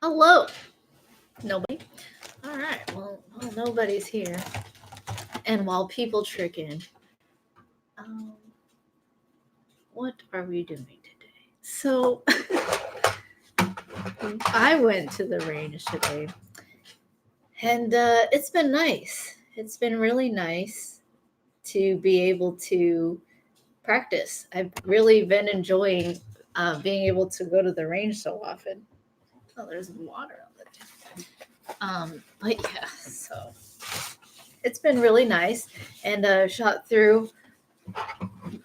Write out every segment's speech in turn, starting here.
Hello. Nobody? All right. Well, nobody's here. And while people trick in, um, what are we doing today? So, I went to the range today, and it's been nice. It's been really nice to be able to practice. I've really been enjoying being able to go to the range so often. Oh, there's water on the but yeah, so it's been really nice, and shot through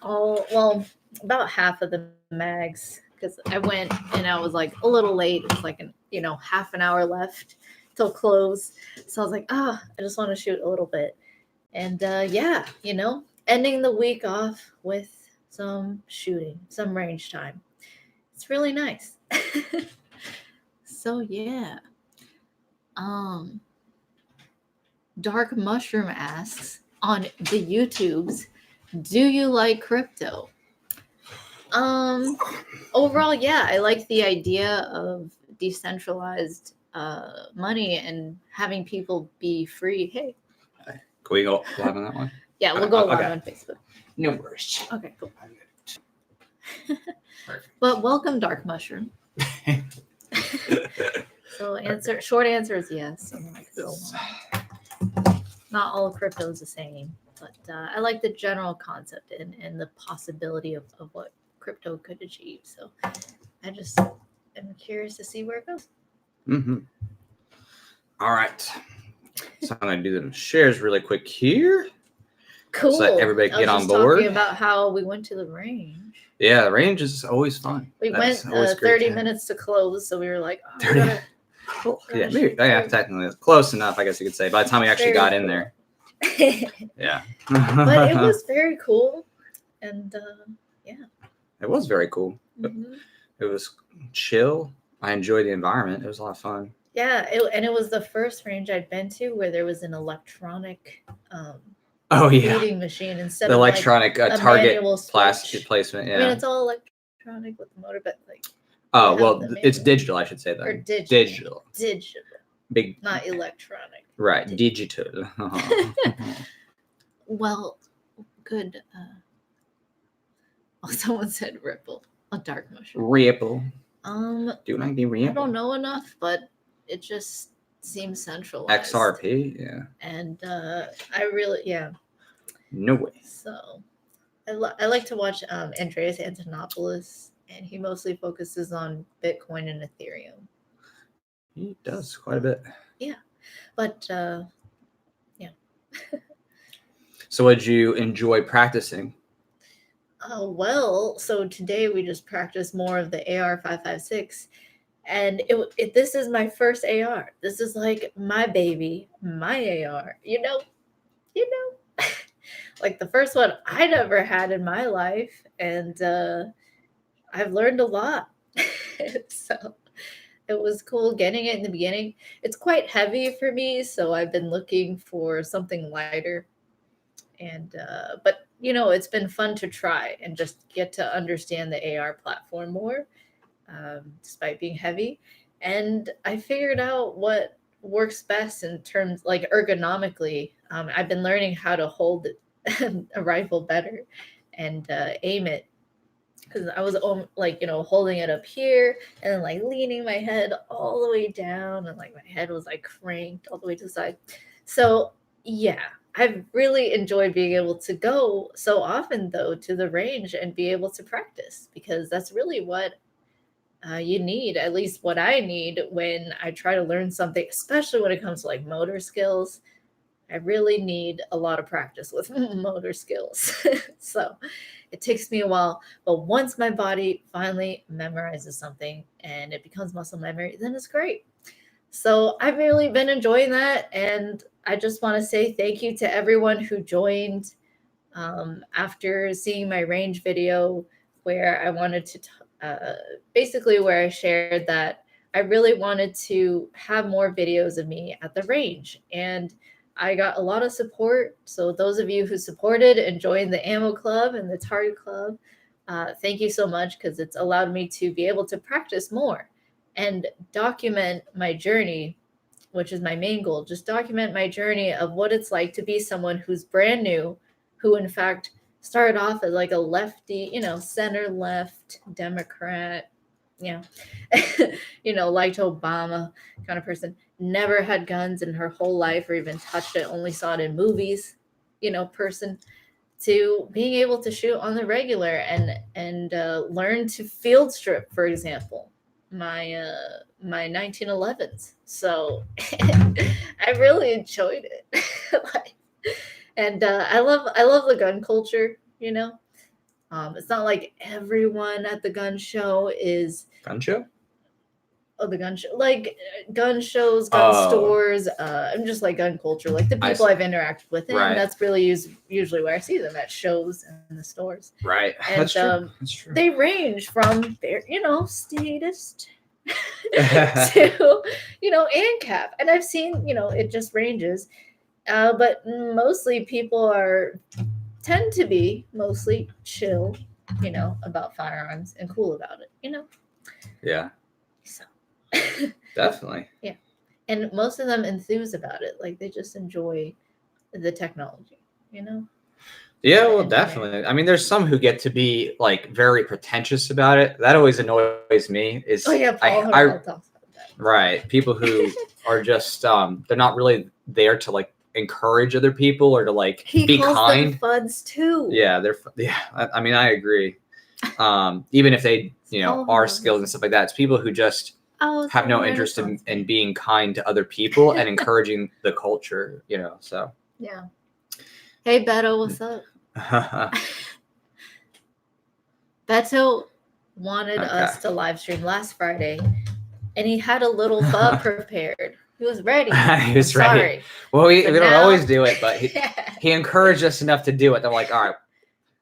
about half of the mags because I went and I was like a little late. It was like half an hour left till close, so I was like, I just want to shoot a little bit, and yeah, ending the week off with some shooting, some range time. It's really nice. So yeah. Um, Dark Mushroom asks on the YouTubes, do you like crypto? Overall, yeah, I like the idea of decentralized money and having people be free. Hey. Can we go live on that one? Yeah, we'll go live on Facebook. No worries. Okay, cool. But welcome, Dark Mushroom. So short answer is yes. Not all crypto is the same, but I like the general concept and the possibility of what crypto could achieve. So I just am curious to see where it goes. Mm-hmm. All right. So I'm going to do the shares really quick here. Cool. So that everybody can get on board. Talking about how we went to the range. Yeah, the range is always fun. We went 30 minutes to close, so we were like, 30. Cool. Yeah, maybe. Yeah, technically close enough, I guess you could say. By the time we actually got in there. Yeah. But it was very cool. And yeah. It was very cool. Mm-hmm. It was chill. I enjoyed the environment. It was a lot of fun. Yeah, and it was the first range I'd been to where there was an electronic feeding machine instead of electronic like target plastic placement. Yeah. I mean, it's all electronic with the motor, but like. Oh, well, it's digital, I should say that. Or digital. Big. Not electronic. Right, digital. Well, good. Someone said Ripple, a dark mushroom. Ripple. Do you like the Ripple? I don't know enough, but it just seems centralized. XRP, yeah. And I really, yeah. No way. So I like to watch Andreas Antonopoulos, and he mostly focuses on Bitcoin and Ethereum. He does quite a bit. Yeah, but yeah. So would you enjoy practicing? Well, so today we just practiced more of the AR-556, and this is my first AR. This is like my baby, my AR. You know, like the first one I never had in my life, and I've learned a lot. So it was cool getting it in the beginning. It's quite heavy for me, so I've been looking for something lighter. And but it's been fun to try and just get to understand the AR platform more, despite being heavy. And I figured out what works best in terms like ergonomically. I've been learning how to hold a rifle better and aim it, because I was holding it up here and then like leaning my head all the way down, and like my head was like cranked all the way to the side. So yeah, I've really enjoyed being able to go so often though to the range and be able to practice, because that's really what you need, at least what I need when I try to learn something, especially when it comes to like motor skills. I really need a lot of practice with motor skills. So it takes me a while, but once my body finally memorizes something and it becomes muscle memory, then it's great. So I've really been enjoying that, and I just want to say thank you to everyone who joined after seeing my range video, where I wanted to basically where I shared that I really wanted to have more videos of me at the range, and I got a lot of support. So those of you who supported and joined the Ammo Club and the Target Club, thank you so much, because it's allowed me to be able to practice more. and document my journey, which is my main goal. Just document my journey of what it's like to be someone who's brand new, who in fact started off as like a lefty, center left Democrat, you know, liked Obama kind of person, never had guns in her whole life or even touched it, only saw it in movies, person, to being able to shoot on the regular and learn to field strip, for example, my 1911s. So I really enjoyed it. And I love the gun culture. It's not like everyone at the gun show is Gun show. Oh, the gun show, like gun shows, gun stores. I'm just like gun culture, like the people I've interacted with, and that's really usually where I see them, at shows and the stores. Right. And that's true. That's true. They range from statist to ANCAP, and I've seen it just ranges, but mostly people tend to be mostly chill, about firearms and cool about it, Yeah. So. Definitely. Yeah. And most of them enthuse about it. Like they just enjoy the technology, Yeah, well, definitely. I mean, there's some who get to be like very pretentious about it. That always annoys me. Paul talks about that. Right. People who are just they're not really there to like encourage other people or to like be kind. Them fuds too. Yeah, I mean, I agree. Even if they, are skilled and stuff like that, it's people who just have no interest in being kind to other people and encouraging the culture, so. Yeah. Hey, Beto, what's up? Beto wanted us to live stream last Friday, and he had a little bug prepared. He was ready. He was ready. Sorry. Well, we don't always do it, but he encouraged us enough to do it. They're like, all right,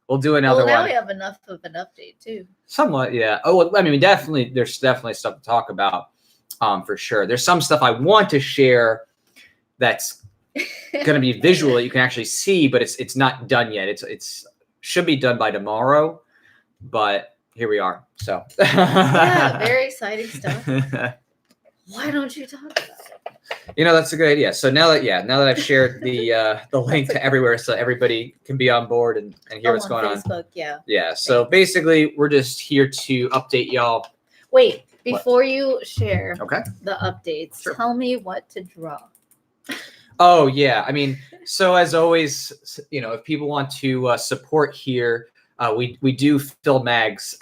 we'll do another one. Well, now we have enough of an update too. Somewhat, yeah. Oh, well, I mean, there's definitely stuff to talk about, for sure. There's some stuff I want to share that's going to be visual that you can actually see, but it's not done yet. It's should be done by tomorrow, but here we are. So yeah, very exciting stuff. Why don't you talk about it? That's a good idea. So now that I've shared the link to everywhere, so everybody can be on board and hear what's going Facebook, on. Yeah. Yeah. So basically, we're just here to update y'all. Wait, before you share the updates, tell me what to draw. Oh yeah, I mean, so as always, if people want to support here, we do fill mags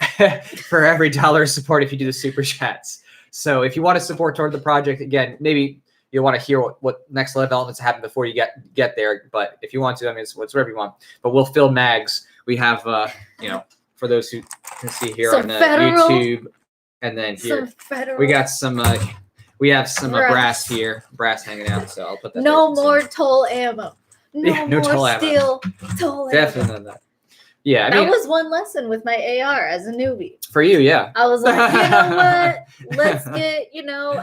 for every $1 support if you do the super chats. So if you want to support toward the project, again, maybe you want to hear what next developments happen before you get there. But if you want to, I mean, it's whatever you want. But we'll fill mags. We have, for those who can see here on YouTube, and then here we got some. We have some brass here, hanging out. So I'll put that. No more toll ammo. No more toll steel toll ammo. Definitely not. Yeah, I mean, that was one lesson with my AR as a newbie. For you, yeah. I was like, you know what? Let's get,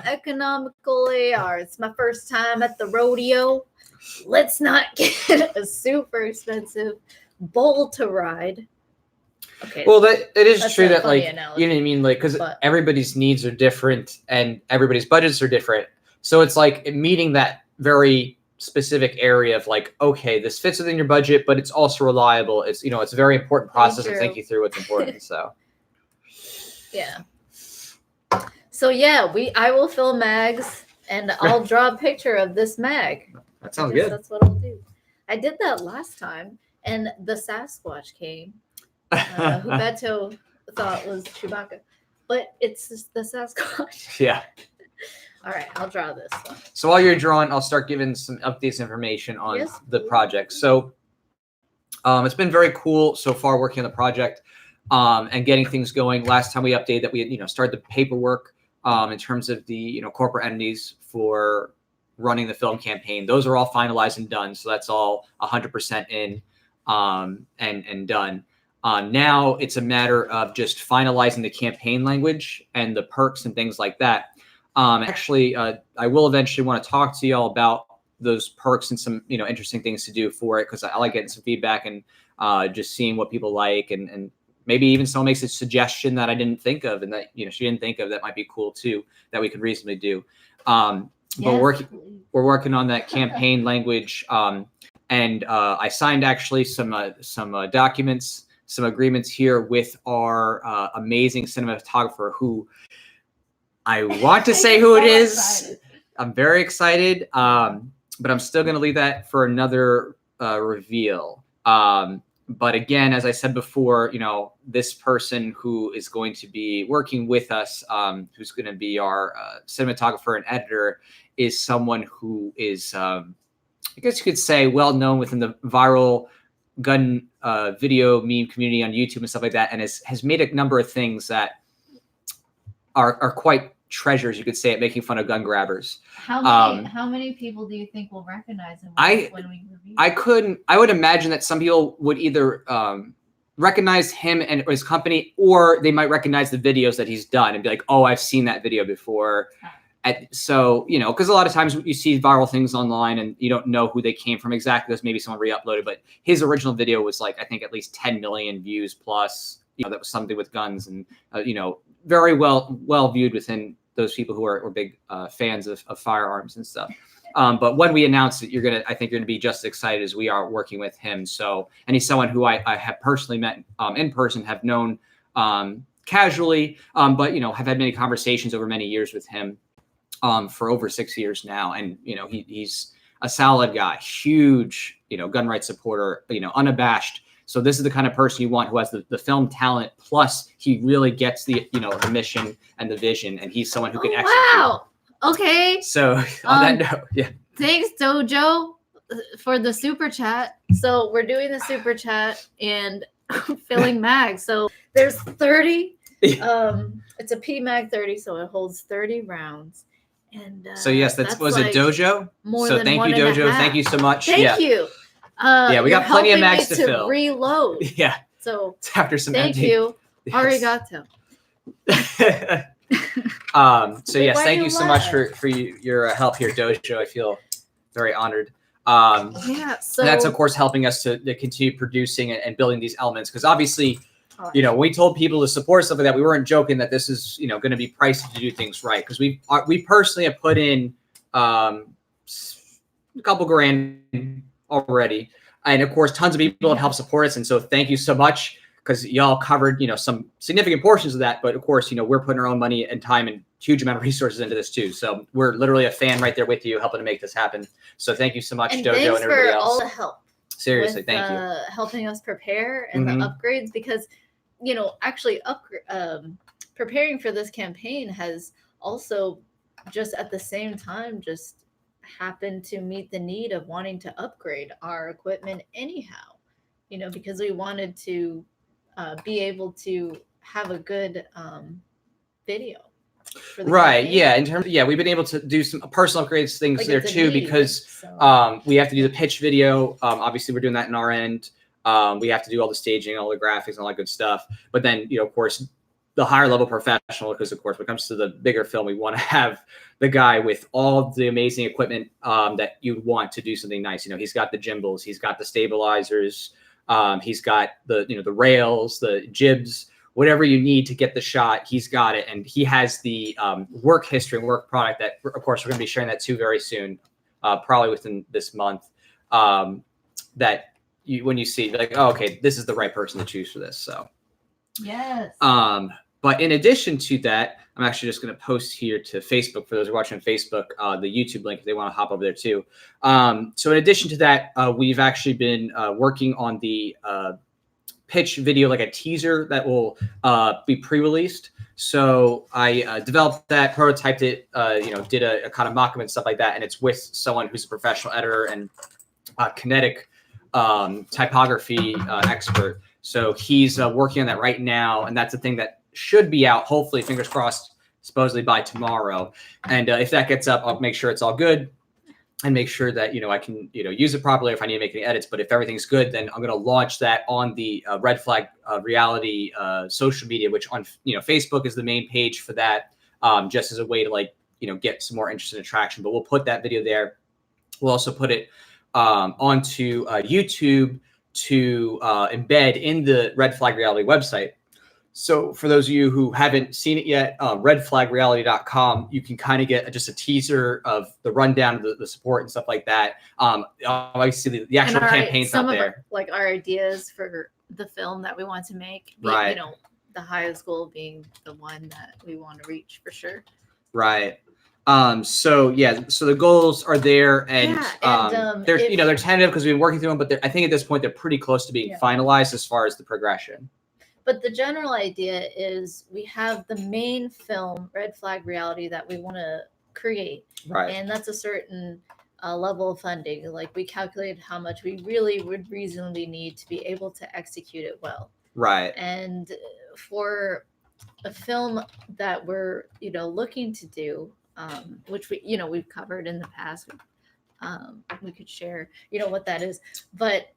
economical AR. It's my first time at the rodeo. Let's not get a super expensive bull to ride. Okay. Well, it is true that, like, analogy. You know what I mean? Like, because everybody's needs are different and everybody's budgets are different. So it's like meeting that very specific area of like, okay, this fits within your budget, but it's also reliable. It's, it's a very important process to think you through what's important. So yeah. So yeah, I will fill mags and I'll draw a picture of this mag. That sounds good. That's what I'll do. I did that last time and the Sasquatch came, who Beto thought was Chewbacca, but it's just the Sasquatch. Yeah. All right, I'll draw this one. So while you're drawing, I'll start giving some updates information on the project. So it's been very cool so far working on the project and getting things going. Last time we updated that we had, started the paperwork in terms of the, corporate entities for running the film campaign. Those are all finalized and done. So that's all 100% in and done. Now it's a matter of just finalizing the campaign language and the perks and things like that. Actually, I will eventually want to talk to y'all about those perks and some, interesting things to do for it, because I like getting some feedback and just seeing what people like and maybe even someone makes a suggestion that I didn't think of and that, she didn't think of, that might be cool too, that we could reasonably do. But we're working on that campaign language. And I signed actually some documents, some agreements here with our amazing cinematographer, who I want to say who it is. Excited. I'm very excited, but I'm still going to leave that for another reveal. But again, as I said before, this person who is going to be working with us, who's going to be our cinematographer and editor, is someone who is, I guess you could say, well known within the viral gun video meme community on YouTube and stuff like that, and has made a number of things that are quite treasures, you could say, at making fun of gun grabbers. How many people do you think will recognize him when we review? I would imagine that some people would either recognize him and his company, or they might recognize the videos that he's done and be like, oh, I've seen that video before. So, because a lot of times you see viral things online and you don't know who they came from exactly, because maybe someone re-uploaded, but his original video was like, I think at least 10 million views plus, that was something with guns, and, very well viewed within those people who are big fans of firearms and stuff. But when we announced it, I think you're gonna be just as excited as we are working with him. So, and he's someone who I have personally met in person, have known casually, but have had many conversations over many years with him for over 6 years now. And he's a solid guy, huge gun rights supporter, unabashed. So this is the kind of person you want, who has the film talent, plus he really gets the the mission and the vision, and he's someone who can execute. Wow. Okay. So on that note, yeah. Thanks, Dojo, for the super chat. So we're doing the super chat and filling mags. So there's 30. It's a PMag 30, so it holds 30 rounds. And so yes, that's was like a Dojo. So thank you, Dojo. Thank you so much. Thank you. We got plenty of mags to fill. Reload. Yeah. So after some thank you. Yes. Arigato. So yes, thank you so much for your help here, Dojo. I feel very honored. So that's of course helping us to continue producing and building these elements, because obviously, we told people to support stuff like that. We weren't joking that this is going to be pricey to do things right, because we personally have put in a couple grand already, and of course tons of people have helped support us, and so thank you so much, because y'all covered some significant portions of that. But of course we're putting our own money and time and huge amount of resources into this too, so we're literally a fan right there with you, helping to make this happen. So thank you so much, and Dojo, and everybody else. All the help, seriously, thank you, helping us prepare and the upgrades, because actually preparing for this campaign has also just at the same time just happened to meet the need of wanting to upgrade our equipment anyhow, because we wanted to be able to have a good video. Right. Campaign. Yeah. In terms, we've been able to do some personal upgrades things there too, because we have to do the pitch video. Obviously, we're doing that in our end. We have to do all the staging, all the graphics, and all that good stuff. But then, of course, the higher level professional, because of course, when it comes to the bigger film, we want to have the guy with all the amazing equipment that you'd want to do something nice. He's got the gimbals, he's got the stabilizers, he's got the rails, the jibs, whatever you need to get the shot, he's got it. And he has the work history and work product that, of course, we're going to be sharing that too very soon, probably within this month, that when you see, like, oh, okay, this is the right person to choose for this. So yes. But in addition to that, I'm actually just going to post here to Facebook for those who are watching on Facebook, the YouTube link if they want to hop over there too. So in addition to that, we've actually been working on the pitch video, like a teaser that will be pre-released. So I developed that, prototyped it, did a kind of mock-up and stuff like that, and it's with someone who's a professional editor and kinetic typography expert. So he's working on that right now, and that's the thing that should be out, hopefully, fingers crossed, supposedly by tomorrow. And if that gets up, I'll make sure it's all good and make sure that I can use it properly if I need to make any edits. But if everything's good, then I'm going to launch that on the Red Flag Reality social media, which on Facebook is the main page for that, just as a way to get some more interest and attraction. But we'll put that video there. We'll also put it onto YouTube to embed in the Red Flag Reality website. So for those of you who haven't seen it yet, redflagreality.com, you can kind of get just a teaser of the rundown of the support and stuff like that. Obviously the actual campaign's not there. Like our ideas for the film that we want to make, right? You know, the highest goal being the one that we want to reach for sure. Right. So the goals are there, and they're they're tentative because we've been working through them, but I think at this point they're pretty close to being finalized as far as the progression. But the general idea is we have the main film, Red Flag Reality, that we want to create. Right. And that's a certain level of funding. Like we calculated how much we really would reasonably need to be able to execute it well. Right. And for a film that we're, looking to do, which we've covered in the past, we could share, what that is. But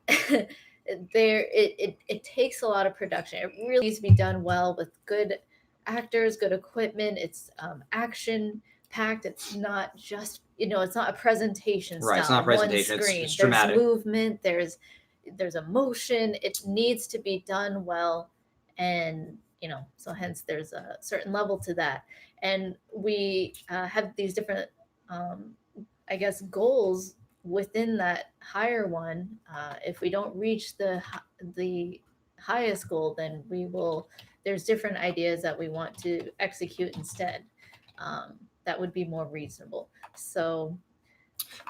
it takes a lot of production. It really needs to be done well with good actors, good equipment. It's action packed. It's not just it's not a presentation style. Right, it's not a presentation. One screen. It's dramatic. There's movement. There's emotion. It needs to be done well, and so hence there's a certain level to that. And we have these different I guess goals within that higher one. If we don't reach the highest goal, then there's different ideas that we want to execute instead, that would be more reasonable. So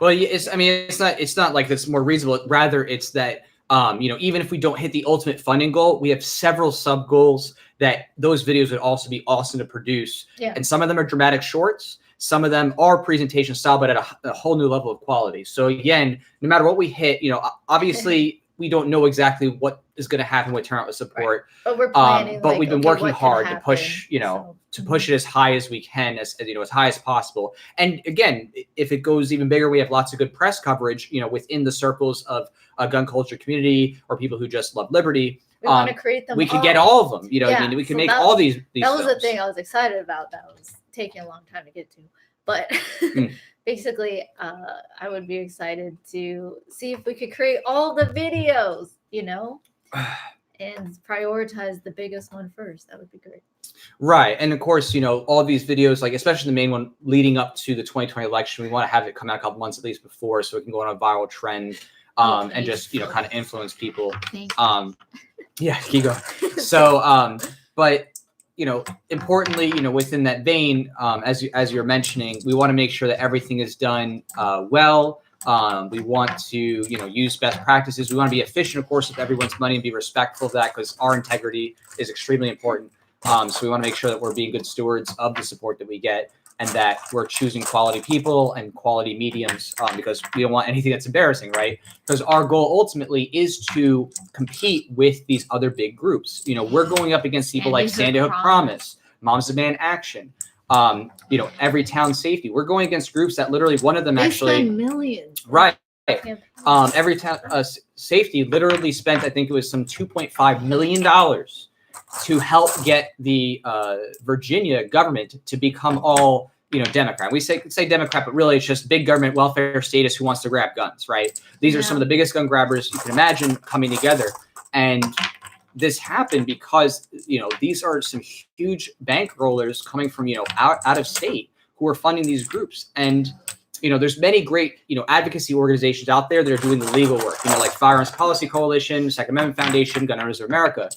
well, it's not like it's more reasonable, rather it's that even if we don't hit the ultimate funding goal, we have several sub goals that those videos would also be awesome to produce. And some of them are dramatic shorts. Some of them are presentation style, but at a whole new level of quality. So again, no matter what we hit, obviously we don't know exactly what is going to happen with turnout with support. Right. But we're planning. But we've been working hard to push, to push it as high as we can, as high as possible. And again, if it goes even bigger, we have lots of good press coverage, within the circles of a gun culture community or people who just love liberty. We want to create them. We could get all of them. We can make all these. That was the thing I was excited about. That was taking a long time to get to, but basically, I would be excited to see if we could create all the videos, and prioritize the biggest one first. That would be great. Right. And of course, all these videos, like especially the main one leading up to the 2020 election, we want to have it come out a couple months at least before, so it can go on a viral trend, and just, kind of influence people. Yeah, keep going. So, but, importantly, within that vein, as you're mentioning, we want to make sure that everything is done well. We want to, use best practices. We want to be efficient, of course, with everyone's money and be respectful of that, because our integrity is extremely important. So we want to make sure that we're being good stewards of the support that we get, and that we're choosing quality people and quality mediums, because we don't want anything that's embarrassing, right? Because our goal ultimately is to compete with these other big groups. We're going up against people like Sandy Hook Promise, Moms Demand Action, Every Town Safety. We're going against groups that literally one of them they actually spend millions. Right. Every Town Safety literally spent, I think it was some $2.5 million to help get the Virginia government to become all, Democrat. We say Democrat, but really it's just big government welfare status who wants to grab guns, right? These are some of the biggest gun grabbers you can imagine coming together. And this happened because, these are some huge bankrollers coming from, out of state who are funding these groups. And, there's many great, advocacy organizations out there that are doing the legal work, like Firearms Policy Coalition, Second Amendment Foundation, Gun Owners of America.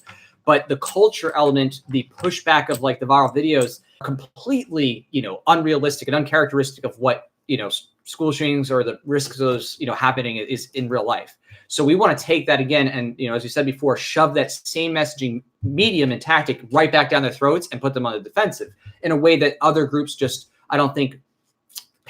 But the culture element, the pushback of like the viral videos, completely, unrealistic and uncharacteristic of what, school shootings or the risks of those, happening is in real life. So we want to take that again and, as you said before, shove that same messaging medium and tactic right back down their throats and put them on the defensive in a way that other groups just, I don't think,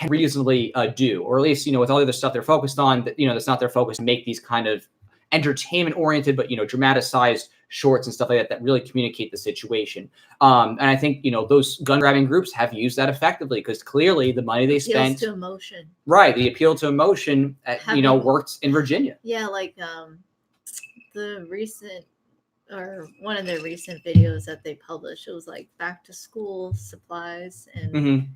reasonably do, or at least, with all the other stuff they're focused on, that, that's not their focus, make these kind of entertainment oriented, but, dramatized shorts and stuff like that, that really communicate the situation. And I think, those gun grabbing groups have used that effectively, because clearly the money they spent to emotion. Right. The appeal to emotion, worked in Virginia. Yeah. Like, the recent, or one of their recent videos that they published, it was like back to school supplies, and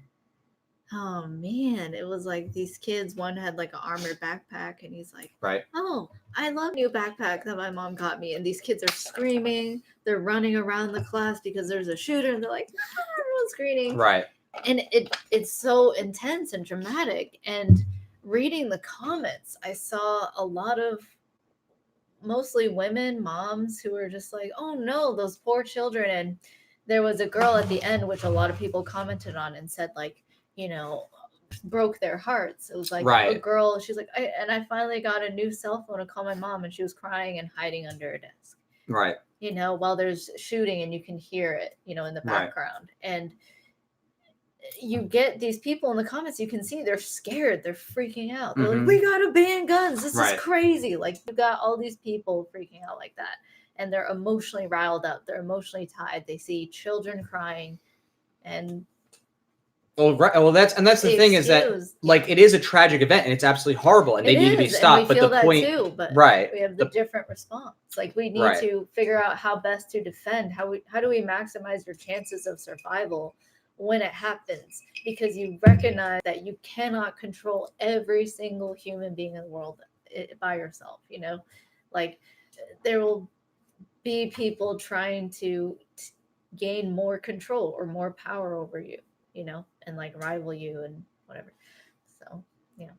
Oh man, it was like these kids. One had like an armored backpack, and he's like, Right. "Oh, I love new backpack that my mom got me." And these kids are screaming. They're running around the class because there's a shooter, and they're like, "Ah," everyone's screaming. Right. And it's so intense and dramatic. And reading the comments, I saw a lot of mostly women, moms who were just like, "Oh no, those poor children." And there was a girl at the end, which a lot of people commented on and said, like, broke their hearts. It was like a girl, she's like, I finally got a new cell phone to call my mom, and she was crying and hiding under a desk. Right. While there's shooting and you can hear it, in the background. And you get these people in the comments, you can see they're scared, they're freaking out. They're like, we gotta ban guns. This is crazy. Like, you got all these people freaking out like that. And they're emotionally riled up. They're emotionally tied. They see children crying. And well, that's the thing is that like it is a tragic event and it's absolutely horrible and they need to be stopped. But the point too, but we have the different response. Like, we need to figure out how best to defend. How do we maximize your chances of survival when it happens? Because you recognize that you cannot control every single human being in the world by yourself. Like, there will be people trying to gain more control or more power over you, and like rival you and whatever. So yeah.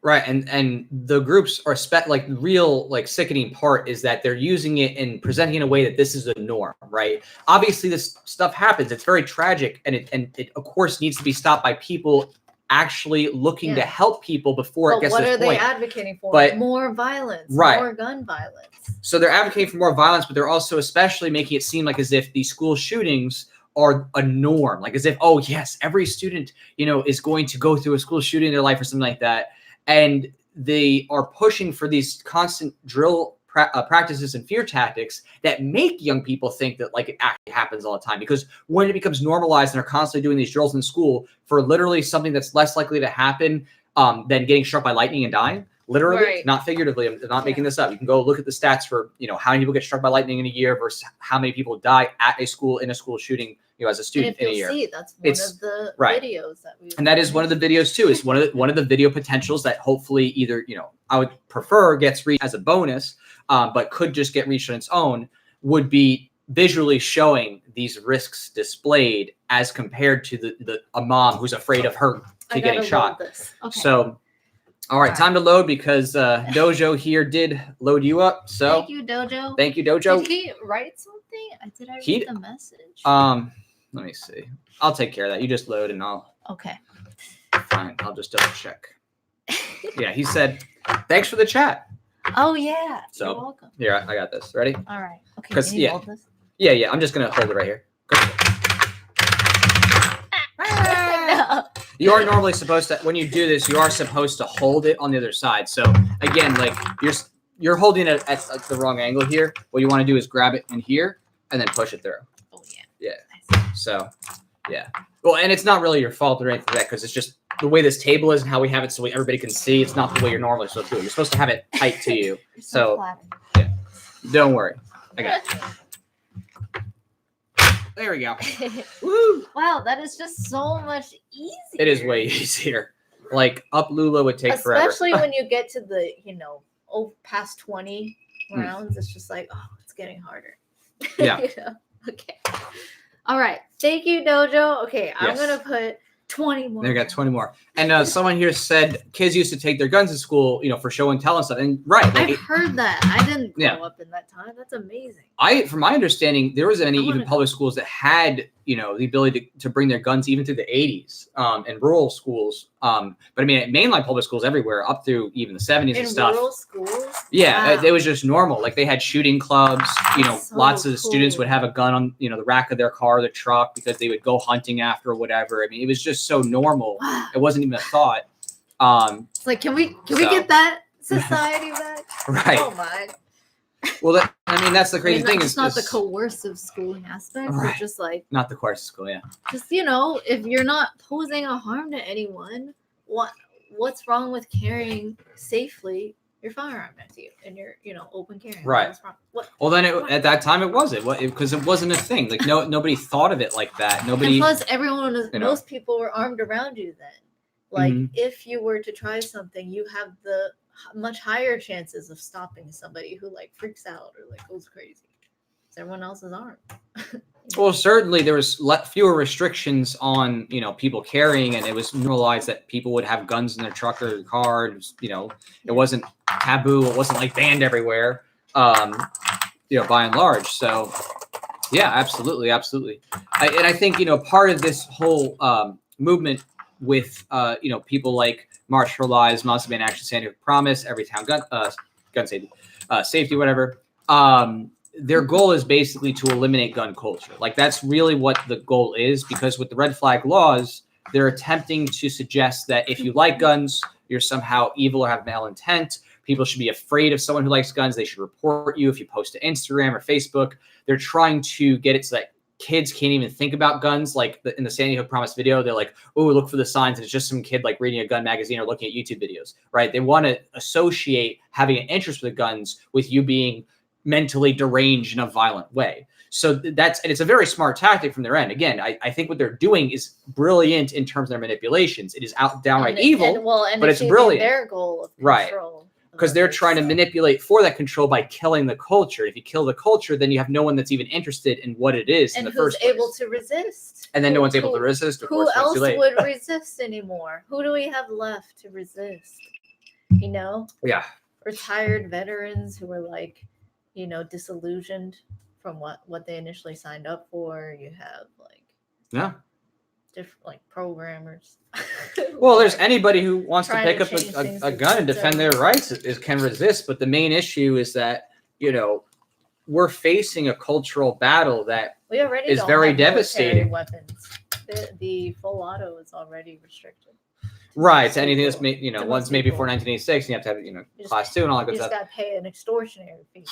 Right. And the groups are like real, like, sickening part is that they're using it and presenting in a way that this is a norm, right? Obviously this stuff happens. It's very tragic and it of course needs to be stopped by people actually looking to help people before it gets to this point. What are they advocating for? More violence, more gun violence. So they're advocating for more violence, but they're also especially making it seem like as if these school shootings are a norm, like as if, oh yes, every student, is going to go through a school shooting in their life or something like that. And they are pushing for these constant drill practices and fear tactics that make young people think that like it actually happens all the time. Because when it becomes normalized and they're constantly doing these drills in school for literally something that's less likely to happen than getting struck by lightning and dying, literally, not figuratively, I'm not making this up. You can go look at the stats for, how many people get struck by lightning in a year versus how many people die at a school in a school shooting, as a student in a year. See, that's one of the videos that we. And that is one of the videos too. It's one of the video potentials that hopefully either, I would prefer gets reached as a bonus, but could just get reached on its own, would be visually showing these risks displayed as compared to a mom who's afraid of her kid getting shot. Okay. So, all right, time to load because Dojo here did load you up. So thank you, Dojo. Thank you, Dojo. Did he write something? Did I read the message? Let me see. I'll take care of that. You just load and I'll. Okay. Fine. I'll just double check. Yeah, he said, "Thanks for the chat." Oh yeah. So, you're welcome. Yeah, I got this. Ready? All right. Okay. Can you hold this? Yeah. I'm just gonna hold it right here. No. You are normally supposed to, when you do this, you are supposed to hold it on the other side. So again, like you're holding it at the wrong angle here. What you want to do is grab it in here and then push it through. Oh yeah. Yeah. So yeah. Well, and it's not really your fault or anything like that because it's just the way this table is and how we have it so everybody can see. It's not the way you're normally supposed to do it. You're supposed to have it tight to you. So yeah. Don't worry. I got it. There we go. Woo! Wow, that is just so much easier. It is way easier. Like up Lula would take forever. Especially when you get to the, past 20 rounds, it's just like, oh, it's getting harder. Yeah. Okay. All right. Thank you, Dojo. Okay, I'm going to put 20 more. They got 20 more. And someone here said kids used to take their guns to school, for show and tell and stuff. And like, I've heard that. I didn't grow up in that time. That's amazing. From my understanding, there wasn't any even public schools that had, the ability to bring their guns even through the 80s and rural schools. But I mean, mainline public schools everywhere up through even the 70s and stuff. Rural schools? Yeah, wow. It was just normal. Like they had shooting clubs, lots of students would have a gun on, the rack of their car, the truck, because they would go hunting after or whatever. I mean, it was just so normal. Wow. It wasn't even a thought. It's like, can we get that society back? Right. Oh my. Well, that's the crazy thing. It's not the coercive schooling aspect. Right. It's just like not the coercive school, yeah. Just if you're not posing a harm to anyone, what's wrong with carrying safely your firearm next to you and you're, open carrying. Right. What? Well, then at that time it wasn't, because it wasn't a thing. Like nobody thought of it like that. Nobody. And plus, most people were armed around you then. Like if you were to try something, you have the much higher chances of stopping somebody who like freaks out or like goes crazy. Because everyone else is armed. Well, certainly there was fewer restrictions on, people carrying, and it was normalized that people would have guns in their truck or car. It wasn't taboo. It wasn't like banned everywhere, by and large. So, yeah, absolutely. I think, part of this whole movement with, people like March for Lives, Muslim Man Action, Sandy Hook Promise, Every Town Gun Safety, Safety, whatever. Their goal is basically to eliminate gun culture. Like that's really what the goal is, because with the red flag laws, they're attempting to suggest that if you like guns, you're somehow evil or have malintent. People should be afraid of someone who likes guns. They should report you if you post to Instagram or Facebook. They're trying to get it so that kids can't even think about guns. Like in the Sandy Hook Promise video, they're like, oh, look for the signs. And it's just some kid like reading a gun magazine or looking at YouTube videos, right? They want to associate having an interest with guns with you being mentally deranged in a violent way. So and it's a very smart tactic from their end. Again, I think what they're doing is brilliant in terms of their manipulations. It is downright evil, but it's brilliant. Their goal of control. Right. Because they're trying to manipulate for that control by killing the culture. If you kill the culture, then you have no one that's even interested in what it is in the first place. And who's able to resist. And then no one's able to resist. Who else would resist anymore? Who do we have left to resist? Yeah. Retired veterans who are like, disillusioned from what they initially signed up for. You have like different like programmers. Well, there's anybody who wants to pick up a gun and defend their rights can resist, but the main issue is that we're facing a cultural battle that is very devastating. Weapons. The full auto is already restricted. Right. So anything that's made, one's made before 1986, you have to have class 2 and all that good stuff. You just got to pay an extortionary fee.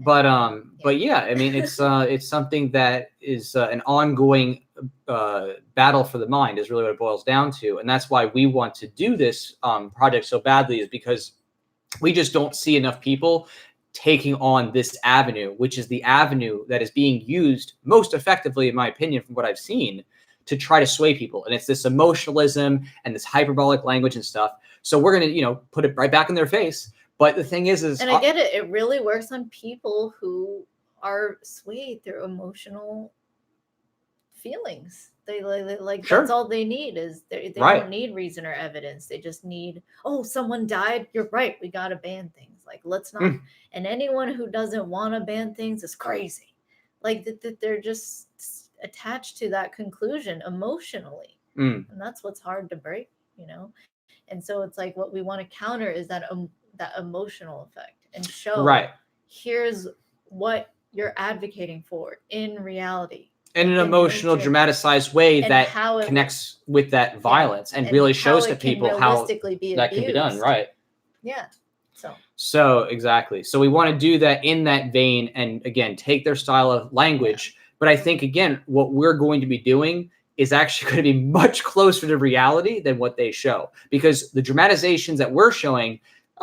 But yeah, I mean, it's something that is an ongoing battle for the mind is really what it boils down to. And that's why we want to do this project so badly, is because we just don't see enough people taking on this avenue, which is the avenue that is being used most effectively, in my opinion, from what I've seen, to try to sway people. And it's this emotionalism and this hyperbolic language and stuff. So we're going to, put it right back in their face. But the thing is and I get it. It really works on people who are swayed through emotional feelings. They like sure. That's all they need is they don't need reason or evidence. They just need, someone died. You're right. We got to ban things. Like, let's not. And anyone who doesn't want to ban things is crazy. Like they're just attached to that conclusion emotionally. And that's what's hard to break, And so it's like what we want to counter is that emotional effect and show here's what you're advocating for in reality. In an emotional, dramatized way that connects with that violence and really shows to people how that can be done. Right. Yeah. So exactly. So we want to do that in that vein and again, take their style of language. Yeah. But I think, again, what we're going to be doing is actually going to be much closer to reality than what they show, because the dramatizations that we're showing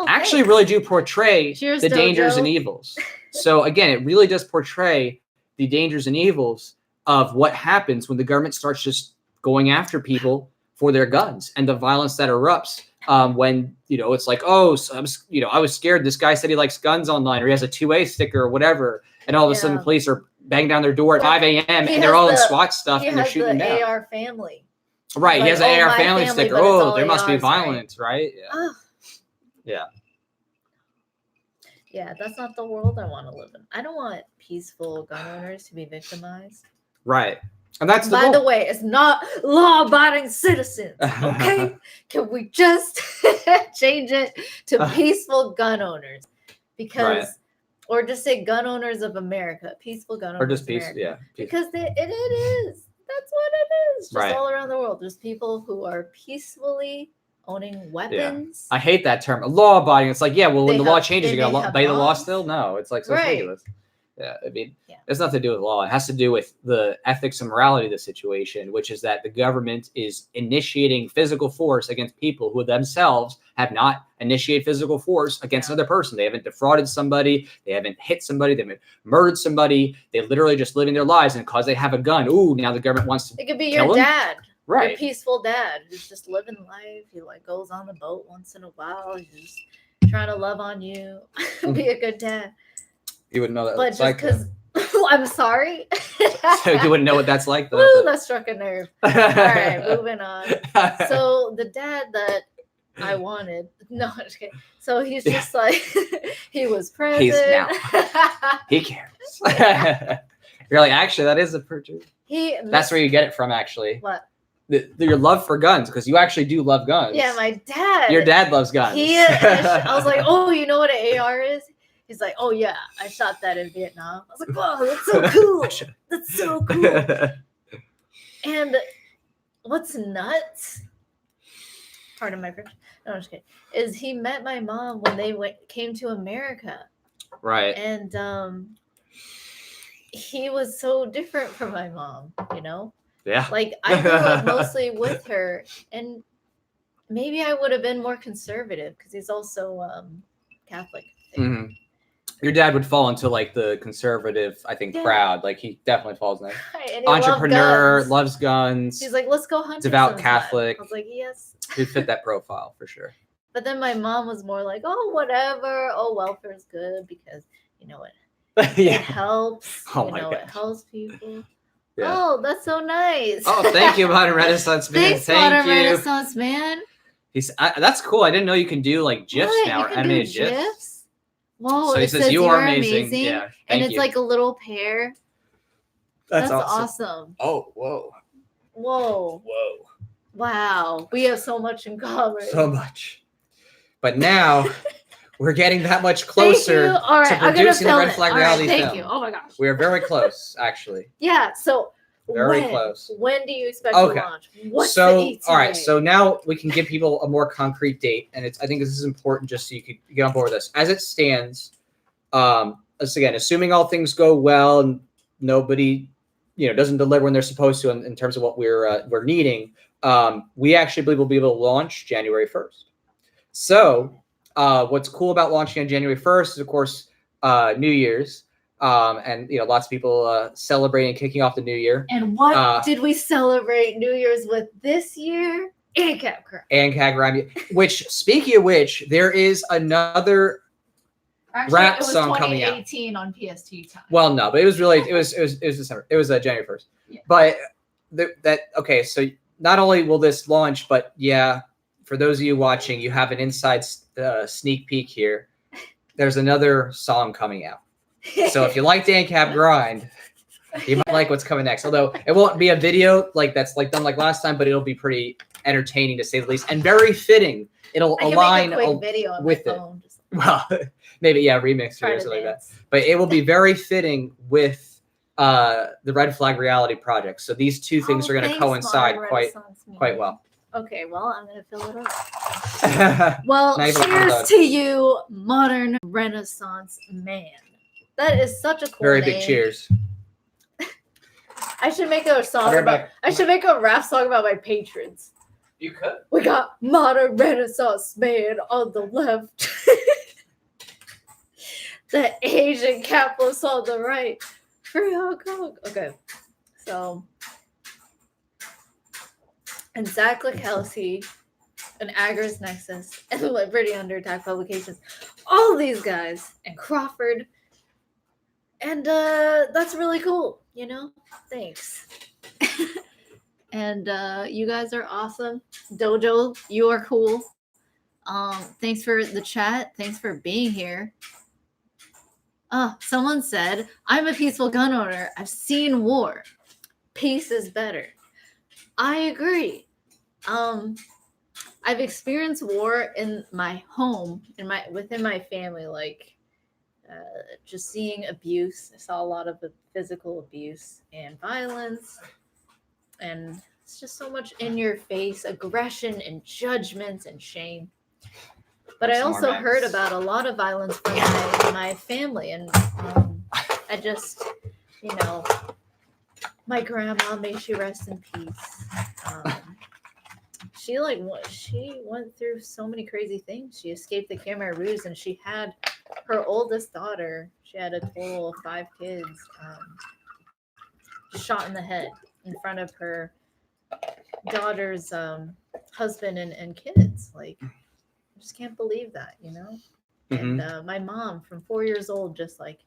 actually really do portray the dangers and evils. So again, it really does portray the dangers and evils of what happens when the government starts just going after people for their guns and the violence that erupts when, it's like, I was scared. This guy said he likes guns online, or he has a 2A sticker or whatever. And all of a sudden the police are banging down their door at 5 a.m. and they're all in SWAT stuff and they're shooting down. AR family. Right. He has an AR family sticker. Oh, there must be violence, right? Yeah. Yeah. Yeah, that's not the world I want to live in. I don't want peaceful gun owners to be victimized. Right. And that's By the way, it's not law-abiding citizens, okay? Can we just change it to peaceful gun owners? Because, or just say gun owners of America, peaceful gun owners or just of America. Yeah. Because it is. That's what it is. Just all around the world. There's people who are peacefully owning weapons. Yeah. I hate that term. Law-abiding. It's like, when the law changes, you're going to obey the law still? No, it's like so ridiculous. Yeah, I mean, it's nothing to do with law. It has to do with the ethics and morality of the situation, which is that the government is initiating physical force against people who themselves have not initiated physical force against another person. They haven't defrauded somebody. They haven't hit somebody. They haven't murdered somebody. They literally just living their lives. And because they have a gun, ooh, now the government wants to It could be kill your them? dad. Right. Your peaceful dad who's just living life. He like goes on the boat once in a while. He's just trying to love on you. Be a good dad. You wouldn't know that. But just because I'm sorry. So you wouldn't know what that's like, though. Woo, that struck a nerve. All right, moving on. So the dad that I wanted, no, I'm just kidding. So he's just like, he was present. He's now. He cares. You're like, actually, that is a purchase. That's where you get it from, actually. What? Your love for guns, because you actually do love guns. Yeah, my dad. Your dad loves guns. I was like, oh, you know what an AR is? He's like, oh yeah, I shot that in Vietnam. I was like, whoa, that's so cool. That's so cool. And what's nuts, pardon my French, no, I'm just kidding, is he met my mom when they came to America. Right. And he was so different from my mom, you know? Yeah. Like, I grew up mostly with her, and maybe I would have been more conservative because he's also Catholic. Mm-hmm. Your dad would fall into like the conservative, I think, crowd. Like he definitely falls in there. Entrepreneur, loves guns. He's like, let's go hunting. Devout Catholic. I was like, yes. He'd fit that profile for sure. But then my mom was more like, oh, whatever. Oh, welfare is good because you know it. Yeah. It helps. Oh you know, gosh. It helps people. Yeah. Oh, that's so nice. Oh, thank you, Modern Renaissance Man. Thanks, Modern Renaissance Man. That's cool. I didn't know you can do like GIFs now, or animated GIFs. Whoa, so he says you are amazing. Yeah, and it's like a little pear. That's awesome. Oh, whoa. Whoa. Whoa. Wow. We have so much in common. So much. But now we're getting that much closer to producing the Red Flag reality film. Thank you. Oh my gosh. We are very close, actually. Yeah, so very close. When do you expect to launch? What's the ETA? All right, so now we can give people a more concrete date, and I think this is important just so you could get on board with this. As it stands, again, assuming all things go well and nobody, doesn't deliver when they're supposed to in terms of what we're needing, we actually believe we'll be able to launch January 1st. So what's cool about launching on January 1st is, of course, New Year's. And lots of people celebrating kicking off the new year. And what did we celebrate New Year's with this year? ANCAP crime. ANCAP crime. Which, speaking of which, there is another rap song coming out. 2018 on PST time. Well, no, but it was December. It was January 1st. Yeah. But okay. So not only will this launch, but yeah, for those of you watching, you have an inside sneak peek here. There's another song coming out. So if you like the ANCAP grind, you might like what's coming next. Although it won't be a video that's done like last time, but it'll be pretty entertaining to say the least, and very fitting. It'll align with it. Well, maybe remix or something like that. But it will be very fitting with the Red Flag reality project. So these two things are going to coincide quite well. Okay, well, I'm going to fill it up. Well, cheers to you, Modern Renaissance Man. That is such a cool Very name. Big cheers. I should make a song I should make a rap song about my patrons. You could. We got Modern Renaissance Man on the left. The Asian capitalist on the right. Free Hong Kong. Okay. So, and Zach Likowski, and Agris Nexus, and Liberty Under Attack Publications. All these guys. And Crawford. And that's really cool, Thanks. And you guys are awesome. Dojo, you are cool. Thanks for the chat. Thanks for being here. Someone said, I'm a peaceful gun owner. I've seen war. Peace is better. I agree. I've experienced war in my home, within my family, just seeing abuse. I saw a lot of physical abuse and violence, and it's just so much in your face aggression and judgments and shame. But I also heard about a lot of violence from my family, and I I just, you know, my grandma, may she rest in peace. She went through so many crazy things. She escaped the Khmer Rouge, and she had her oldest daughter. She had a total of 5 kids. Shot in the head in front of her daughter's husband and kids. Like, I just can't believe that, you know. Mm-hmm. And my mom, from 4 years old, just like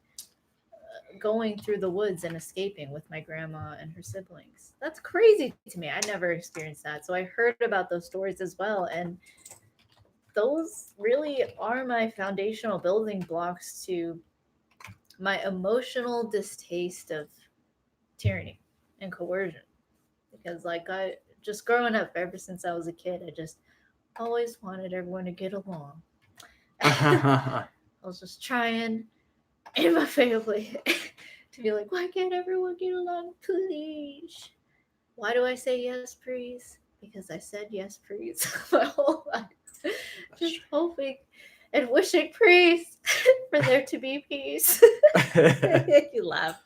going through the woods and escaping with my grandma and her siblings. That's crazy to me. I never experienced that. So I heard about those stories as well. And those really are my foundational building blocks to my emotional distaste of tyranny and coercion. Because, like, I just growing up, ever since I was a kid, I just always wanted everyone to get along. I was just trying in my family to be like, why can't everyone get along, please? Why do I say yes, please? Because I said yes, please my whole life. Just hoping and wishing, please, for there to be peace. You laugh.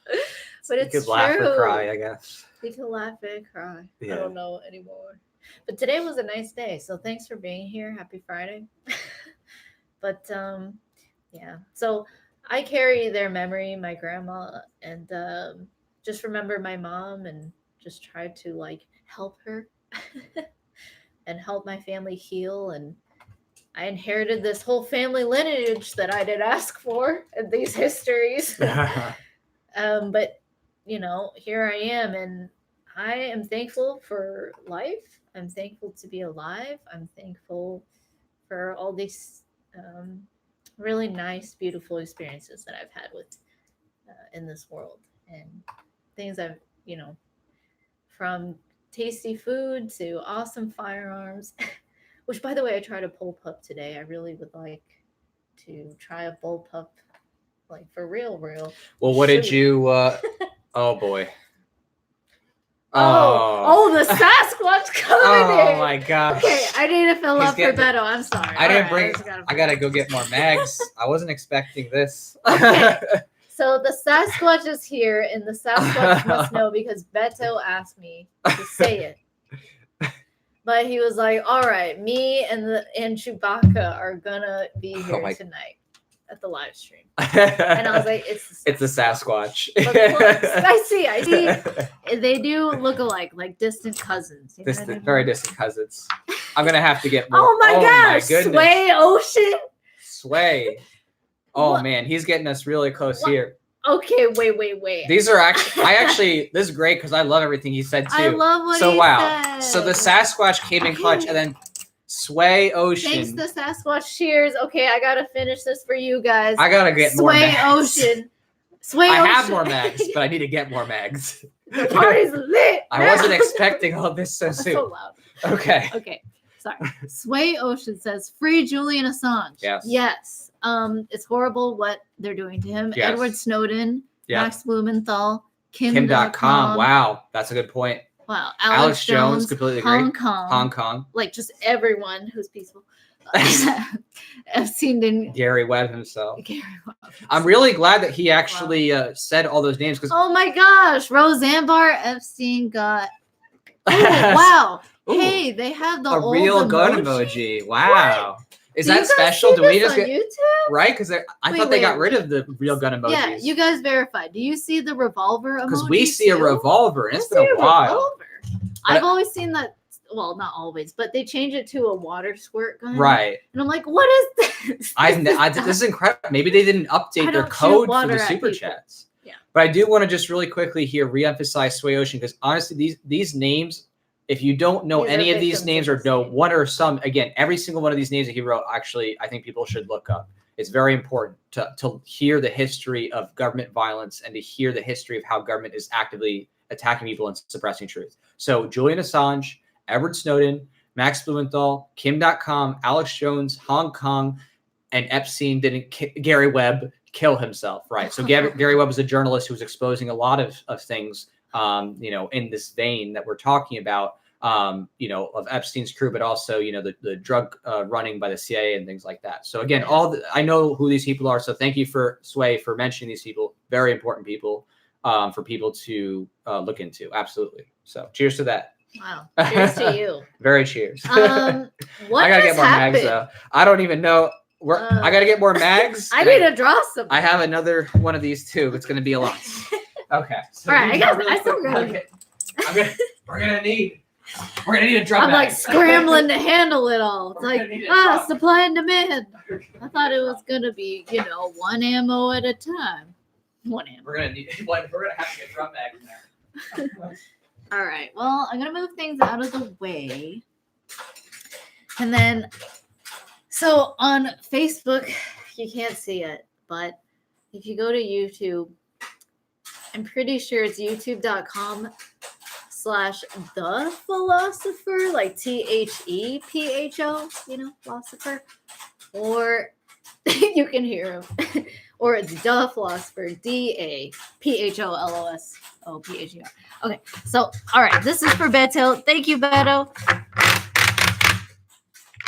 But it's you could true. laugh or cry, I guess. You can laugh and cry. Yeah. I don't know anymore. But today was a nice day, so thanks for being here. Happy Friday. But yeah. So I carry their memory, my grandma, and just remember my mom and just try to like help her and help my family heal. And I inherited this whole family lineage that I didn't ask for and these histories. But you know, here I am, and I am thankful for life. I'm thankful to be alive. I'm thankful for all these really nice, beautiful experiences that I've had with in this world, and things I've, you know, from tasty food to awesome firearms. Which, by the way, I tried a bullpup today. I really would like to try a bullpup, like for real. Well, what did you? Oh boy. Oh, the Sasquatch coming in. Oh my gosh. Okay, I need to fill up for Beto. I'm sorry. I gotta go get more mags. I wasn't expecting this. Okay. So the Sasquatch is here, and the Sasquatch must know because Beto asked me to say it. But he was like, "All right, me and Chewbacca are gonna be here tonight at the live stream." And I was like, "It's the Sasquatch." But look, I see. They do look alike, like distant cousins. You know very distant cousins. I'm gonna have to get more. Oh my gosh! Sway Ocean. Sway. Oh what? Man, he's getting us really close here. Okay, wait. These are actually this is great because I love everything he said too. I love what he said. So the Sasquatch came in clutch, and then Sway Ocean. Thanks to Sasquatch. Cheers. Okay, I gotta finish this for you guys. I gotta get more mags. Ocean. Sway Ocean. I have more mags, but I need to get more mags. The party's lit. I wasn't expecting all this so soon. So loud. Okay. Sorry. Sway Ocean says, "Free Julian Assange." Yes. It's horrible what they're doing to him. Yes. Edward Snowden, Max Blumenthal, Kim.com. Wow, that's a good point. Wow. Alex Jones, completely agree. Hong Kong. Like just everyone who's peaceful. Epstein didn't. Gary Webb himself. I'm really glad that he actually said all those names because. Oh my gosh, Roseanne Barr, Epstein got. Oh, wow. Ooh. Hey, they have the old real emoji. Gun emoji. Wow. What? Is that special? Do we just get YouTube? Right? Because I thought they got rid of the real gun emojis. Yeah, you guys verified. Do you see the revolver emoji? Because we see a revolver, and it's been a while. I've always seen that. Well, not always, but they change it to a water squirt gun. Right. And I'm like, what is this? This is incredible. Maybe they didn't update their code for the super chats. Yeah. But I do want to just really quickly here reemphasize Sway Ocean because honestly, these names. If you don't know any of these names or know one or some, again, every single one of these names that he wrote, actually, I think people should look up. It's very important to hear the history of government violence and to hear the history of how government is actively attacking people and suppressing truth. So Julian Assange, Edward Snowden, Max Blumenthal, Kim.com, Alex Jones, Hong Kong, and Epstein didn't Gary Webb kill himself, right? So Gary Webb was a journalist who was exposing a lot of things, in this vein that we're talking about. Of Epstein's crew, but also, the drug running by the CIA and things like that. So again, I know who these people are. So thank you for Sway for mentioning these people. very important people for people to look into. Absolutely. So cheers to that. Wow. Cheers to you. Very cheers. What I gotta get more happened? mags though. I don't even know. I gotta get more mags. I need to draw some. I have another one of these too. It's gonna be a lot. Okay. So all right. I guess really I still got it. We're gonna need a drum. I'm like scrambling to handle it all. It's like supply and demand. I thought it was gonna be, one ammo at a time. One ammo. We're gonna have to get drum mag in there. All right. Well, I'm gonna move things out of the way, and then so on Facebook, you can't see it, but if you go to YouTube, I'm pretty sure it's youtube.com/thephlosopher, like THEPHO, philosopher, or you can hear him, or it's the philosopher, DAPHOLOSOPHER. Okay, so all right, this is for Beto. Thank you, Beto,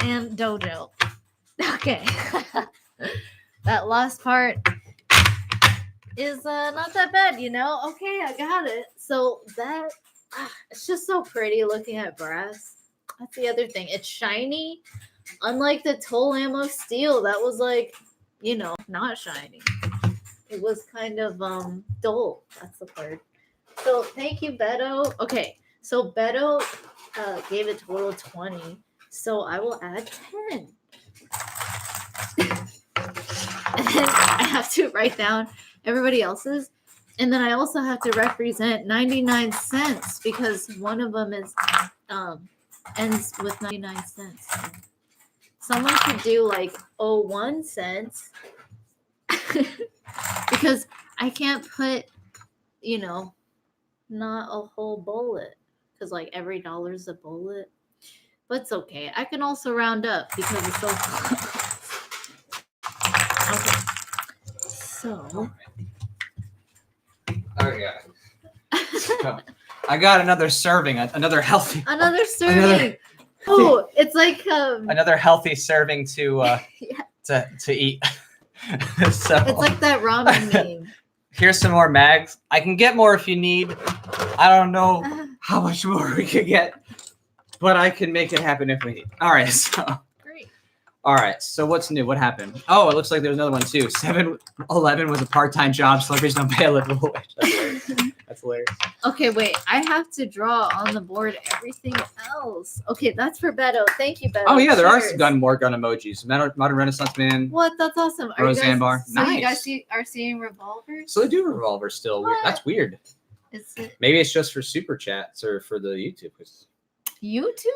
and Dojo. Okay, that last part is not that bad, Okay, I got it. So that it's just so pretty looking at brass. That's the other thing. It's shiny, unlike the Toll Ammo steel. That was like, not shiny. It was kind of dull. That's the word. So thank you, Beto. Okay, so Beto gave a total of 20. So I will add 10. And then I have to write down everybody else's. And then I also have to represent 99 cents because one of them is ends with 99 cents. Someone could do like 01 cents because I can't put, not a whole bullet because like every dollar's a bullet. But it's okay. I can also round up because it's so close. Okay. So. Okay. So, I got another serving, another healthy. Another serving. Oh, it's like another healthy serving to eat. So it's like that ramen meme. Here's some more mags. I can get more if you need. I don't know how much more we could get, but I can make it happen if we need. All right, so. Great. All right, so what's new? What happened? Oh, it looks like there's another one too. 7-11 was a part-time job. Celebrities don't pay a livable wage. That's hilarious. Okay, wait. I have to draw on the board everything else. Okay, that's for Beto. Thank you, Beto. Oh yeah, there are some more gun emojis. Modern Renaissance Man. What? That's awesome. Roseanne Barr. So nice. you guys are seeing revolvers? So they do revolvers still. What? That's weird. Maybe it's just for super chats or for the YouTube. YouTube?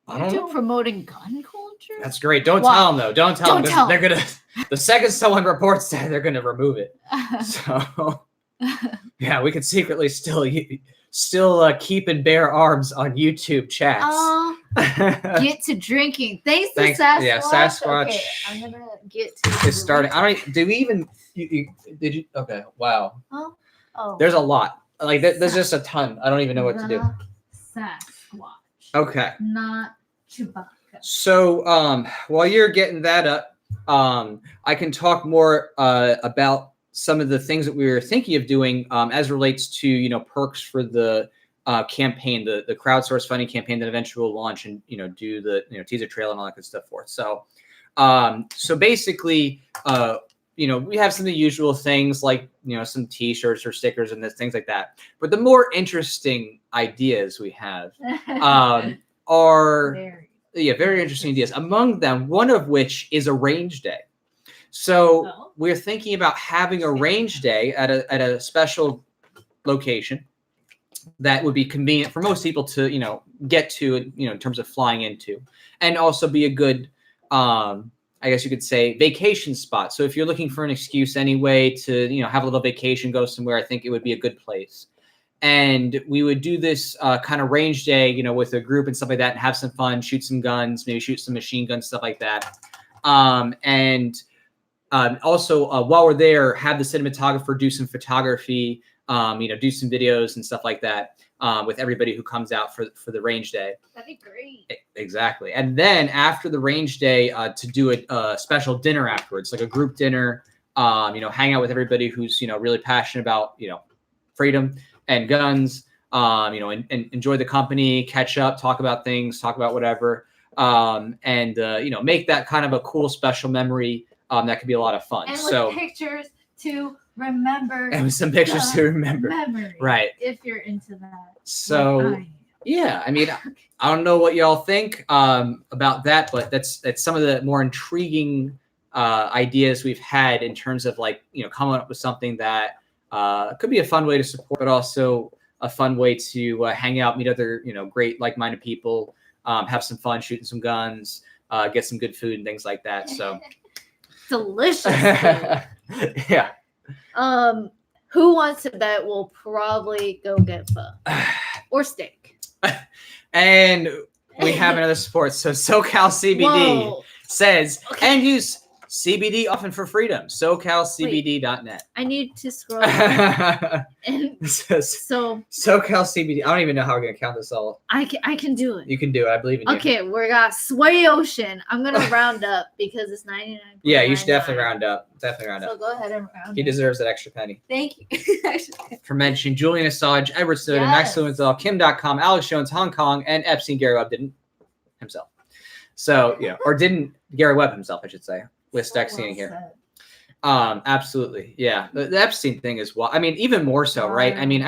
I don't know. Promoting gun culture? That's great. Don't tell them though. Don't tell them. They're gonna. The second someone reports that, they're gonna remove it. So. Yeah, we could secretly still keep and bear arms on YouTube chats. Get to drinking. Thanks to Sasquatch. Yeah, Sasquatch. Okay, I'm gonna get to. It's starting. I don't. Do we even? Did you? Okay. Wow. Oh. There's a lot. Like there's just a ton. I don't even know what to do. Sasquatch. Okay. Not Chewbacca. So while you're getting that up, I can talk more about some of the things that we were thinking of doing as relates to, perks for the campaign, the crowdsource funding campaign that eventually will launch and, do the, teaser trail and all that good stuff for it. So, so basically, we have some of the usual things like, some t-shirts or stickers and things like that. But the more interesting ideas we have are, very interesting ideas. Among them, one of which is a range day. So we're thinking about having a range day at a special location that would be convenient for most people to, get to, in terms of flying into, and also be a good, I guess you could say, vacation spot. So if you're looking for an excuse anyway to, have a little vacation, go somewhere, I think it would be a good place. And we would do this kind of range day, with a group and stuff like that, and have some fun, shoot some guns, maybe shoot some machine guns, stuff like that. Also, while we're there, have the cinematographer do some photography, do some videos and stuff like that with everybody who comes out for the range day. That'd be great. Exactly. And then after the range day, to do a special dinner afterwards, like a group dinner hang out with everybody who's, really passionate about, freedom and guns, and enjoy the company, catch up, talk about things, talk about whatever, and make that kind of a cool, special memory that could be a lot of fun. And with pictures to remember. And with some pictures to remember. Memory, right. If you're into that. So, yeah, I mean, I don't know what y'all think about that, but that's some of the more intriguing ideas we've had in terms of coming up with something that could be a fun way to support, but also a fun way to hang out, meet other, great like-minded people, have some fun, shooting some guns, get some good food and things like that. So delicious food. Yeah. Who wants to bet we'll probably go get pho or steak? And we have another support. So SoCal CBD says, and use CBD often for freedom. SoCalCBD.net. I need to scroll. And so SoCal CBD. I don't even know how we're gonna count this all. I can do it. You can do it. I believe in you. Okay, we got Sway Ocean. I'm gonna round up because it's 99. Yeah, you should definitely round up. So go ahead and round. He deserves that extra penny. Thank you. For mentioning Julian Assange, Edward Snowden, Max Lewenthal, Kim.com, Alex Jones, Hong Kong, and Epstein. Gary Webb didn't himself. So or didn't Gary Webb himself, I should say. With Stuxine here. Absolutely. Yeah. The Epstein thing is even more so, right? I mean,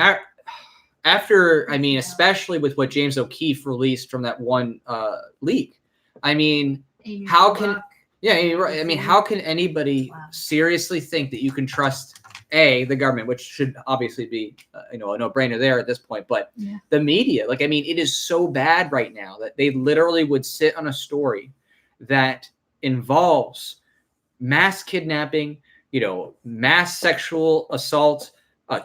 especially with what James O'Keefe released from that one leak. I mean, how can anybody seriously think that you can trust the government, which should obviously be a no-brainer there at this point, but the media, it is so bad right now that they literally would sit on a story that involves mass kidnapping, mass sexual assault,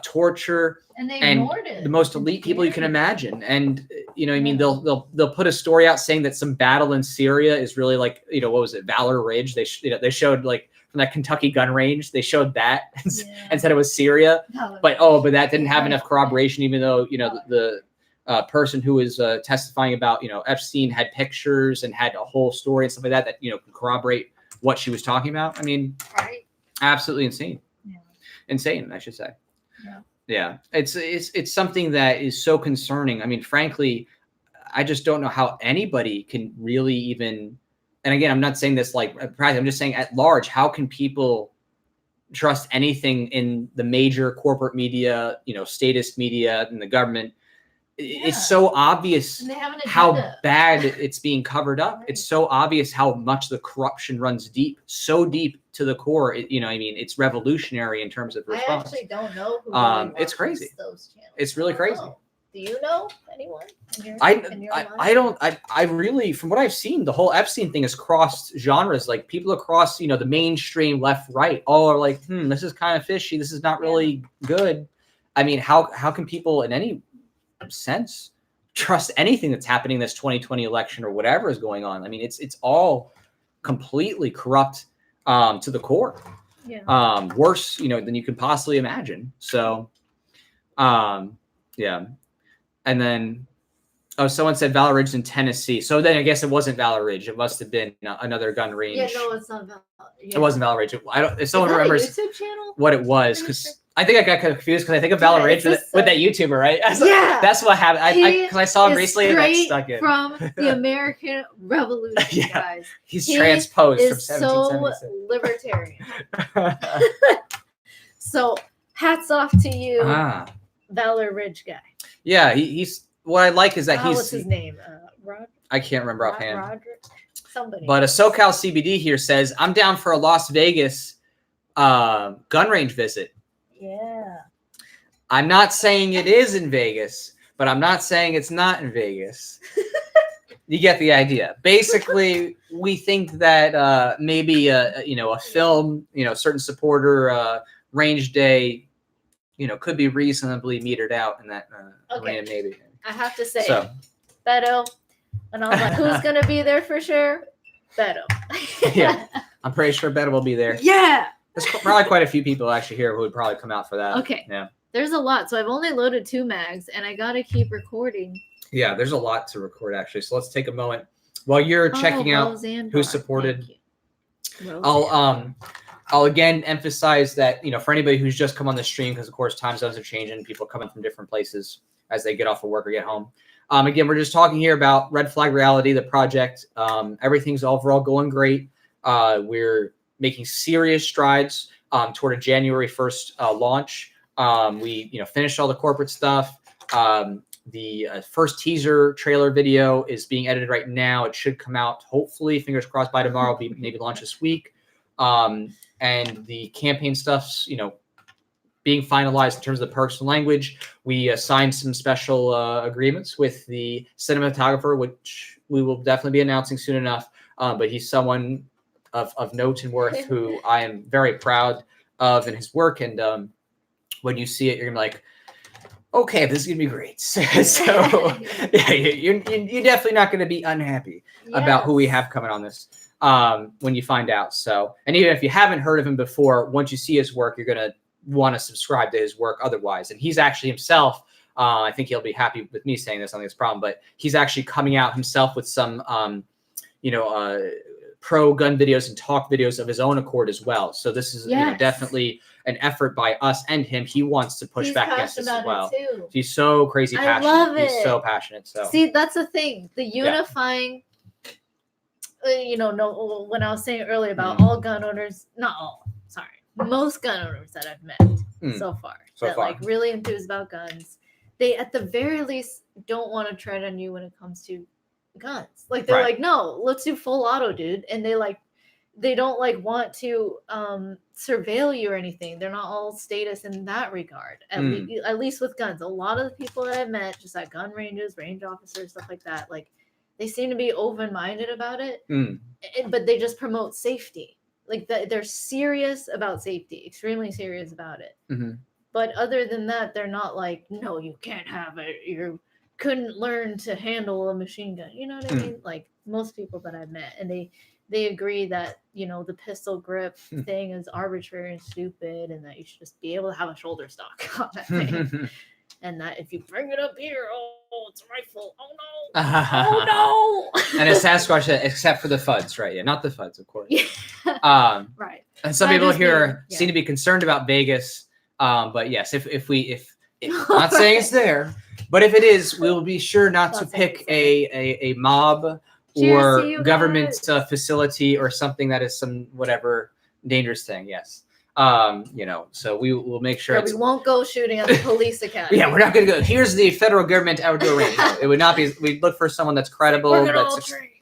torture, and the most elite people you can imagine. And they'll put a story out saying that some battle in Syria is really what was it, Valor Ridge? They showed from that Kentucky gun range, they showed that and said it was Syria, but that didn't have enough corroboration, even though the person who was testifying about Epstein had pictures and had a whole story and stuff like that can corroborate what she was talking about. I mean, absolutely insane. Insane, I should say. Yeah. It's something that is so concerning. I mean, frankly, I just don't know how anybody can really even, and again, I'm not saying this I'm just saying at large, how can people trust anything in the major corporate media, statist media and the government? It's so obvious how bad it's being covered up. Right. It's so obvious how much the corruption runs deep, so deep to the core. It's revolutionary in terms of response. I actually don't know who it's crazy. Those channels. It's really crazy. Do you know anyone? I don't. I really, from what I've seen, the whole Epstein thing has crossed genres. People across, the mainstream left, right, all are like, this is kind of fishy. This is not really good. I mean, how can people in any sense trust anything that's happening in this 2020 election or whatever is going on? I mean, it's all completely corrupt to the core. Worse, than you could possibly imagine. So, yeah. And then, someone said Valor Ridge in Tennessee. So then I guess it wasn't Valor Ridge. It must have been another gun range. Yeah, no, it's not Valor. It wasn't Valor Ridge. I don't. If someone remembers YouTube channel? What it was, because I think I got confused because I think of Valor Ridge with that YouTuber, right? That's what happened. Because I saw him recently and that stuck in. From the American Revolution, guys. He's transposed from 1776. So libertarian. So hats off to you, Valor Ridge guy. Yeah, he's. What I like is that what's his name? I can't remember offhand. Roderick. Somebody. But a SoCal CBD here says, I'm down for a Las Vegas gun range visit. Yeah. I'm not saying it is in Vegas, but I'm not saying it's not in Vegas. You get the idea. Basically, we think that maybe a film, certain supporter range day, could be reasonably metered out in that arena, maybe. I have to say, Beto, and I was like, who's going to be there for sure? Beto. Yeah, I'm pretty sure Beto will be there. Yeah. There's probably quite a few people actually here who would probably come out for that. Okay. Yeah. There's a lot. So I've only loaded 2 mags, and I got to keep recording. Yeah, there's a lot to record, actually. So let's take a moment while you're checking out who supported. I'll again emphasize that, for anybody who's just come on the stream, because of course time zones are changing, people coming from different places as they get off of work or get home. Again, we're just talking here about Red Flag Reality, the project. Everything's overall going great. We're making serious strides toward a January 1st launch. We finished all the corporate stuff. The first teaser trailer video is being edited right now. It should come out, hopefully, fingers crossed, by tomorrow. Be maybe launch this week. And the campaign stuff's, being finalized in terms of the perks and language. We signed some special agreements with the cinematographer, which we will definitely be announcing soon enough. But he's someone of note and worth who I am very proud of in his work. And when you see it, you're gonna be like, okay, this is gonna be great. So yeah, you're definitely not gonna be unhappy about who we have coming on this when you find out. So, and even if you haven't heard of him before, once you see his work, you're gonna want to subscribe to his work otherwise. And he's actually himself, I think he'll be happy with me saying this on this problem, but he's actually coming out himself with some pro gun videos and talk videos of his own accord as well. So this is definitely an effort by us and him. He wants to push back against this as well. He's so crazy passionate. I love it. He's so passionate. So see, that's the thing. The unifying when I was saying earlier about all gun owners, not all, sorry, most gun owners that I've met so far like really enthused about guns, they at the very least don't want to tread on you when it comes to guns. Like they're like, no, let's do full auto, dude. And they don't want to surveil you or anything. They're not all status in that regard. At least with guns, a lot of the people that I've met just at gun ranges, range officers, stuff like that, like they seem to be open-minded about it, but they just promote safety. Like they're serious about safety, extremely serious about it. But other than that, they're not like, no, you can't have it. You couldn't learn to handle a machine gun. You know what I mean? Like most people that I've met, and they agree that the pistol grip thing is arbitrary and stupid, and that you should just be able to have a shoulder stock on that thing. And that if you bring it up here, it's a rifle. Oh no! Oh no! And a Sasquatch, except for the FUDs, right? Yeah, not the FUDs, of course. Right. And some people here seem to be concerned about Vegas. But yes, if I'm not saying it's there, but if it is, we'll be sure not to pick a mob or government facility or something that is some whatever dangerous thing. Yes. So we will make sure we won't go shooting at the police academy. Yeah, we're not going to go. Here's the federal government outdoor range. No, it would not be. We'd look for someone that's credible, that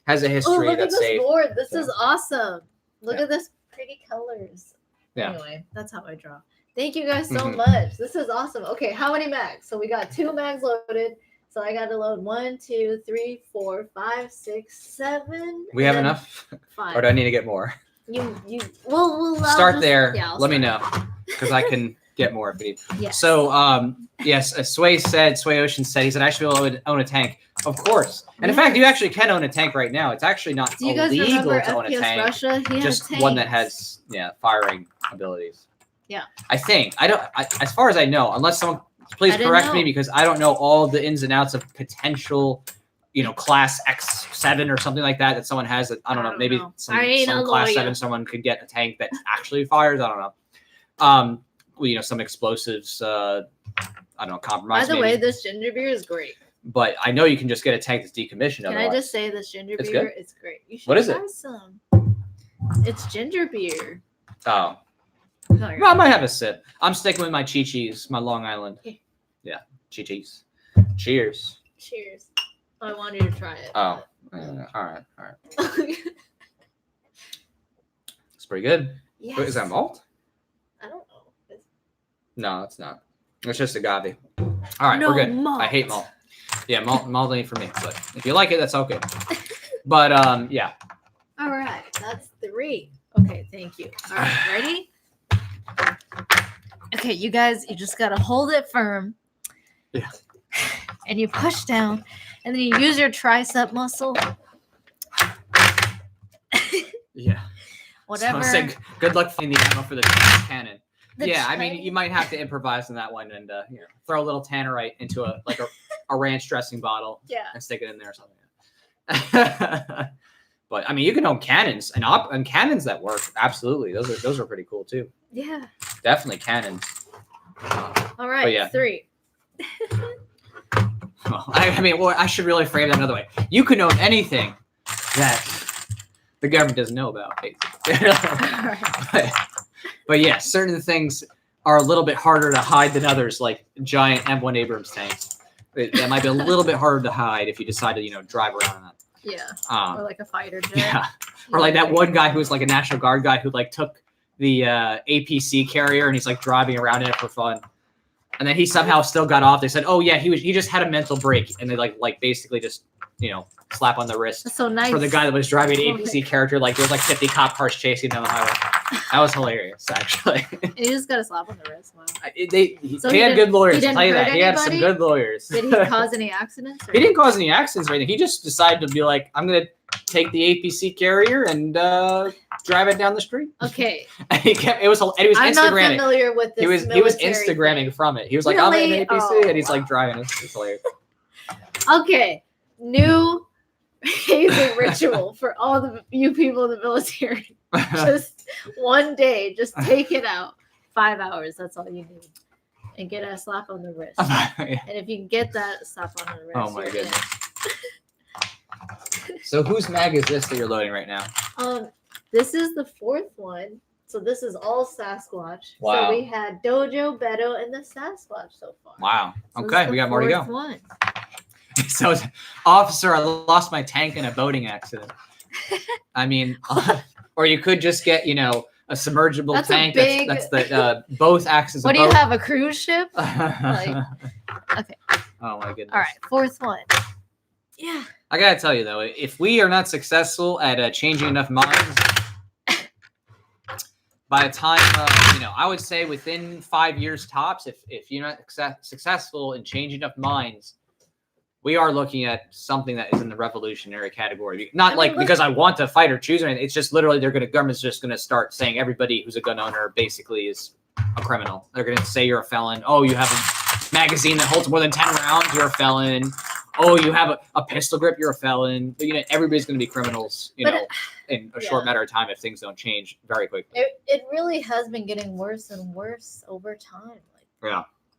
has a history, look that's at this safe. Board. This is awesome. Look at this pretty colors. Yeah. Anyway, that's how I draw. Thank you guys so much. This is awesome. Okay, how many mags? So we got 2 mags loaded. So I got to load 1, 2, 3, 4, 5, 6, 7. We have enough? 5. Or do I need to get more? We'll start there. Let me know, because I can get more if we need. Yes. So yes, Sway Ocean said, he said I should be able to own a tank. Of course. And in fact, you actually can own a tank right now. It's actually not illegal to own a tank. Russia? Just one that has firing abilities. Yeah. I think. As far as I know, unless someone please correct me, because I don't know all the ins and outs of potential class X7 or something like that someone has. That I don't know. Maybe some class 7 someone could get a tank that actually fires. I don't know. Some explosives. I don't know. Compromise. By the way, this ginger beer is great. But I know you can just get a tank that's decommissioned. Can I just say this ginger beer is great? You should try some. It's ginger beer. Oh. Well, I might have a sip. I'm sticking with my Chi-Chi's, my Long Island. Yeah, Chi-Chi's. Cheers. Cheers. I wanted you to try it. Oh, all right. It's pretty good. Yes. Wait, is that malt? I don't know. No, it's not. It's just agave. All right, we're good. Malt. I hate malt. Yeah, malt ain't for me. But if you like it, that's okay. But yeah. All right, that's 3. Okay, thank you. All right, ready? Okay, you guys, you just gotta hold it firm. Yeah. And you push down, and then you use your tricep muscle. Yeah. Whatever. So good luck finding the ammo for the cannon. I mean, you might have to improvise on that one and throw a little tannerite into a ranch dressing bottle. Yeah. And stick it in there or something. But I mean, you can own cannons and cannons that work. Absolutely, those are pretty cool too. Yeah, definitely cannons. All right, yeah. 3. Well, I mean, I should really frame that another way. You can own anything that the government doesn't know about, basically. but yeah, certain things are a little bit harder to hide than others, like giant M1 Abrams tanks. That might be a little bit harder to hide if you decide to, drive around in that. Yeah. Or like a fighter jet. Yeah. Or like that one guy who was like a National Guard guy who like took the APC carrier and he's like driving around in it for fun. And then he somehow still got off. They said, "Oh yeah, he just had a mental break," and they like basically just slap on the wrist. That's so nice for the guy that was driving an APC character. Like there was like 50 cop cars chasing down the highway. That was hilarious, actually. And you just got a slap on the wrist. Wow. He had good lawyers. I'll tell you that. He had some good lawyers. Did he cause any accidents? He didn't cause any accidents or anything. He just decided to be like, "I'm gonna take the APC carrier and drive it down the street." Okay. And he was I'm Instagramming. not familiar with this. He was Instagramming from it. He was like, really? "I'm in an APC," and he's like driving. It's hilarious. Okay, new hazing ritual for all you people in the military. Just one day, just take it out. 5 hours. That's all you need. And get a slap on the wrist. Yeah. And if you can get that slap on the wrist, oh my goodness. So whose mag is this that you're loading right now? This is the 4th one. So this is all Sasquatch. Wow. So we had Dojo, Beto, and the Sasquatch so far. Wow. So okay, we got more to go. One. So, officer, I lost my tank in a boating accident. I mean, or you could just get, a submergible tank. That's the both axes. What do you have? A cruise ship? Okay. Oh my goodness. All right, 4th one. Yeah. I gotta tell you though, if we are not successful at changing enough minds, by the time I would say within 5 years tops, if you're not successful in changing enough minds, we are looking at something that is in the revolutionary category. Not because I want to fight or choose or anything. It's just literally government's just gonna start saying everybody who's a gun owner basically is a criminal. They're gonna say you're a felon. Oh, you have a magazine that holds more than 10 rounds, you're a felon. Oh, you have a pistol grip, you're a felon. But, everybody's going to be criminals, in a short matter of time if things don't change very quickly. It really has been getting worse and worse over time.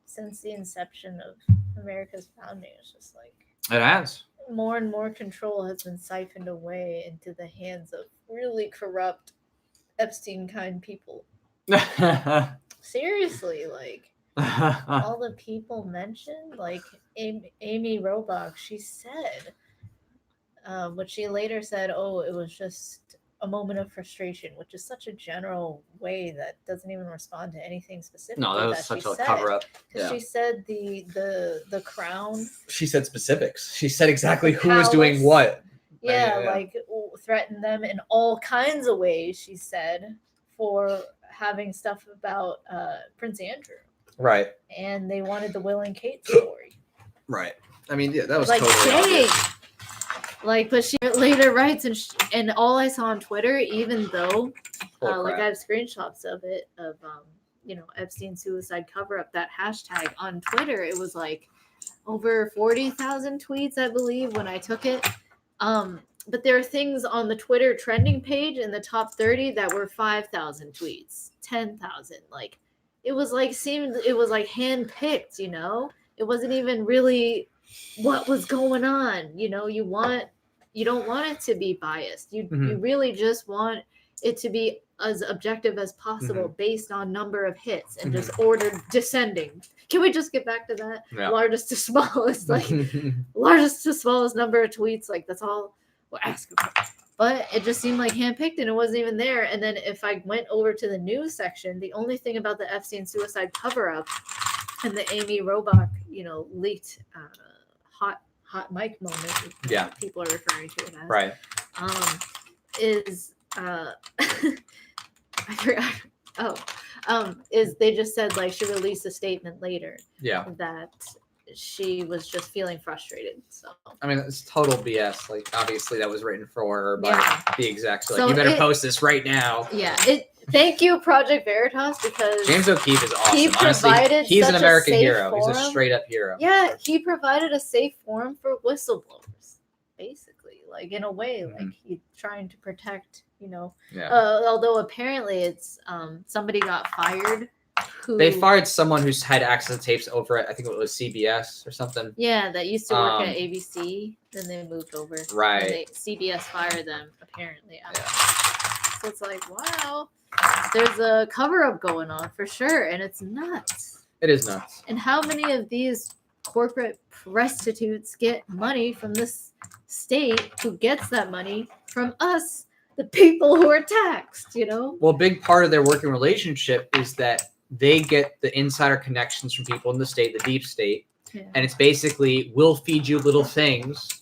Since the inception of America's founding, it's just like it has. More and more control has been siphoned away into the hands of really corrupt Epstein kind people. Seriously, all the people mentioned, like Amy Robach, she said, but she later said, "Oh, it was just a moment of frustration," which is such a general way that doesn't even respond to anything specific. No, that was such a cover up. Yeah. She said the crown. She said specifics. She said exactly who was doing what. Yeah, threatened them in all kinds of ways. She said for having stuff about Prince Andrew. Right. And they wanted the Will and Kate story. Right. I mean, yeah, that was totally but she later writes, and all I saw on Twitter, even though, I have screenshots of it, of, Epstein suicide cover-up, that hashtag on Twitter, it was over 40,000 tweets, I believe, when I took it. But there are things on the Twitter trending page in the top 30 that were 5,000 tweets, 10,000, it was handpicked, it wasn't even really what was going on. You don't want it to be biased. You really just want it to be as objective as possible based on number of hits and just ordered descending. Can we just get back to that? Yeah. Largest to smallest, largest to smallest number of tweets. That's all we're asking for. But it just seemed handpicked and it wasn't even there. And then if I went over to the news section, the only thing about the Epstein suicide cover-up and the Amy Robach, leaked hot mic moment. Yeah. People are referring to it as. Right. Is I forgot. Is they just said she released a statement later. Yeah. That she was just feeling frustrated. So I mean, it's total BS. Obviously that was written for her by the execs. So you better post this right now. Yeah. Thank you, Project Veritas, because James O'Keefe is awesome. He provided he's an American hero. Forum. He's a straight up hero. Yeah, he provided a safe forum for whistleblowers. basically, like in a way, like he's trying to protect, Yeah. Although apparently it's somebody got fired. They fired someone who's had access to tapes over at, I think it was CBS or something. Yeah, that used to work at ABC. Then they moved over. Right. CBS fired them apparently. So it's like, wow, there's a cover up going on for sure, and it's nuts. It is nuts. And how many of these corporate prostitutes get money from this state, who gets that money from us, the people who are taxed, Well, a big part of their working relationship is that they get the insider connections from people in the state, the deep state. Yeah. And it's basically, we'll feed you little things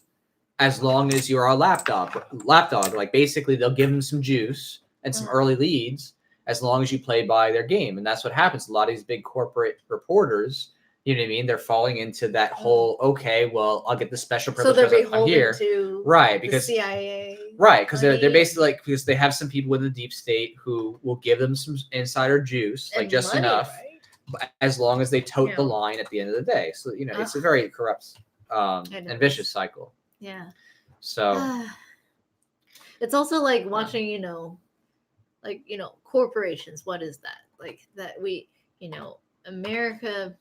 as long as you're our lapdog. Like basically they'll give them some juice and some early leads as long as you play by their game. And that's what happens. A lot of these big corporate reporters, you know what I mean? They're falling into that whole, okay, well, I'll get the special privilege because I'm here. Right. Because the CIA. Right. Because they're basically like, because they have some people in the deep state who will give them some insider juice, like just money, enough, right? As long as they tote the line at the end of the day. So, it's a very corrupt and vicious cycle. Yeah. So it's also like watching, corporations. What is that? Like that we, America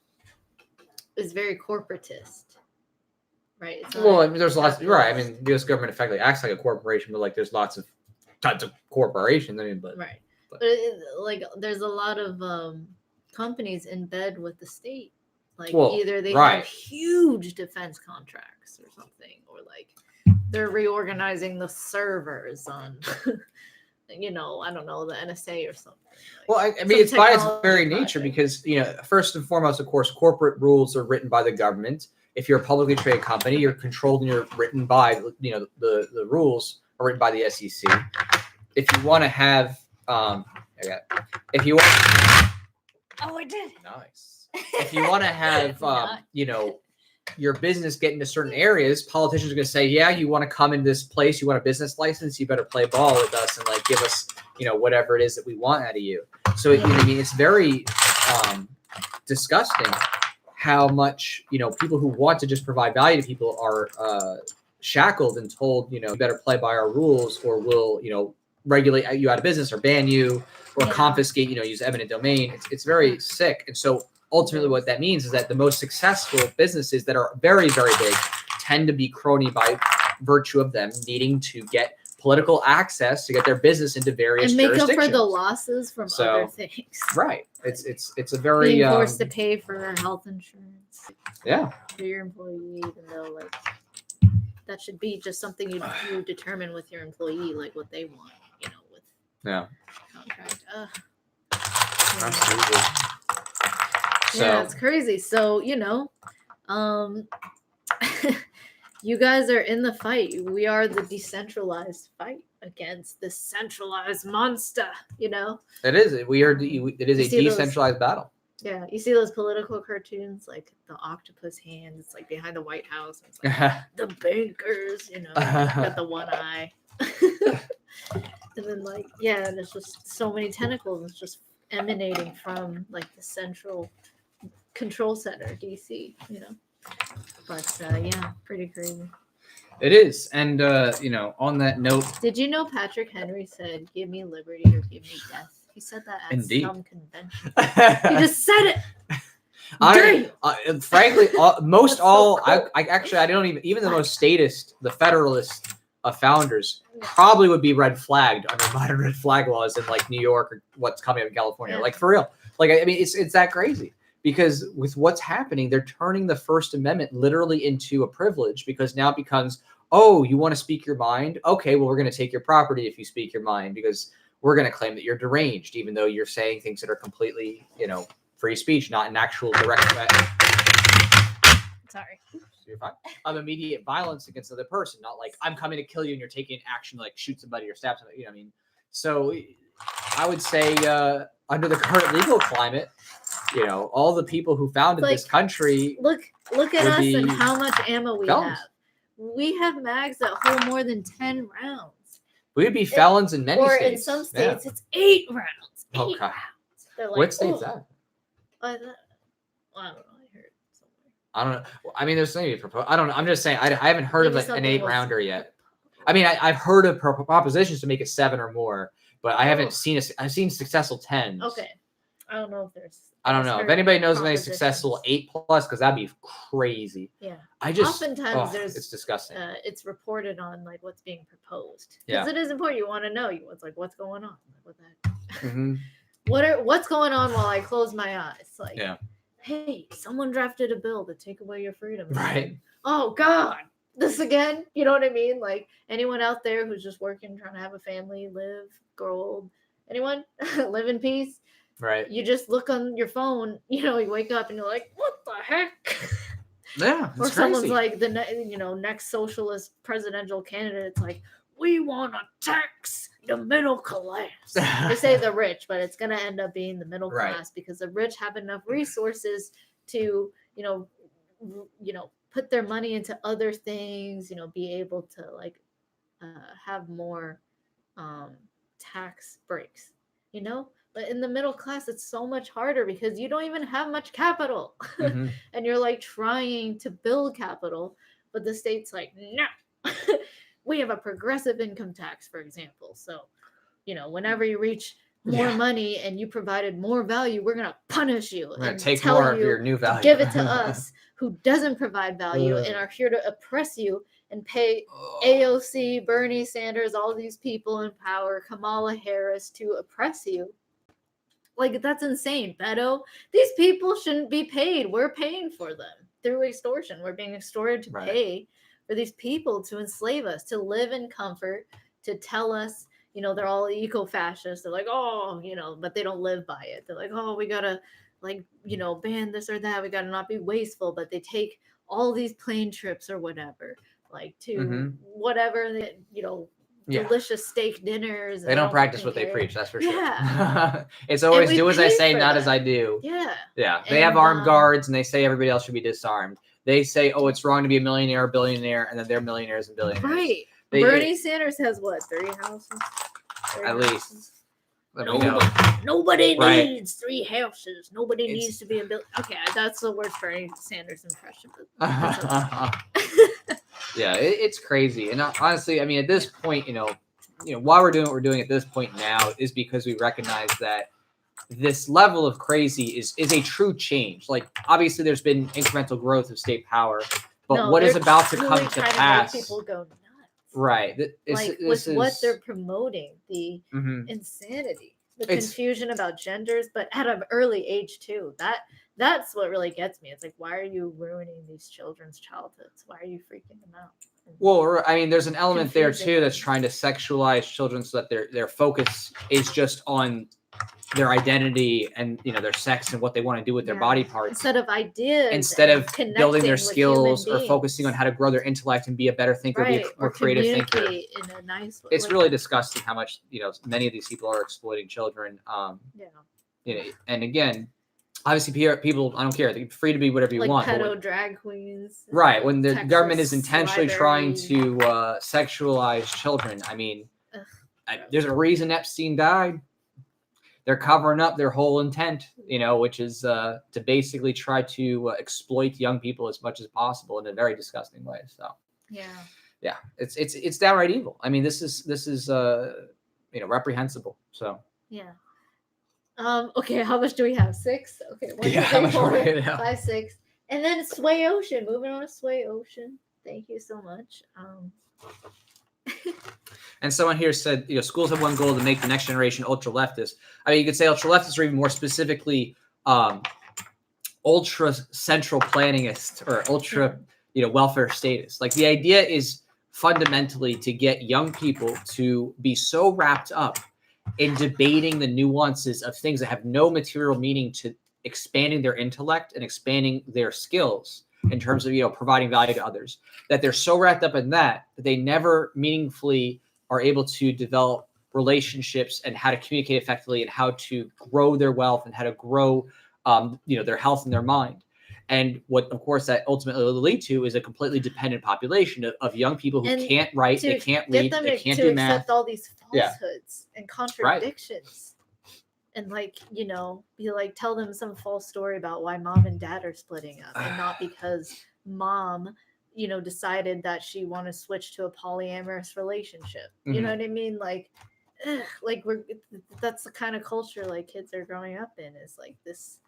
is very corporatist, right? Well, I mean, there's lots, right? I mean, the U.S. government effectively acts like a corporation, but like there's tons of corporations. I mean, but right. But like there's a lot of companies in bed with the state. Like either they have huge defense contracts or something, or like they're reorganizing the servers on, I don't know, the NSA or something. Well, I mean, it's by its very nature because, first and foremost, of course, corporate rules are written by the government. If you're a publicly traded company, you're controlled and you're written by, the rules are written by the SEC. If you want to have, if you want, oh, I did. Nice. If you want to have, your business get into certain areas, politicians are going to say, yeah, you want to come in this place, you want a business license, you better play ball with us and like give us, whatever it is that we want out of you. So, I mean, it's very disgusting how much, people who want to just provide value to people are shackled and told, you better play by our rules or we'll, regulate you out of business or ban you or confiscate, use eminent domain. It's very sick. And so ultimately what that means is that the most successful businesses that are very, very big tend to be crony by virtue of them needing to get political access to get their business into various jurisdictions. And make up for the losses from other things. Right. It's a very... being forced to pay for health insurance. Yeah. For your employee, even though like that should be just something you determine with your employee, like what they want, with contract. Absolutely. Yeah, it's crazy. So, you guys are in the fight. We are the decentralized fight against this centralized monster, It is. It is a decentralized battle. Yeah, you see those political cartoons, like the octopus hand. It's like behind the White House. It's like the bankers, got the one eye. And then like, there's just so many tentacles. It's just emanating from like the central control center, DC, But pretty crazy. It is. And on that note, did you know Patrick Henry said, "Give me liberty or give me death"? He said that at some convention. He just said it. Frankly, I don't even the most statist, the Federalist founders probably would be red flagged under modern red flag laws in like New York or what's coming up in California. Like for real. Like, I mean, it's that crazy. Because with what's happening, they're turning the First Amendment literally into a privilege because now it becomes, oh, you want to speak your mind? Okay, well, we're going to take your property if you speak your mind because we're going to claim that you're deranged, even though you're saying things that are completely, free speech, not an actual direct threat. Sorry. You're fine. Of immediate violence against another person, not like I'm coming to kill you and you're taking action like shoot somebody or stab somebody. I mean? So I would say under the current legal climate, all the people who founded this country. Look at us and how much ammo we have. We have mags that hold more than 10 rounds. We'd be felons in many states. Or in some states, it's 8 rounds. 8 rounds. Like, what state's that? I don't know. I heard somewhere. I don't know. I mean, there's something to propose. I don't know. I'm just saying. I haven't heard of an 8-rounder yet. I mean, I've heard of propositions to make it 7 or more, but I haven't seen I've seen successful 10s. Okay. I don't know if there's. I don't know if anybody knows of any successful 8+, because that'd be crazy. Yeah. Oftentimes it's disgusting. It's reported on like what's being proposed because it is important. You want to know what's going on. Like, what the heck? Mm-hmm. What's going on while I close my eyes? Like, hey, someone drafted a bill to take away your freedom. Right. Oh God, this again? You know what I mean? Like anyone out there who's just working, trying to have a family, live, grow old. Anyone live in peace? Right. You just look on your phone, you wake up and you're like, what the heck? Yeah. Or someone's like the next socialist presidential candidate. It's like, we want to tax the middle class. They say the rich, but it's going to end up being the middle class because the rich have enough resources to, put their money into other things, be able to have more tax breaks, But in the middle class, it's so much harder because you don't even have much capital. Mm-hmm. And you're like trying to build capital, but the state's like, no, we have a progressive income tax, for example. So, whenever you reach more money and you provided more value, we're going to punish you. We're going to take more of your new value. Give it to us who doesn't provide value and are here to oppress you and pay AOC, Bernie Sanders, all these people in power, Kamala Harris to oppress you. Like, that's insane, Beto. These people shouldn't be paid. We're paying for them through extortion. We're being extorted to pay for these people to enslave us, to live in comfort, to tell us, they're all eco-fascists. They're like, but they don't live by it. They're like, we got to, ban this or that. We got to not be wasteful. But they take all these plane trips or whatever, to whatever, delicious steak dinners. They don't practice what they preach, that's for sure. Yeah. It's always do as I say, not as I do. Yeah. Yeah. They have armed guards and they say everybody else should be disarmed. They say, it's wrong to be a millionaire or billionaire, and then they're millionaires and billionaires. Right. Bernie Sanders has what, 3 houses? At least. Nobody needs 3 houses. Nobody needs to be a bill. Okay, that's the worst Bernie Sanders impression. Yeah, it's crazy. And honestly, I mean, at this point, why we're doing what we're doing at this point now is because we recognize that this level of crazy is a true change. Like, obviously, there's been incremental growth of state power, but what is about to come to pass? People go nuts. Right. With what they're promoting, the insanity, the confusion about genders, but at an early age too. That's what really gets me. It's like, why are you ruining these children's childhoods? Why are you freaking them out? Well, I mean, there's an element there too that's trying to sexualize children so that their focus is just on their identity and their sex and what they want to do with their body parts instead of ideas, instead of building their skills or focusing on how to grow their intellect and be a better thinker, be a more creative thinker. In a nice way. It's really disgusting how much many of these people are exploiting children. And again, obviously people, I don't care, they're free to be whatever you want. Pedo drag queens, right? When the government is intentionally trying to sexualize children, I mean, there's a reason Epstein died. They're covering up their whole intent, which is to basically try to exploit young people as much as possible in a very disgusting way. So yeah, it's downright evil. I mean, this is reprehensible. So yeah. Okay, how much do we have? 6. Okay, 1, 2, 3, 4, 5, 6, and then Sway Ocean. Moving on to Sway Ocean. Thank you so much. And someone here said, schools have one goal to make the next generation ultra leftist. I mean, you could say ultra leftist, or even more specifically, ultra central planningist or ultra, welfare statist. Like, the idea is fundamentally to get young people to be so wrapped up in debating the nuances of things that have no material meaning to expanding their intellect and expanding their skills in terms of, providing value to others, that they're so wrapped up in that they never meaningfully are able to develop relationships and how to communicate effectively and how to grow their wealth and how to grow, their health and their mind. And what, of course, that ultimately will lead to is a completely dependent population of young people who can't write, they can't read, they can't do math. Accept all these falsehoods and contradictions. and like, you know, be like, tell them some false story about why mom and dad are splitting up, and not because mom, you know, decided that she wanted to switch to a polyamorous relationship. You know what I mean? Like, like that's the kind of culture like kids are growing up in, is like this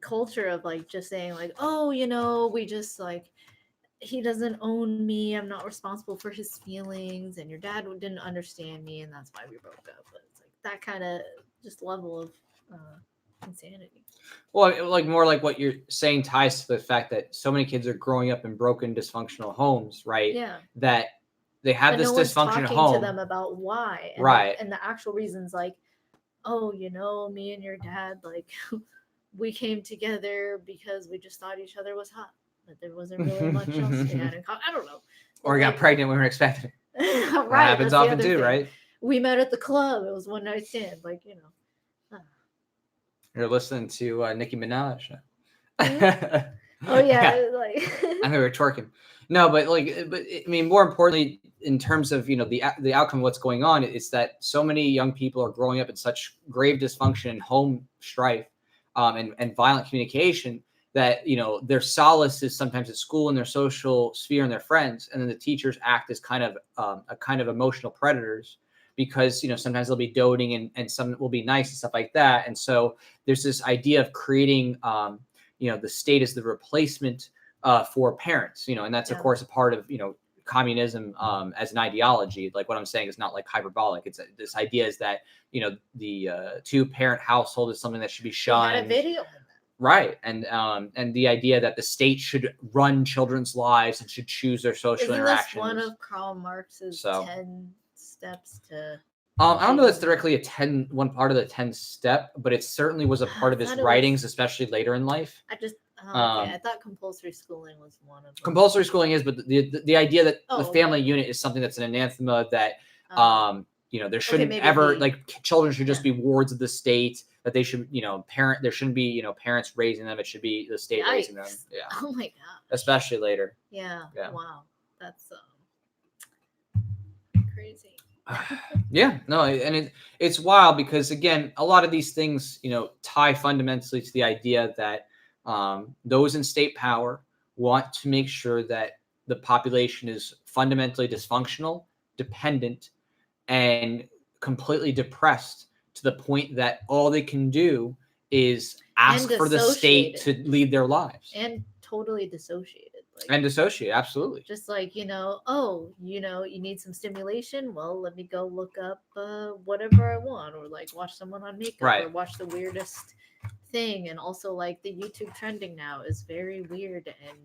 culture of like just saying like, oh, you know, we just like, he doesn't own me, I'm not responsible for his feelings, and your dad didn't understand me, and that's why we broke up. But it's like that kind of just level of insanity. Well, like more like what you're saying ties to the fact that so many kids are growing up in broken, dysfunctional homes, right? Yeah. That they have But this no one's dysfunction at talking home. to them about why, and right? and the actual reasons, like, oh, you know, me and your dad, like, we came together because we just thought each other was hot, but there wasn't really much else we had in common. I don't know. Or we got pregnant when we were expecting it. Right, That happens that's the often other too, thing. right? We met at the club. It was one night stand, like, you know. You're listening to Nicki Minaj. Oh yeah, Yeah. like I think we were twerking. No, but like, but I mean, more importantly, in terms of, you know, the outcome of what's going on, it's that so many young people are growing up in such grave dysfunction and home strife, and violent communication, that, you know, their solace is sometimes at school and their social sphere and their friends, and then the teachers act as kind of a kind of emotional predators, because, you know, sometimes they'll be doting, and some will be nice and stuff like that. And so there's this idea of creating, you know, the state as the replacement for parents, you know, and that's of course a part of, you know, communism as an ideology. Like what I'm saying is not like hyperbolic. It's this idea is that, you know, the two-parent household is something that should be shunned. They had a video. Right, and the idea that the state should run children's lives and should choose their social interactions. Isn't this one of Karl Marx's 10 steps to? I don't know that's directly one part of the 10 step, but it certainly was a part of his writings, especially later in life. I thought compulsory schooling was one of them. Compulsory schooling is, but the idea that the family unit is something that's an anathema, that you know, there shouldn't ever like children should just be wards of the state, that they should, you know, there shouldn't be, you know, parents raising them, it should be the state raising them. Yeah. Oh my god. Especially later. Yeah. Wow. That's crazy. Yeah, no, and it's wild because, again, a lot of these things, you know, tie fundamentally to the idea that those in state power want to make sure that the population is fundamentally dysfunctional, dependent, and completely depressed, to the point that all they can do is ask for the state to lead their lives. And totally dissociated. And dissociate, absolutely. Just like, you know, oh, you know, you need some stimulation? Well, let me go look up whatever I want, or like watch someone on makeup, or watch the weirdest thing. And also, like, the YouTube trending now is very weird, and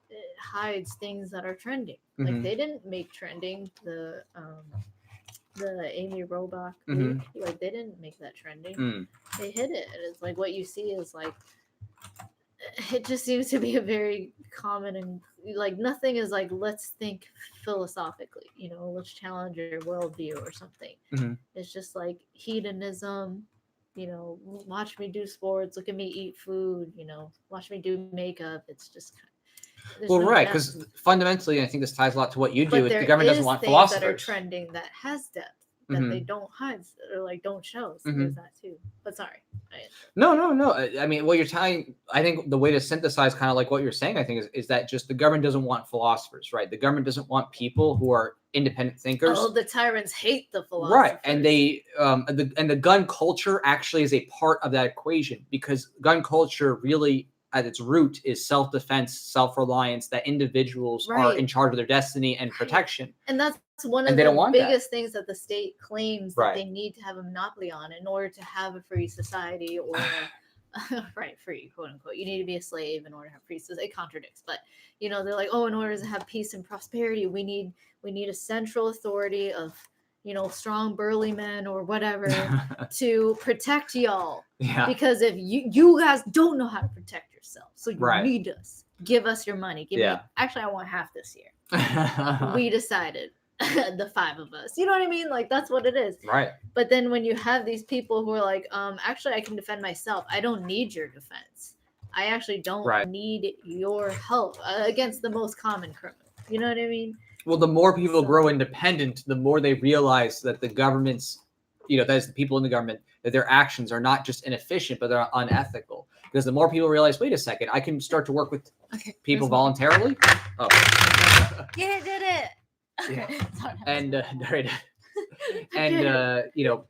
it hides things that are trending. Like, they didn't make trending the Amy Robach, like, they didn't make that trending. They hid it, and it's like what you see is like, it just seems to be a very common, and like nothing is like, let's think philosophically, you know, let's challenge your worldview or something. It's just like hedonism, you know, watch me do sports, look at me eat food, you know, watch me do makeup. It's just well, no, right, because fundamentally, I think this ties a lot to what you do. If the government doesn't want philosophers that are trending that has depth, that they don't hide or like don't show. So there's that too. But sorry. No. I mean, what you're tying, I think the way to synthesize kind of like what you're saying, I think, is that just the government doesn't want philosophers, right? The government doesn't want people who are independent thinkers. Oh, the tyrants hate the philosophers. Right, and they and the gun culture actually is a part of that equation, because gun culture really, at its root, is self-defense, self-reliance, that individuals are in charge of their destiny and protection. And that's one of the biggest things that the state claims that they need to have a monopoly on in order to have a free society, or free, quote unquote. You need to be a slave in order to have free society. It contradicts, but you know, they're like, oh, in order to have peace and prosperity, we need a central authority of, you know, strong burly men or whatever to protect y'all. Yeah. Because if you guys don't know how to protect yourself, so you need us. Give us your money. Give me. Actually, I want half this year. We decided. The 5 of us. You know what I mean? Like, that's what it is. Right. But then when you have these people who are like, actually, I can defend myself. I don't need your defense. I actually don't need your help against the most common criminal. You know what I mean? Well, the more people grow independent, the more they realize that the government's that is the people in the government, that their actions are not just inefficient, but they're unethical. Because the more people realize, wait a second, I can start to work with people voluntarily. Oh, yeah, I did it. Yeah. And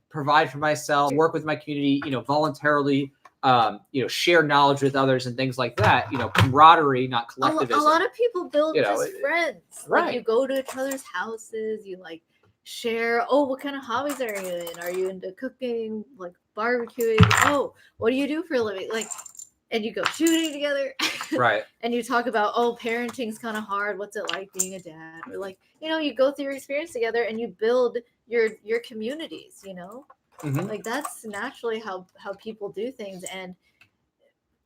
provide for myself, work with my community, voluntarily, share knowledge with others and things like that. Camaraderie, not collectivism. A lot of people build just friends. Right. Like you go to each other's houses, you like share, oh, what kind of hobbies are you in? Are you into cooking, like barbecuing? Oh, what do you do for a living? Like, and you go shooting together. Right. And you talk about, oh, parenting's kind of hard. What's it like being a dad? Or like, you go through your experience together and you build your communities, Mm-hmm. Like that's naturally how people do things. And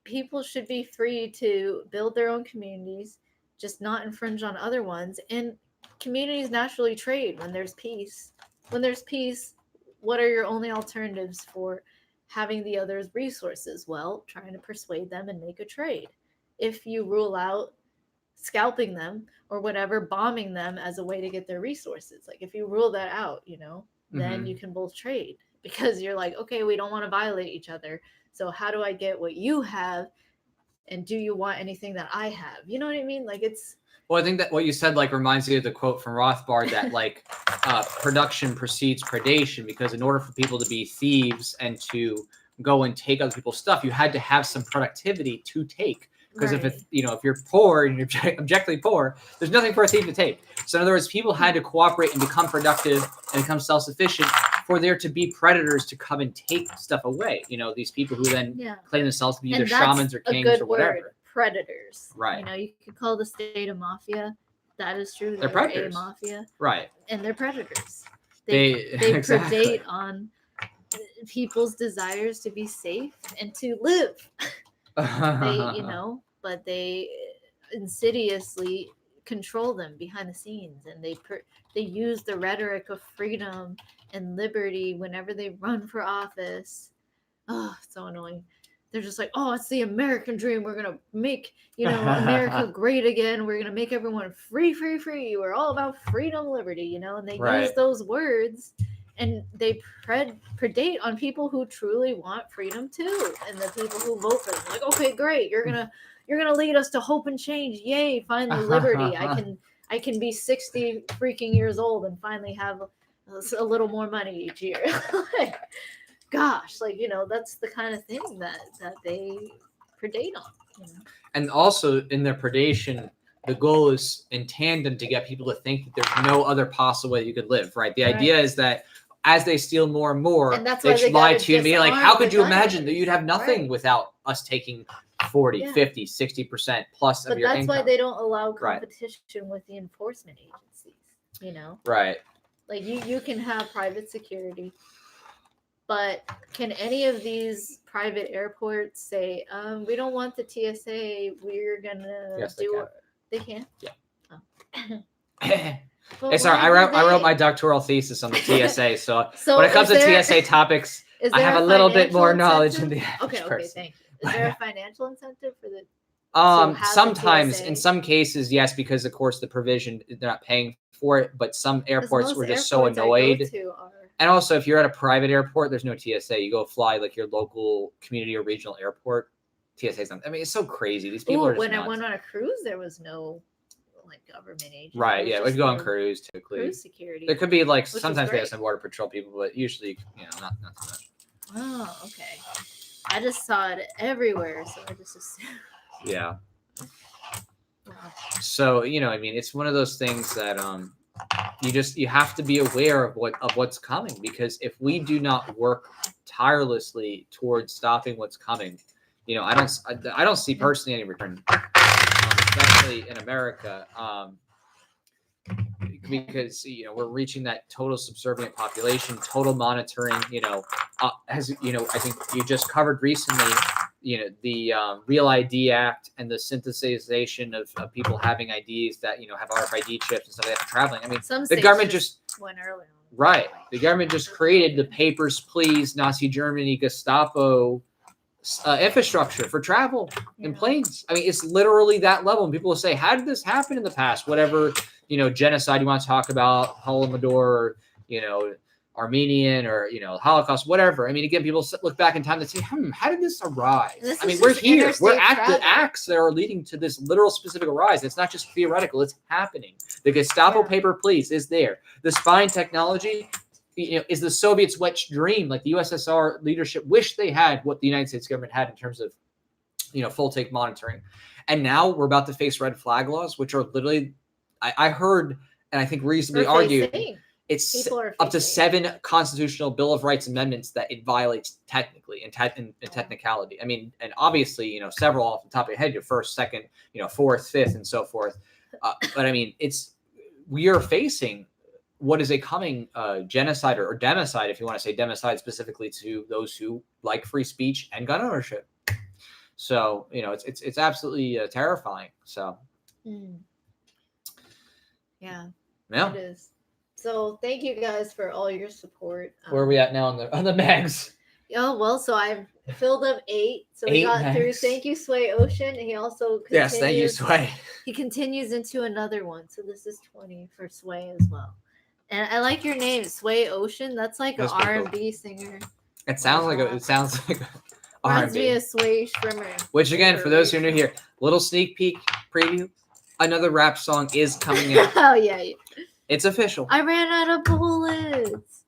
people should be free to build their own communities, just not infringe on other ones. And communities naturally trade when there's peace. When there's peace, what are your only alternatives for having the other's resources? Well, trying to persuade them and make a trade. If you rule out scalping them or whatever, bombing them as a way to get their resources, like if you rule that out, then you can both trade, because you're like, okay, we don't want to violate each other. So how do I get what you have? And do you want anything that I have? You know what I mean? Like it's. Well, I think that what you said reminds me of the quote from Rothbard that production precedes predation, because in order for people to be thieves and to go and take other people's stuff, you had to have some productivity to take. Because if you're poor and you're objectively poor, there's nothing for a thief to take. So in other words, people had to cooperate and become productive and become self-sufficient for there to be predators to come and take stuff away. These people who then claim themselves to be either shamans or kings or whatever. Word, predators. Right. You could call the state a mafia. That is true. They're predators. A mafia. Right. And they're predators. They exactly. predate on people's desires to be safe and to live. But they insidiously control them behind the scenes, and they use the rhetoric of freedom and liberty whenever they run for office. Oh, it's so annoying. They're just like, oh, it's the American dream. We're gonna make America great again. We're gonna make everyone free. We're all about freedom, liberty, and they use those words. And they predate on people who truly want freedom too, and the people who vote for them. Like, okay, great, you're gonna lead us to hope and change. Yay! Finally, liberty. I can be 60 freaking years old and finally have a little more money each year. Gosh, that's the kind of thing that they predate on. And also in their predation, the goal is in tandem to get people to think that there's no other possible way you could live. Right. The idea is that as they steal more and more, they should lie to you and be like, how could you imagine that you'd have nothing without us taking 40, 50, 60% plus of your income? But that's why they don't allow competition with the enforcement agencies, Right. Like you can have private security, but can any of these private airports say, we don't want the TSA, we're going to do it? They can? Yeah. Hey, sorry, I wrote my doctoral thesis on the TSA, so when it comes to TSA topics, I have a little bit more knowledge in the Okay, thank you. Is there a financial incentive for the sometimes in some cases, yes, because of course the provision, they're not paying for it, but some airports were just so annoyed. And also, if you're at a private airport, there's no TSA. You go fly your local community or regional airport. TSA's not. I mean, it's so crazy. These people are just when nuts. I went on a cruise, there was no government agency. Right. Yeah. We'd go on cruise typically. Cruise security. There could be sometimes we have some border patrol people, but usually, not too much. Oh, okay. I just saw it everywhere, so I just assumed. Yeah. Wow. So it's one of those things that you have to be aware of what's coming, because if we do not work tirelessly towards stopping what's coming, I don't see personally any return, especially in America, because we're reaching that total subservient population, total monitoring. As I think you just covered recently, the Real ID Act and the synthesization of people having IDs that have RFID chips and stuff like that for traveling. I mean, the government just went early. Right, the government just created the Papers, Please, Nazi Germany, Gestapo infrastructure for travel in planes. I mean, it's literally that level. And people will say, how did this happen in the past? Whatever, genocide you want to talk about, Holodomor, or, Armenian or, Holocaust, whatever. I mean, again, people look back in time and say, how did this arise? I mean, we're here. We're at the acts that are leading to this literal specific arise. It's not just theoretical. It's happening. The Gestapo paper police is there. The spying technology, is the Soviets' wet dream. Like the USSR leadership wished they had what the United States government had in terms of, full take monitoring. And now we're about to face red flag laws, which are literally, I heard, and I think reasonably argued, it's up to 7 constitutional Bill of Rights amendments that it violates technically and technicality. I mean, and obviously, several off the top of your head, your first, second, fourth, fifth, and so forth. But I mean, we are facing what is a coming genocide or democide, if you want to say democide specifically to those who like free speech and gun ownership. So, it's absolutely terrifying. So, yeah, it is. So thank you guys for all your support. Where are we at now on the mags? Oh, well, so I've filled up 8. So we got mags through. Thank you, Sway Ocean. He also continues. Yes, thank you, Sway. He continues into another one. So this is 20 for Sway as well. And I like your name, Sway Ocean. That's like an R&B singer. It sounds like Reminds me of Sway Shrimmer. Which again, for those who are new here, little sneak peek preview. Another rap song is coming out. Oh yeah. It's official. I ran out of bullets.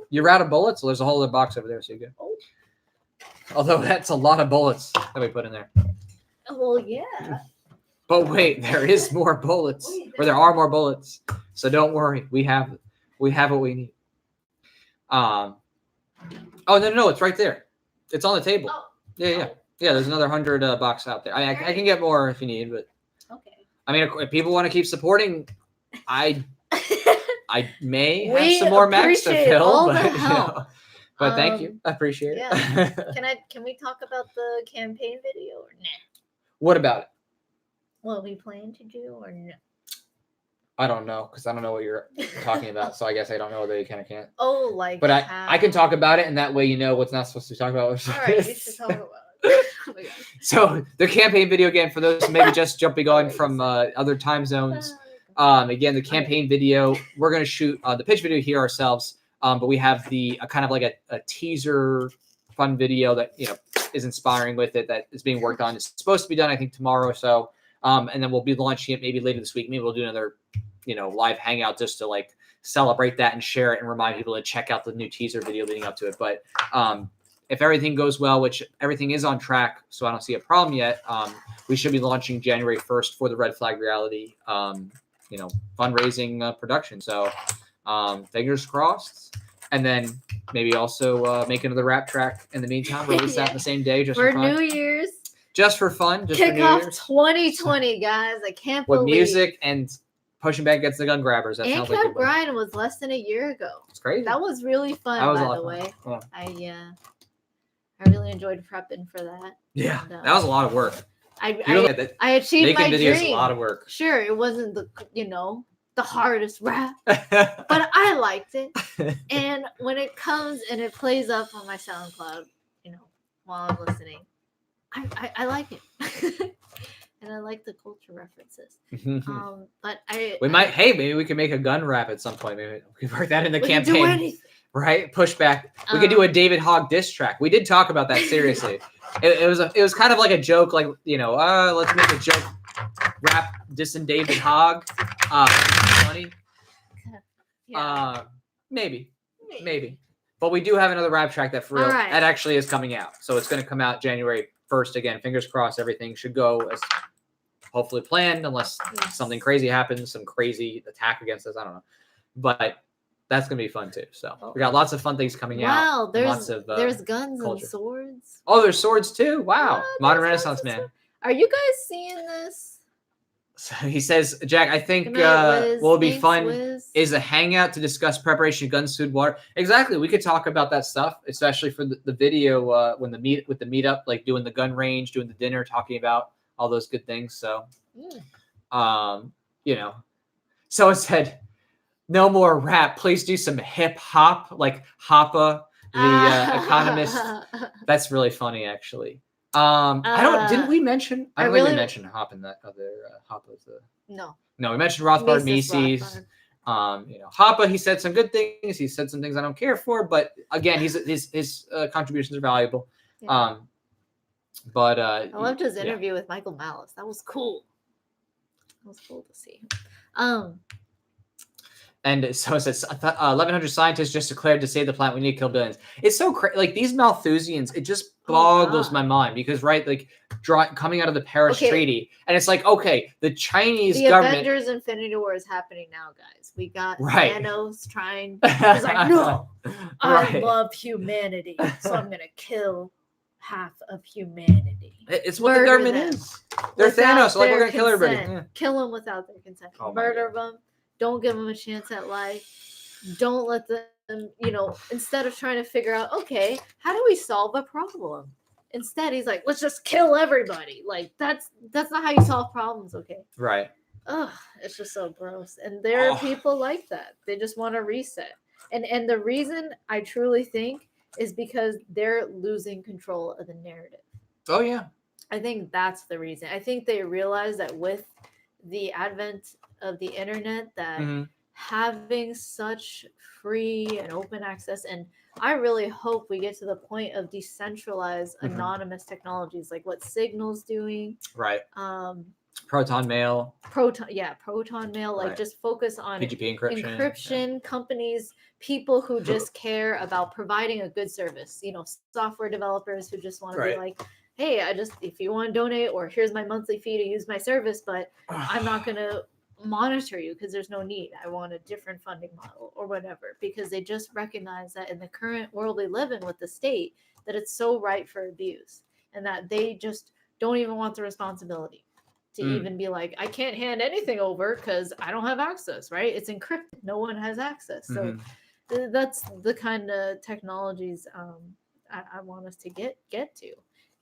You're out of bullets? Well, there's a whole other box over there, so you're good. Oh. Although that's a lot of bullets that we put in there. Well, yeah. But wait, there is more bullets. Or there are more bullets. So don't worry. We have what we need. Oh, no, it's right there. It's on the table. Oh. Yeah. There's another 100 box out there. I can get more if you need, but okay. I mean, if people want to keep supporting, I may have some more mags to fill, but thank you. I appreciate it. Yeah. Can we talk about the campaign video or nah? What about it? What we plan to do or no? I don't know, because I don't know what you're talking about, so I guess I don't know whether you can or can't. Oh, like but I can talk about it, and that way you know what's not supposed to talk about. All right, you should talk about it. Oh my God. So the campaign video, again, for those who maybe just jumping on from other time zones, again, the campaign video, we're going to shoot the pitch video here ourselves, but we have the kind of like a teaser fun video that is inspiring with it that is being worked on. It's supposed to be done, I think, tomorrow or so, and then we'll be launching it maybe later this week. Maybe we'll do another live hangout just to like celebrate that and share it and remind people to check out the new teaser video leading up to it. But if everything goes well, which everything is on track, so I don't see a problem yet, we should be launching January 1st for the Red Flag Reality, fundraising production. So fingers crossed. And then maybe also make another rap track in the meantime. Release that the same day just for fun. New Year's. Just for fun. Just Kick for New off Year's. 2020, guys. I can't believe. With music and pushing back against the gun grabbers. That and sounds Camp like Grind was less than a year ago. It's crazy. That was really fun, by the way. Yeah. I really enjoyed prepping for that. Yeah, and, that was a lot of work. I achieved my dream. Making videos is a lot of work. Sure, it wasn't the hardest rap, but I liked it. And when it comes and it plays up on my SoundCloud, while I'm listening, I like it. And I like the culture references. But maybe we can make a gun rap at some point. Maybe we can work that in the campaign. Right? Pushback. We could do a David Hogg diss track. We did talk about that seriously. It was kind of like a joke, like, let's make a joke rap dissing David Hogg. Funny. Yeah. Maybe. But we do have another rap track that for real that actually is coming out. So it's going to come out January 1st again. Fingers crossed everything should go as hopefully planned, unless something crazy happens, some crazy attack against us. I don't know. But that's going to be fun too. So we got lots of fun things coming out. Wow, there's guns culture. And swords. Oh, there's swords too. Wow. Modern Renaissance man. Are you guys seeing this? So he says, Jack, I think what will be fun is a hangout to discuss preparation of guns, food, water. Exactly. We could talk about that stuff, especially for the video when the meetup, like doing the gun range, doing the dinner, talking about all those good things. So, so it said, no more rap. Please do some hip hop, like Hoppa, the economist. That's really funny, actually. Didn't we mention? I don't think we mentioned Hop in that other Hop of the. No, we mentioned Rothbard, Mises. Hoppe, he said some good things. He said some things I don't care for, but again, his contributions are valuable. Yeah. But I loved his interview with Michael Malice. That was cool. That was cool to see. And so it says 1,100 scientists just declared to save the planet. We need to kill billions. It's so crazy. Like these Malthusians, it just boggles my mind because coming out of the Paris Treaty, and it's like, okay, the Chinese government. The Avengers Infinity War is happening now, guys. We got Thanos trying. He's like, no, I love humanity, so I'm gonna kill half of humanity. It's what the government is. They're Thanos. Like, we're gonna kill everybody. Yeah. Kill them without their consent. Murder them. Don't give them a chance at life. Don't let them, instead of trying to figure out, okay, how do we solve a problem? Instead, he's like, let's just kill everybody. Like, that's not how you solve problems, okay? Right. Ugh, it's just so gross. And there are people like that. They just want to reset. And the reason I truly think is because they're losing control of the narrative. Oh, yeah. I think that's the reason. I think they realize that with the advent of the internet, that having such free and open access, and I really hope we get to the point of decentralized anonymous technologies like what Signal's doing. Right. Proton mail. Proton mail. Like just focus on PGP encryption. Companies, people who just care about providing a good service. Software developers who just want to be like, hey, if you want to donate, or here's my monthly fee to use my service, but I'm not going to monitor you because there's no need. I want a different funding model or whatever, because they just recognize that in the current world we live in with the state, that it's so ripe for abuse, and that they just don't even want the responsibility to even be like, I can't hand anything over because I don't have access, right? It's encrypted. No one has access. So that's the kind of technologies I want us to get to.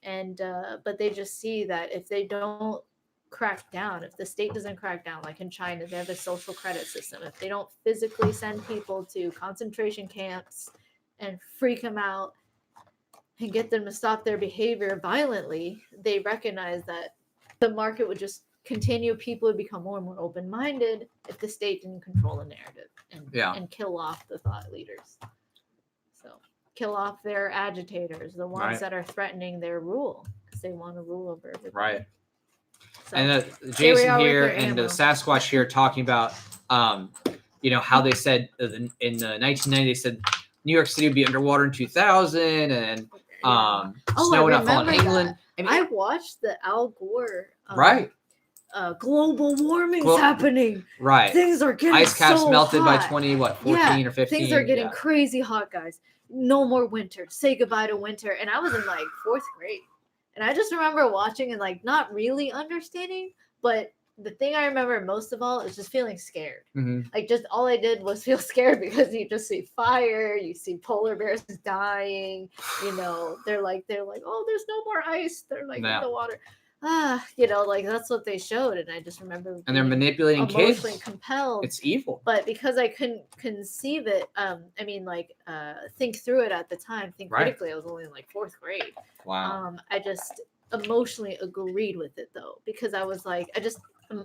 And but they just see that if they don't crack down, if the state doesn't crack down, like in China, they have a social credit system. If they don't physically send people to concentration camps and freak them out and get them to stop their behavior violently, they recognize that the market would just continue. People would become more and more open-minded if the state didn't control the narrative and kill off the thought leaders. So kill off their agitators, the ones that are threatening their rule, because they want to rule over everything. Right. So, and Jason here and the Sasquatch here talking about, how they said in the 1990s, they said New York City would be underwater in 2000, and snow would not fall in England. I watched the Al Gore. Global warming's happening. Right. Things are getting ice caps so melted hot. by 14 or 15. Things are getting crazy hot, guys. No more winter. Say goodbye to winter. And I was in like 4th grade. And I just remember watching and like not really understanding, but the thing I remember most of all is just feeling scared. Like just all I did was feel scared because you just see fire, you see polar bears dying, they're like, oh, there's no more ice. They're like in the water. Like that's what they showed, and I just remember. And they're manipulating kids. Emotionally compelled. It's evil. But because I couldn't conceive it, think through it at the time, think critically. I was only in like 4th grade. Wow. I just emotionally agreed with it though, because I was like, I just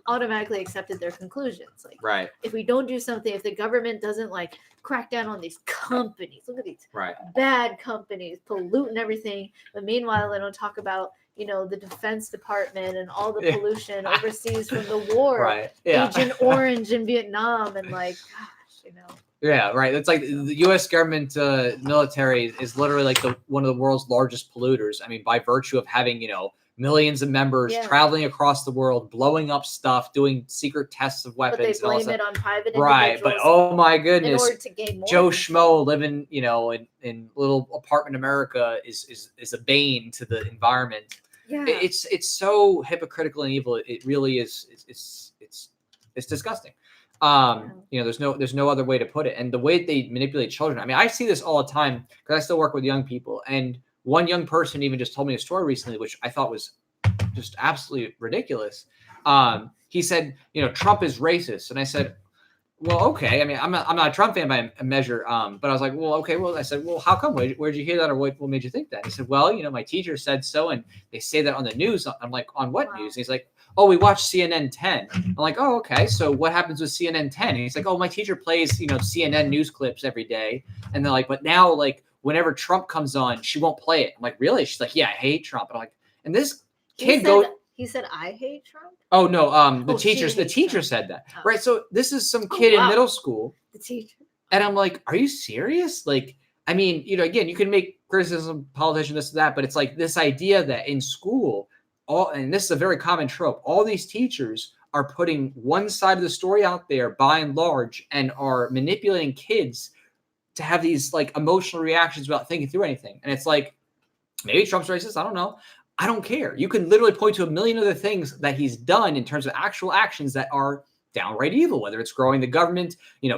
automatically accepted their conclusions. Like, if we don't do something, if the government doesn't like crack down on these companies, look at these bad companies polluting everything, but meanwhile they don't talk about the Defense Department and all the pollution overseas from the war, Agent Orange in Vietnam, and like, gosh, Yeah, right. It's like the U.S. government military is literally like one of the world's largest polluters. I mean, by virtue of having millions of members traveling across the world, blowing up stuff, doing secret tests of weapons. But they blame it on private individuals. Right, but oh my goodness, in order to gain more Joe Schmo living in little apartment America is a bane to the environment. Yeah, it's so hypocritical and evil. It really is. It's disgusting. There's no other way to put it. And the way they manipulate children. I mean, I see this all the time because I still work with young people. And one young person even just told me a story recently, which I thought was just absolutely ridiculous. He said, Trump is racist. And I said, well, okay. I mean, I'm not a Trump fan by a measure. But I was like, well, okay. Well, I said, well, how come? Where'd you hear that? Or what made you think that? He said, well, my teacher said so. And they say that on the news. I'm like, on what news? And he's like, oh, we watch CNN 10. I'm like, oh, okay. So what happens with CNN 10? And he's like, oh, my teacher plays, CNN news clips every day. And they're like, but now, like, whenever Trump comes on, she won't play it. I'm like, really? She's like, yeah, I hate Trump. And I'm like, and this kid he said, I hate Trump? Oh, no. The teacher said that. Oh. Right. So this is some kid in middle school. The teacher. And I'm like, are you serious? Like, I mean, again, you can make criticism, politician, this, that, but it's like this idea that in school, and this is a very common trope, all these teachers are putting one side of the story out there by and large and are manipulating kids to have these like emotional reactions without thinking through anything. And it's like, maybe Trump's racist. I don't know. I don't care. You can literally point to a million other things that he's done in terms of actual actions that are downright evil, whether it's growing the government,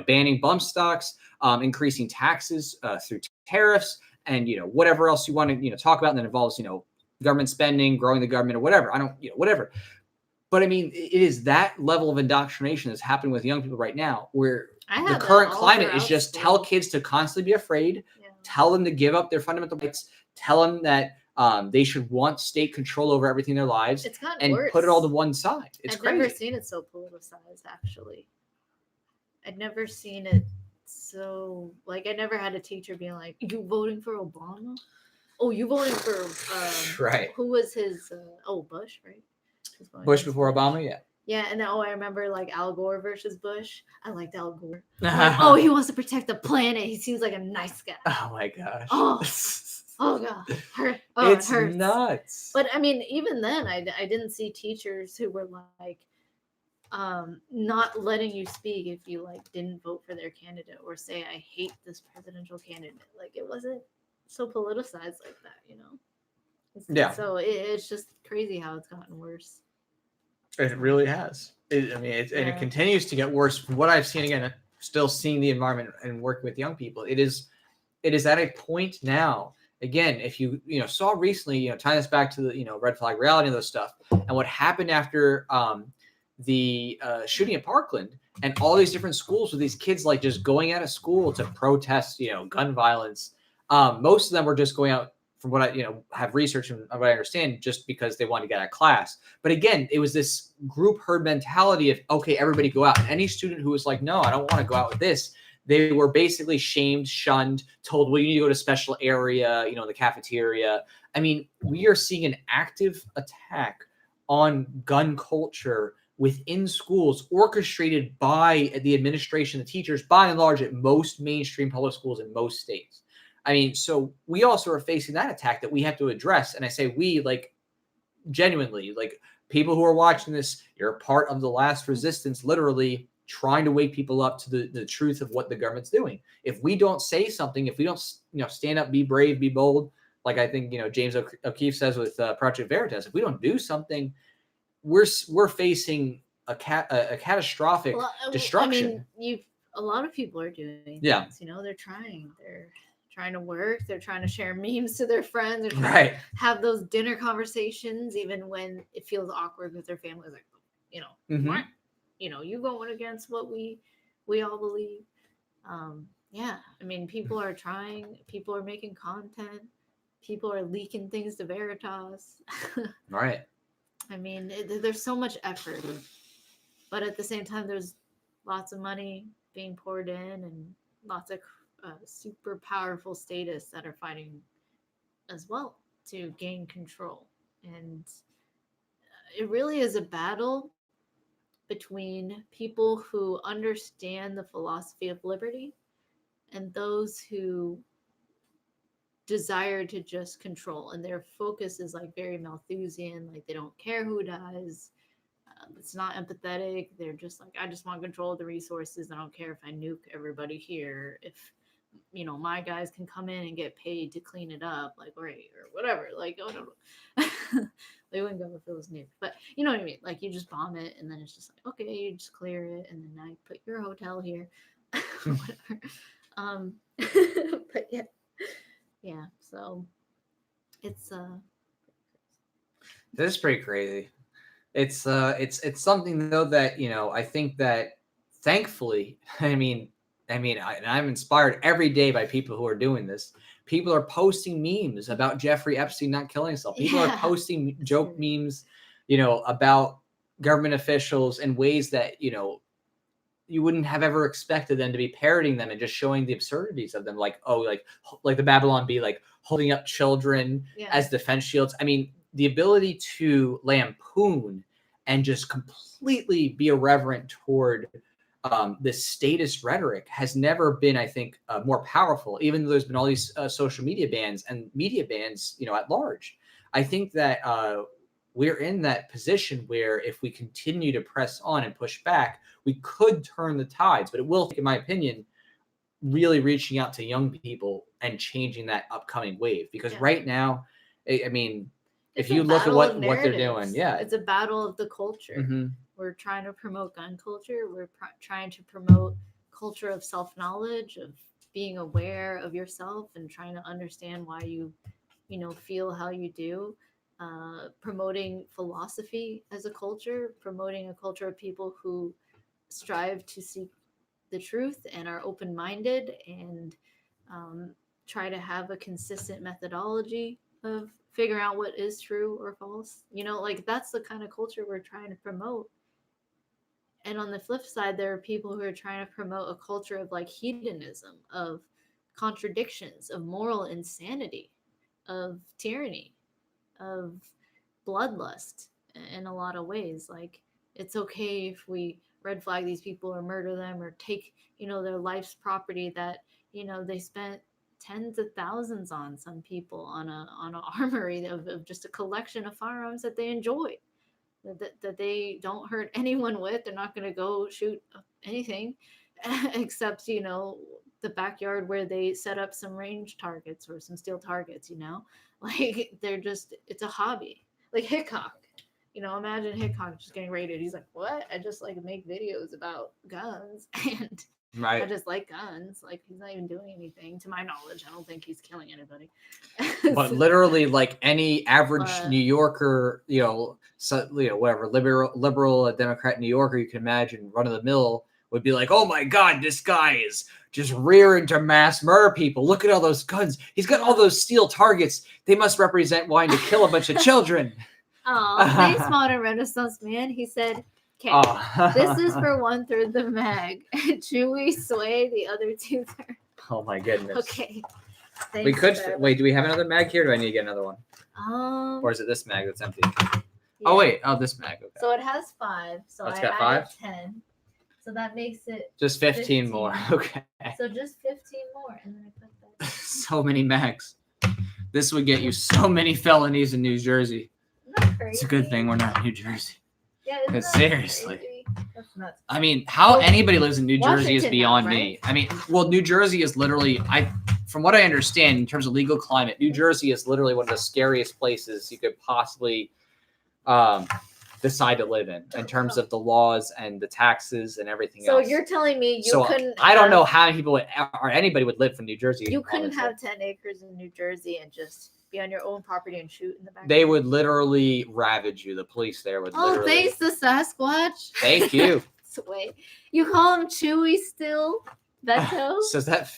banning bump stocks, increasing taxes through tariffs, and whatever else you want to talk about that involves government spending, growing the government, or whatever. I don't whatever. But I mean, it is that level of indoctrination that's happening with young people right now, where the current climate is just tell kids to constantly be afraid, tell them to give up their fundamental rights, tell them that they should want state control over everything in their lives, and worse. Put it all to one side. It's crazy. I've never seen it so politicized, actually. I'd never seen it so, like, I never had a teacher being like, you voting for Obama? Oh, you voting for, right. Who was his, Bush, right? Bush before Obama, yeah. Yeah, and then, I remember, like, Al Gore versus Bush. I liked Al Gore. Like, he wants to protect the planet. He seems like a nice guy. Oh, my gosh. Oh God, it hurts. Nuts. But I mean, even then, I didn't see teachers who were like, not letting you speak if you like didn't vote for their candidate or say I hate this presidential candidate. Like it wasn't so politicized like that, Yeah. So it's just crazy how it's gotten worse. It really has. And it continues to get worse. From what I've seen, again, still seeing the environment and working with young people, it is at a point now. Again, if you saw recently, tying this back to the red flag reality and those stuff, and what happened after the shooting at Parkland, and all these different schools with these kids like just going out of school to protest, gun violence. Most of them were just going out, from what I have researched and what I understand, just because they wanted to get out of class. But again, it was this group herd mentality of, okay, everybody go out. And any student who was like, no, I don't want to go out with this, they were basically shamed, shunned, told, well, you need to go to a special area, the cafeteria. I mean, we are seeing an active attack on gun culture within schools, orchestrated by the administration, the teachers, by and large, at most mainstream public schools in most states. I mean, so we also are facing that attack that we have to address. And I say we, like, genuinely, like, people who are watching this, you're a part of the last resistance, literally trying to wake people up to the truth of what the government's doing. If we don't say something, if we don't stand up, be brave, be bold, like I think James O'Keefe says with Project Veritas, if we don't do something, we're facing a catastrophic destruction. I mean, a lot of people are doing things. They're trying to work, they're trying to share memes to their friends, they're trying to have those dinner conversations even when it feels awkward with their family, like what? You going against what we all believe. I mean, people are trying, people are making content, people are leaking things to Veritas. Right. I mean, there's so much effort, but at the same time, there's lots of money being poured in and lots of super powerful statists that are fighting as well to gain control. And it really is a battle between people who understand the philosophy of liberty and those who desire to just control, and their focus is like very Malthusian, like they don't care who dies, it's not empathetic, they're just like, I just want control of the resources, I don't care if I nuke everybody here, if my guys can come in and get paid to clean it up, like, right, or whatever, like, oh no. They wouldn't go if it was nuked, but you know what I mean, like you just bomb it and then it's just like, okay, you just clear it and then now you put your hotel here. Whatever. But yeah, so it's this is pretty crazy. It's something though that I think that thankfully, I'm inspired every day by people who are doing this. People are posting memes about Jeffrey Epstein not killing himself. People are posting joke memes, about government officials in ways that, you wouldn't have ever expected them to be parroting them and just showing the absurdities of them. Like, like the Babylon Bee, like holding up children as defense shields. I mean, the ability to lampoon and just completely be irreverent toward this statist rhetoric has never been, I think, more powerful, even though there's been all these social media bans and media bans, at large. I think that we're in that position where if we continue to press on and push back, we could turn the tides. But it will take, in my opinion, really reaching out to young people and changing that upcoming wave. Because right now, I mean, if you look at what they're doing, it's a battle of the culture. Mm-hmm. We're trying to promote gun culture. We're trying to promote culture of self-knowledge, of being aware of yourself and trying to understand why you feel how you do. Promoting philosophy as a culture, promoting a culture of people who strive to seek the truth and are open-minded and try to have a consistent methodology of figuring out what is true or false. Like that's the kind of culture we're trying to promote. And on the flip side, there are people who are trying to promote a culture of like hedonism, of contradictions, of moral insanity, of tyranny, of bloodlust in a lot of ways. Like it's okay if we red flag these people or murder them or take their life's property that they spent tens of thousands on, some people on a armory of just a collection of firearms that they enjoy, that they don't hurt anyone with. They're not going to go shoot anything except the backyard where they set up some range targets or some steel targets. Like it's a hobby. Like Hickok, imagine Hickok just getting raided. He's like, what? I just like make videos about guns and I just like guns. Like he's not even doing anything to my knowledge. I don't think he's killing anybody. But literally, like any average New Yorker, whatever, liberal Democrat New Yorker you can imagine, run of the mill, would be like, oh my God, this guy is just rearing to mass murder people. Look at all those guns. He's got all those steel targets. They must represent wanting to kill a bunch of children. Oh, thanks, Modern Renaissance Man. He said, okay, this is for 1/3 the mag. Chewy, Sway, the other 2/3. Oh my goodness. Okay. Thanks, we could wait. Do we have another mag here? Or do I need to get another one? Or is it this mag that's empty? Yeah. Oh wait. Oh, this mag. Okay. So it has 5. So it's I got added 5. 10. So that makes it just 15 more. Okay. So just 15 more, and then I put that. So many mags. This would get you so many felonies in New Jersey. It's a good thing we're not in New Jersey. Yeah, seriously. That's nuts. I mean, how anybody lives in New Jersey is beyond me. I mean, well, New Jersey is literally, from what I understand in terms of legal climate, New Jersey is literally one of the scariest places you could possibly decide to live in terms of the laws and the taxes and everything else. So you're telling me couldn't? I don't know how many people or anybody would live from New Jersey. You couldn't have 10 acres in New Jersey and just be on your own property and shoot in the back. They would literally ravage you. The police there would. Oh, thanks to Sasquatch. Thank you. Wait, you call him Chewy still? Beto? So is that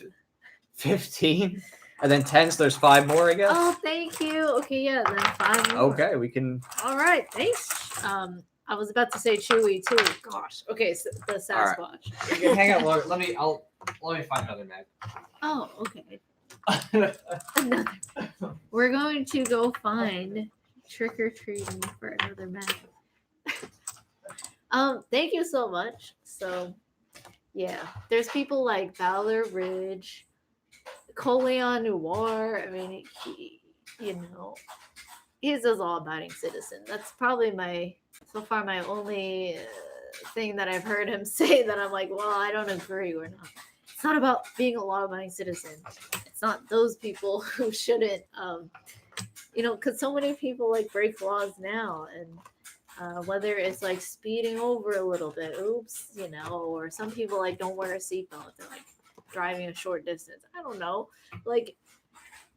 15? And then 10, so there's 5 more, I guess. Oh, thank you. Okay, yeah, then 5 more. Okay, we can. All right, thanks. I was about to say Chewy too. Gosh. Okay, so the Sasquatch. Right. You can hang out. Let me find another mag. Oh, okay. Another. We're going to go find trick or treating for another mag. Thank you so much. So, yeah, there's people like Valor Ridge, Coleon Noir. I mean, he's a law-abiding citizen. That's probably so far my only thing that I've heard him say that I'm like, well, I don't agree or not. It's not about being a law-abiding citizen. It's not those people who shouldn't, because so many people like break laws now, and whether it's like speeding over a little bit, oops, or some people like don't wear a seatbelt. They're like driving a short distance. I don't know. Like,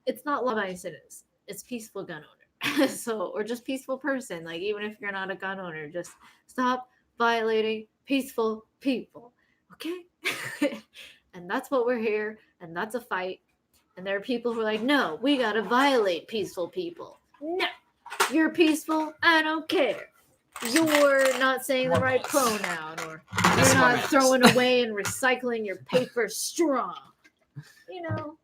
it's not law-abiding citizens. It's peaceful gun owner. Or just peaceful person. Like, even if you're not a gun owner, just stop violating peaceful people. Okay? And that's what we're here, and that's a fight. And there are people who are like, no, we gotta violate peaceful people. No, you're peaceful, I don't care. you're not saying the right pronoun, or you're not throwing away and recycling your paper straw. You know.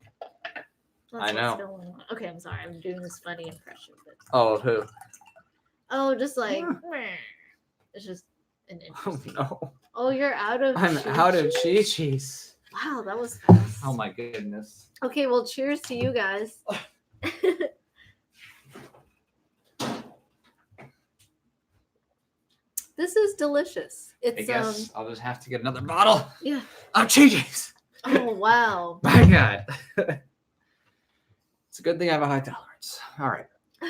I know. Going on. Okay, I'm sorry. I'm doing this funny impression. But... Oh, who? Oh, just like it's just an interesting. Oh no. Oh, you're out of. I'm out of Chi-Chi's. Wow, that was fast. Oh my goodness. Okay, well, cheers to you guys. This is delicious. It's I guess I'll just have to get another bottle. Yeah. Of Chi-Chi's. Oh wow. My God. It's a good thing I have a high tolerance. All right.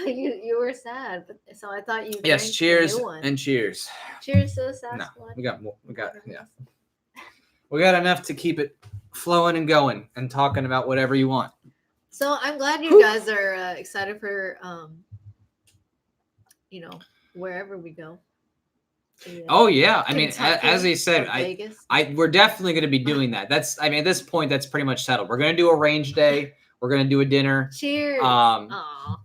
You were sad, but so I thought you. Yes. Cheers and cheers. Cheers to the Sasquatch. No, we got more. We got We got enough to keep it flowing and going and talking about whatever you want. So I'm glad you guys are excited for wherever we go. Oh yeah, I mean, as I said, we're definitely going to be doing that. At this point, that's pretty much settled. We're going to do a range day. We're going to do a dinner. Cheers.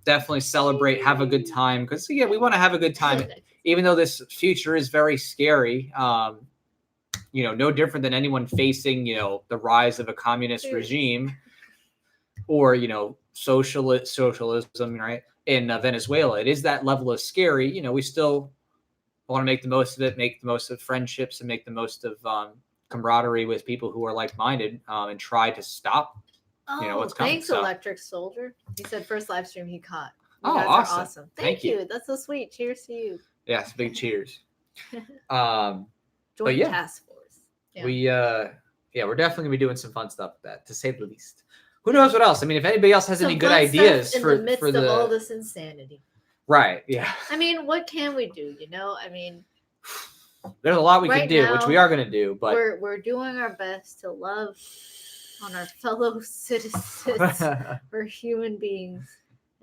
Definitely celebrate, have a good time, because we want to have a good time, even though this future is very scary. No different than anyone facing, the rise of a communist regime, or socialism, right, in Venezuela. It is that level of scary. We still want to make the most of it, make the most of friendships, and make the most of camaraderie with people who are like-minded, and try to stop what's coming. Thanks, Electric Soldier. He said first live stream he caught. You guys are awesome. Thank you. That's so sweet. Cheers to you. Yes, big cheers. Join the task force. Yeah. We're definitely gonna be doing some fun stuff with that, to say the least. Who knows what else? I mean, if anybody else has any good ideas in the midst of all this insanity. Right. Yeah. I mean, what can we do? I mean, there's a lot we can do, which we are going to do, but we're doing our best to love on our fellow citizens. We're human beings,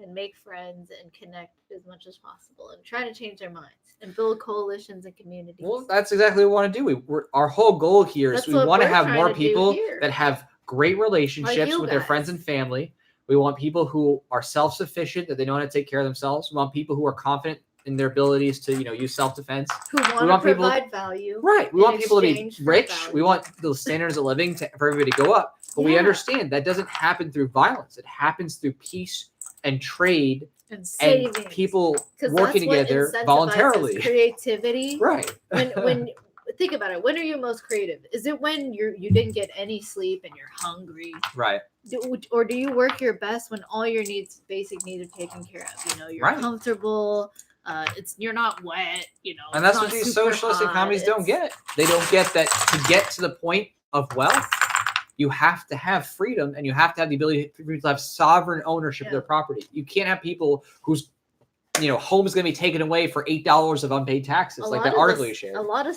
and make friends and connect as much as possible, and try to change their minds and build coalitions and communities. Well, that's exactly what we want to do. Our whole goal here is we want to have more people that have great relationships with their friends and family. We want people who are self-sufficient, that they know how to take care of themselves. We want people who are confident in their abilities to, use self-defense. Who want to provide value. Right. We want people to be rich. We want the standards of living for everybody to go up. But we understand that doesn't happen through violence. It happens through peace and trade and people working together voluntarily. Creativity. Right. When think about it. When are you most creative? Is it when you didn't get any sleep and you're hungry? Right. Or do you work your best when all your basic needs are taken care of? You're comfortable. You're not wet. And that's what these socialist economies don't get. They don't get that to get to the point of wealth, you have to have freedom, and you have to have the ability to have sovereign ownership of their property. You can't have people whose home is going to be taken away for $8 of unpaid taxes, like that article you shared. A lot of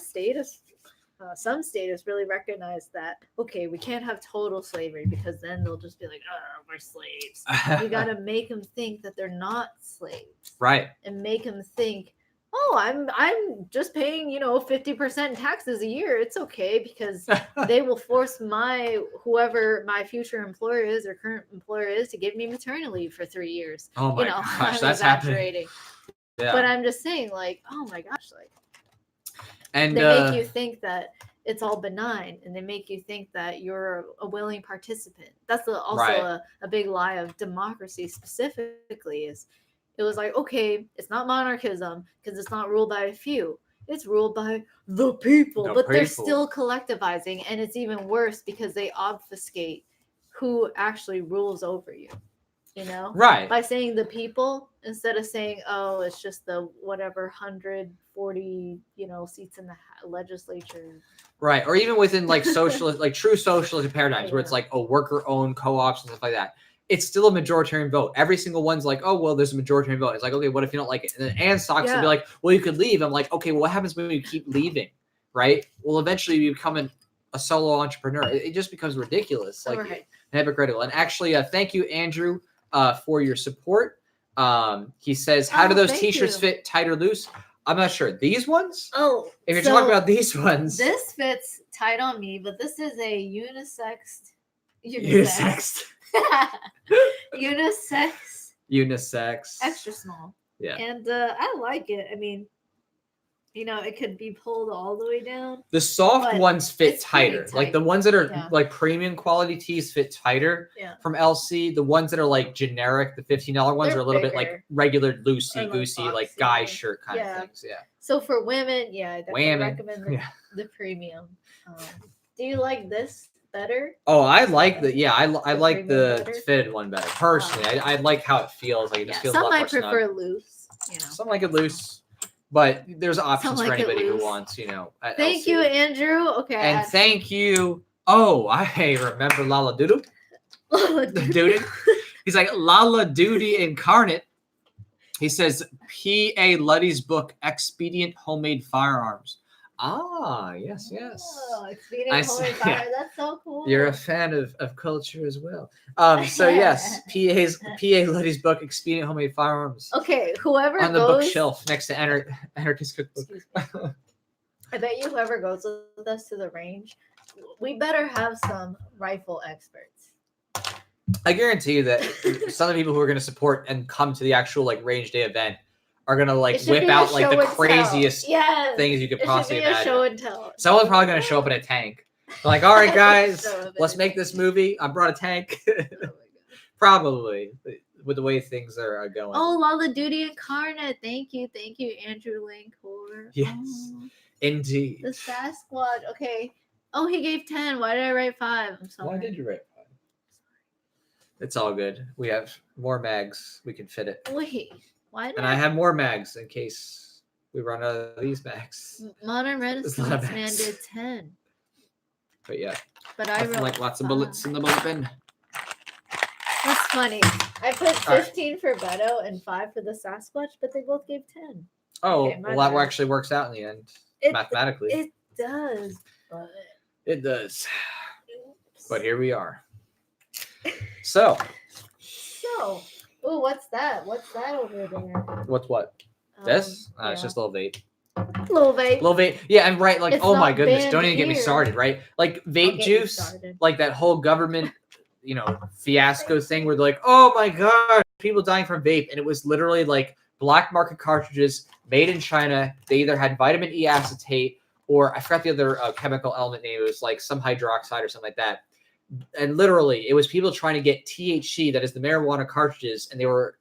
some statists really recognize that, okay, we can't have total slavery, because then they'll just be like, oh, we're slaves. You got to make them think that they're not slaves. Right. And make them think, oh, I'm just paying, 50% taxes a year. It's okay, because they will force whoever my future employer is or current employer is to give me maternity leave for 3 years. Oh my gosh, that's happening. Yeah. But I'm just saying, like, oh my gosh, like, and they make you think that it's all benign, and they make you think that you're a willing participant. That's also a big lie of democracy specifically. It was like, okay, it's not monarchism because it's not ruled by a few. It's ruled by the people. They're still collectivizing, and it's even worse because they obfuscate who actually rules over you. Right. By saying the people instead of saying, oh, it's just the whatever 140, seats in the legislature. Right. Or even within like socialist, like true socialist paradigms where it's like, worker-owned co-ops and stuff like that. It's still a majoritarian vote. Every single one's like, oh, well, there's a majoritarian vote. It's like, okay, what if you don't like it? And then Ann Stocks will be like, well, you could leave. I'm like, okay, well, what happens when you keep leaving? Right. Well, eventually you become a solo entrepreneur. It just becomes ridiculous. Like hypocritical. And actually, thank you, Andrew, for your support. He says, how do those t-shirts fit, tight or loose? I'm not sure. These ones? Oh, if you're talking about these ones. This fits tight on me, but this is a unisex. Unisex. Extra small. Yeah. And I like it. I mean, You know, it could be pulled all the way down. The soft ones fit tighter. tight. Like the ones that are like premium quality tees fit tighter from LC. The ones that are like generic, the $15 ones are a little bit like regular loosey goosey, like guy shirt kind of things. Yeah. So for women, I definitely recommend the premium. Do you like this better? Oh, I like I like the fitted one better. Personally, I like how it feels. Like it just feels a lot more snug. Some might prefer loose. You know. Some like it loose. But there's options for anybody who wants, Thank you, Andrew. Okay. And thank you. Oh, I remember Lala Doodoo. Lala Doodoo. He's like Lala Doody incarnate. He says P.A. Luddy's book, Expedient Homemade Firearms. Ah, yes. Oh, Expedient Homemade Firearms. That's so cool. You're a fan of culture as well. So yes, P.A. Luddy's book, Expedient Homemade Firearms. Okay, whoever on the bookshelf next to Anarchist Cookbook. I bet you whoever goes with us to the range, we better have some rifle experts. I guarantee you that some of the people who are going to support and come to the actual like range day event are going to like whip out like the craziest things you could possibly imagine. Show and tell. Someone's probably going to show up in a tank. They're like, all right, guys, let's make this movie. I brought a tank. Probably with the way things are going. Oh, Lala Duty Incarnate. Thank you, Andrew Lancourt. Yes, indeed. The Sasquatch. Okay. Oh, he gave 10. Why did I write 5? I'm sorry. Why did you write 5? It's all good. We have more mags. We can fit it. Wait. Why? And I have more mags in case we run out of these mags. Modern Renaissance Man did 10. But yeah. But I wrote like lots of bullets in the bullet bin. That's funny. I put 15 for Beto and 5 for the Sasquatch, but they both gave 10. Oh, okay, well, that actually works out in the end, mathematically. It does, but... It does. Oops. But here we are. So. Oh, what's that? What's that over there? What's what? This? It's just a little vape. Little vape. Yeah, and right, like, oh my goodness, don't even get me started, right? Like vape juice, like that whole government, fiasco thing where they're like, oh my god, people dying from vape. And it was literally like black market cartridges made in China. They either had vitamin E acetate or I forgot the other chemical element name. It was like some hydroxide or something like that. And literally, it was people trying to get THC, that is the marijuana cartridges, and they were,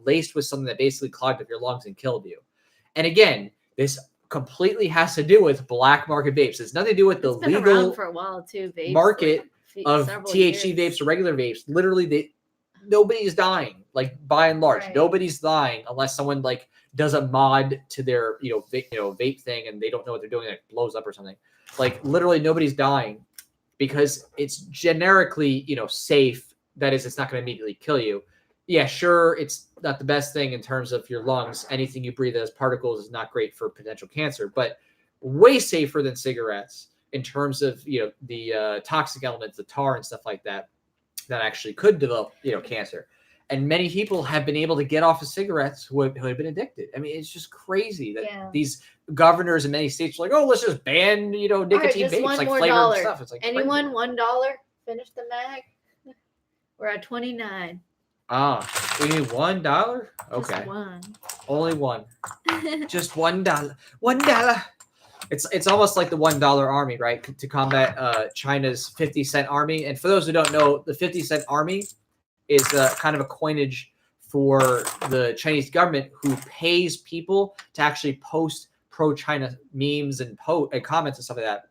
laced with something that basically clogged up your lungs and killed you. And again, this completely has to do with black market vapes. It's nothing to do with the legal for a while too, vapes market of THC vapes or regular vapes. Literally, nobody's dying. Like by and large, nobody's dying unless someone like does a mod to their vape thing and they don't know what they're doing and it blows up or something. Like literally, nobody's dying. Because it's generically, safe. That is, it's not going to immediately kill you. Yeah, sure, it's not the best thing in terms of your lungs. Anything you breathe as particles is not great for potential cancer, but way safer than cigarettes in terms of, the toxic elements, the tar and stuff like that, that actually could develop, cancer. And many people have been able to get off of cigarettes who have been addicted. I mean, it's just crazy that these governors in many states are like, oh, let's just ban, nicotine vapes, like flavored stuff. It's like anyone $1? Finish the mag. We're at 29. Ah, we need $1. Okay, just one. Only one. Just $1. $1. It's almost like the $1 army, right? To combat China's 50-cent army. And for those who don't know, the 50-cent army is kind of a coinage for the Chinese government who pays people to actually post pro-China memes and comments and stuff like that.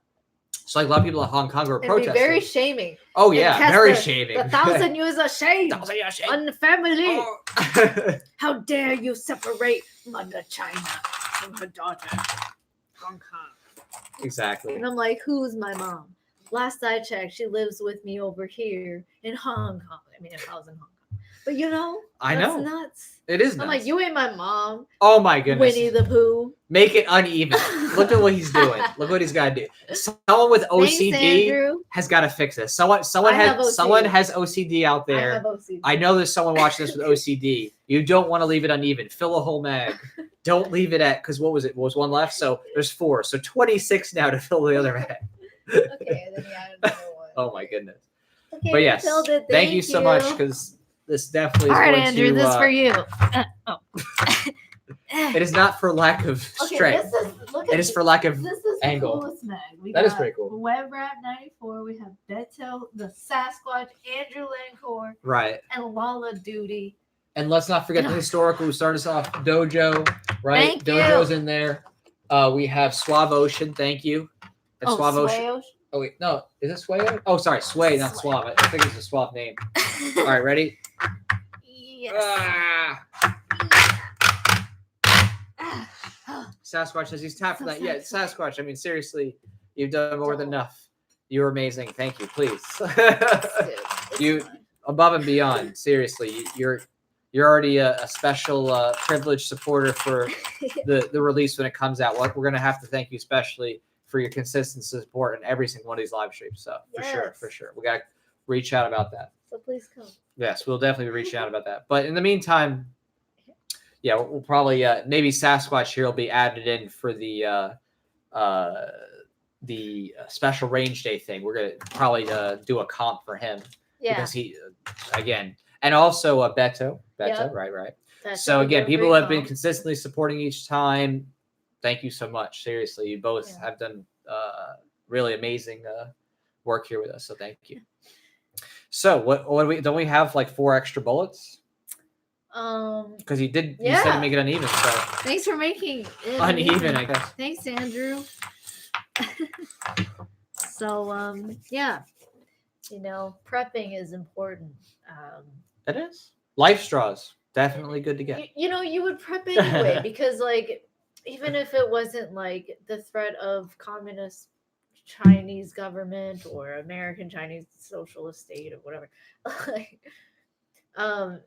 So like a lot of people in Hong Kong were protesting. Very shaming. Oh yeah, very shaming. 1,000 years of shame on the family. Oh. How dare you separate Mother China from her daughter, Hong Kong. Exactly. And I'm like, who's my mom? Last I checked, she lives with me over here in Hong Kong. I mean, if I was in Hong Kong. But I know. That's nuts. It is nuts. I'm like, you ain't my mom. Oh my goodness. Winnie the Pooh. Make it uneven. Look at what he's doing. Look what he's got to do. Someone with OCD has got to fix this. Someone has OCD out there. I have OCD. I know there's someone watching this with OCD. You don't want to leave it uneven. Fill a whole mag. Don't leave it at, because what was it? Was one left? So there's 4. So 26 now to fill the other mag. Okay, then you added another one. Oh my goodness. Okay, but yes, thank you so much, because this definitely is all right, going Andrew, to, this is for you. It is not for lack of strength. It is for lack of angle. The coolest mag. That is pretty cool. Web Rap 94. We have Beto, the Sasquatch, Andrew Lancourt, right, and Lala Duty. And let's not forget the historical who started us off. Dojo, right? Thank Dojo's you. in there. We have Suave Ocean. Thank you. And Suave Ocean. Oh wait, no, is it Sway? Oh, sorry, Sway, not Suave. I think it's a Suave name. All right, ready? Yes. Sasquatch says he's tapped for that. Yeah, Sasquatch. I mean, seriously, you've done more than enough. You're amazing. Thank you. Please. You above and beyond. Seriously, you're already a special privileged supporter for the release when it comes out. We're gonna have to thank you especially for your consistent support in every single one of these live streams. So for sure, we gotta reach out about that. So please come. Yes, we'll definitely be reaching out about that. But in the meantime, yeah, we'll probably maybe Sasquatch here will be added in for the special range day thing. We're gonna probably do a comp for him because he again, and also Beto, yep. right. So again, people who have been consistently supporting each time. Thank you so much. Seriously, you both have done really amazing work here with us. So thank you. So what do we don't we have like 4 extra bullets? Because you said to make it uneven. So thanks for making it uneven, I guess. Thanks, Andrew. So prepping is important. It is. Life straws, definitely good to get. You would prep anyway because like even if it wasn't like the threat of communist Chinese government or American Chinese socialist state or whatever, like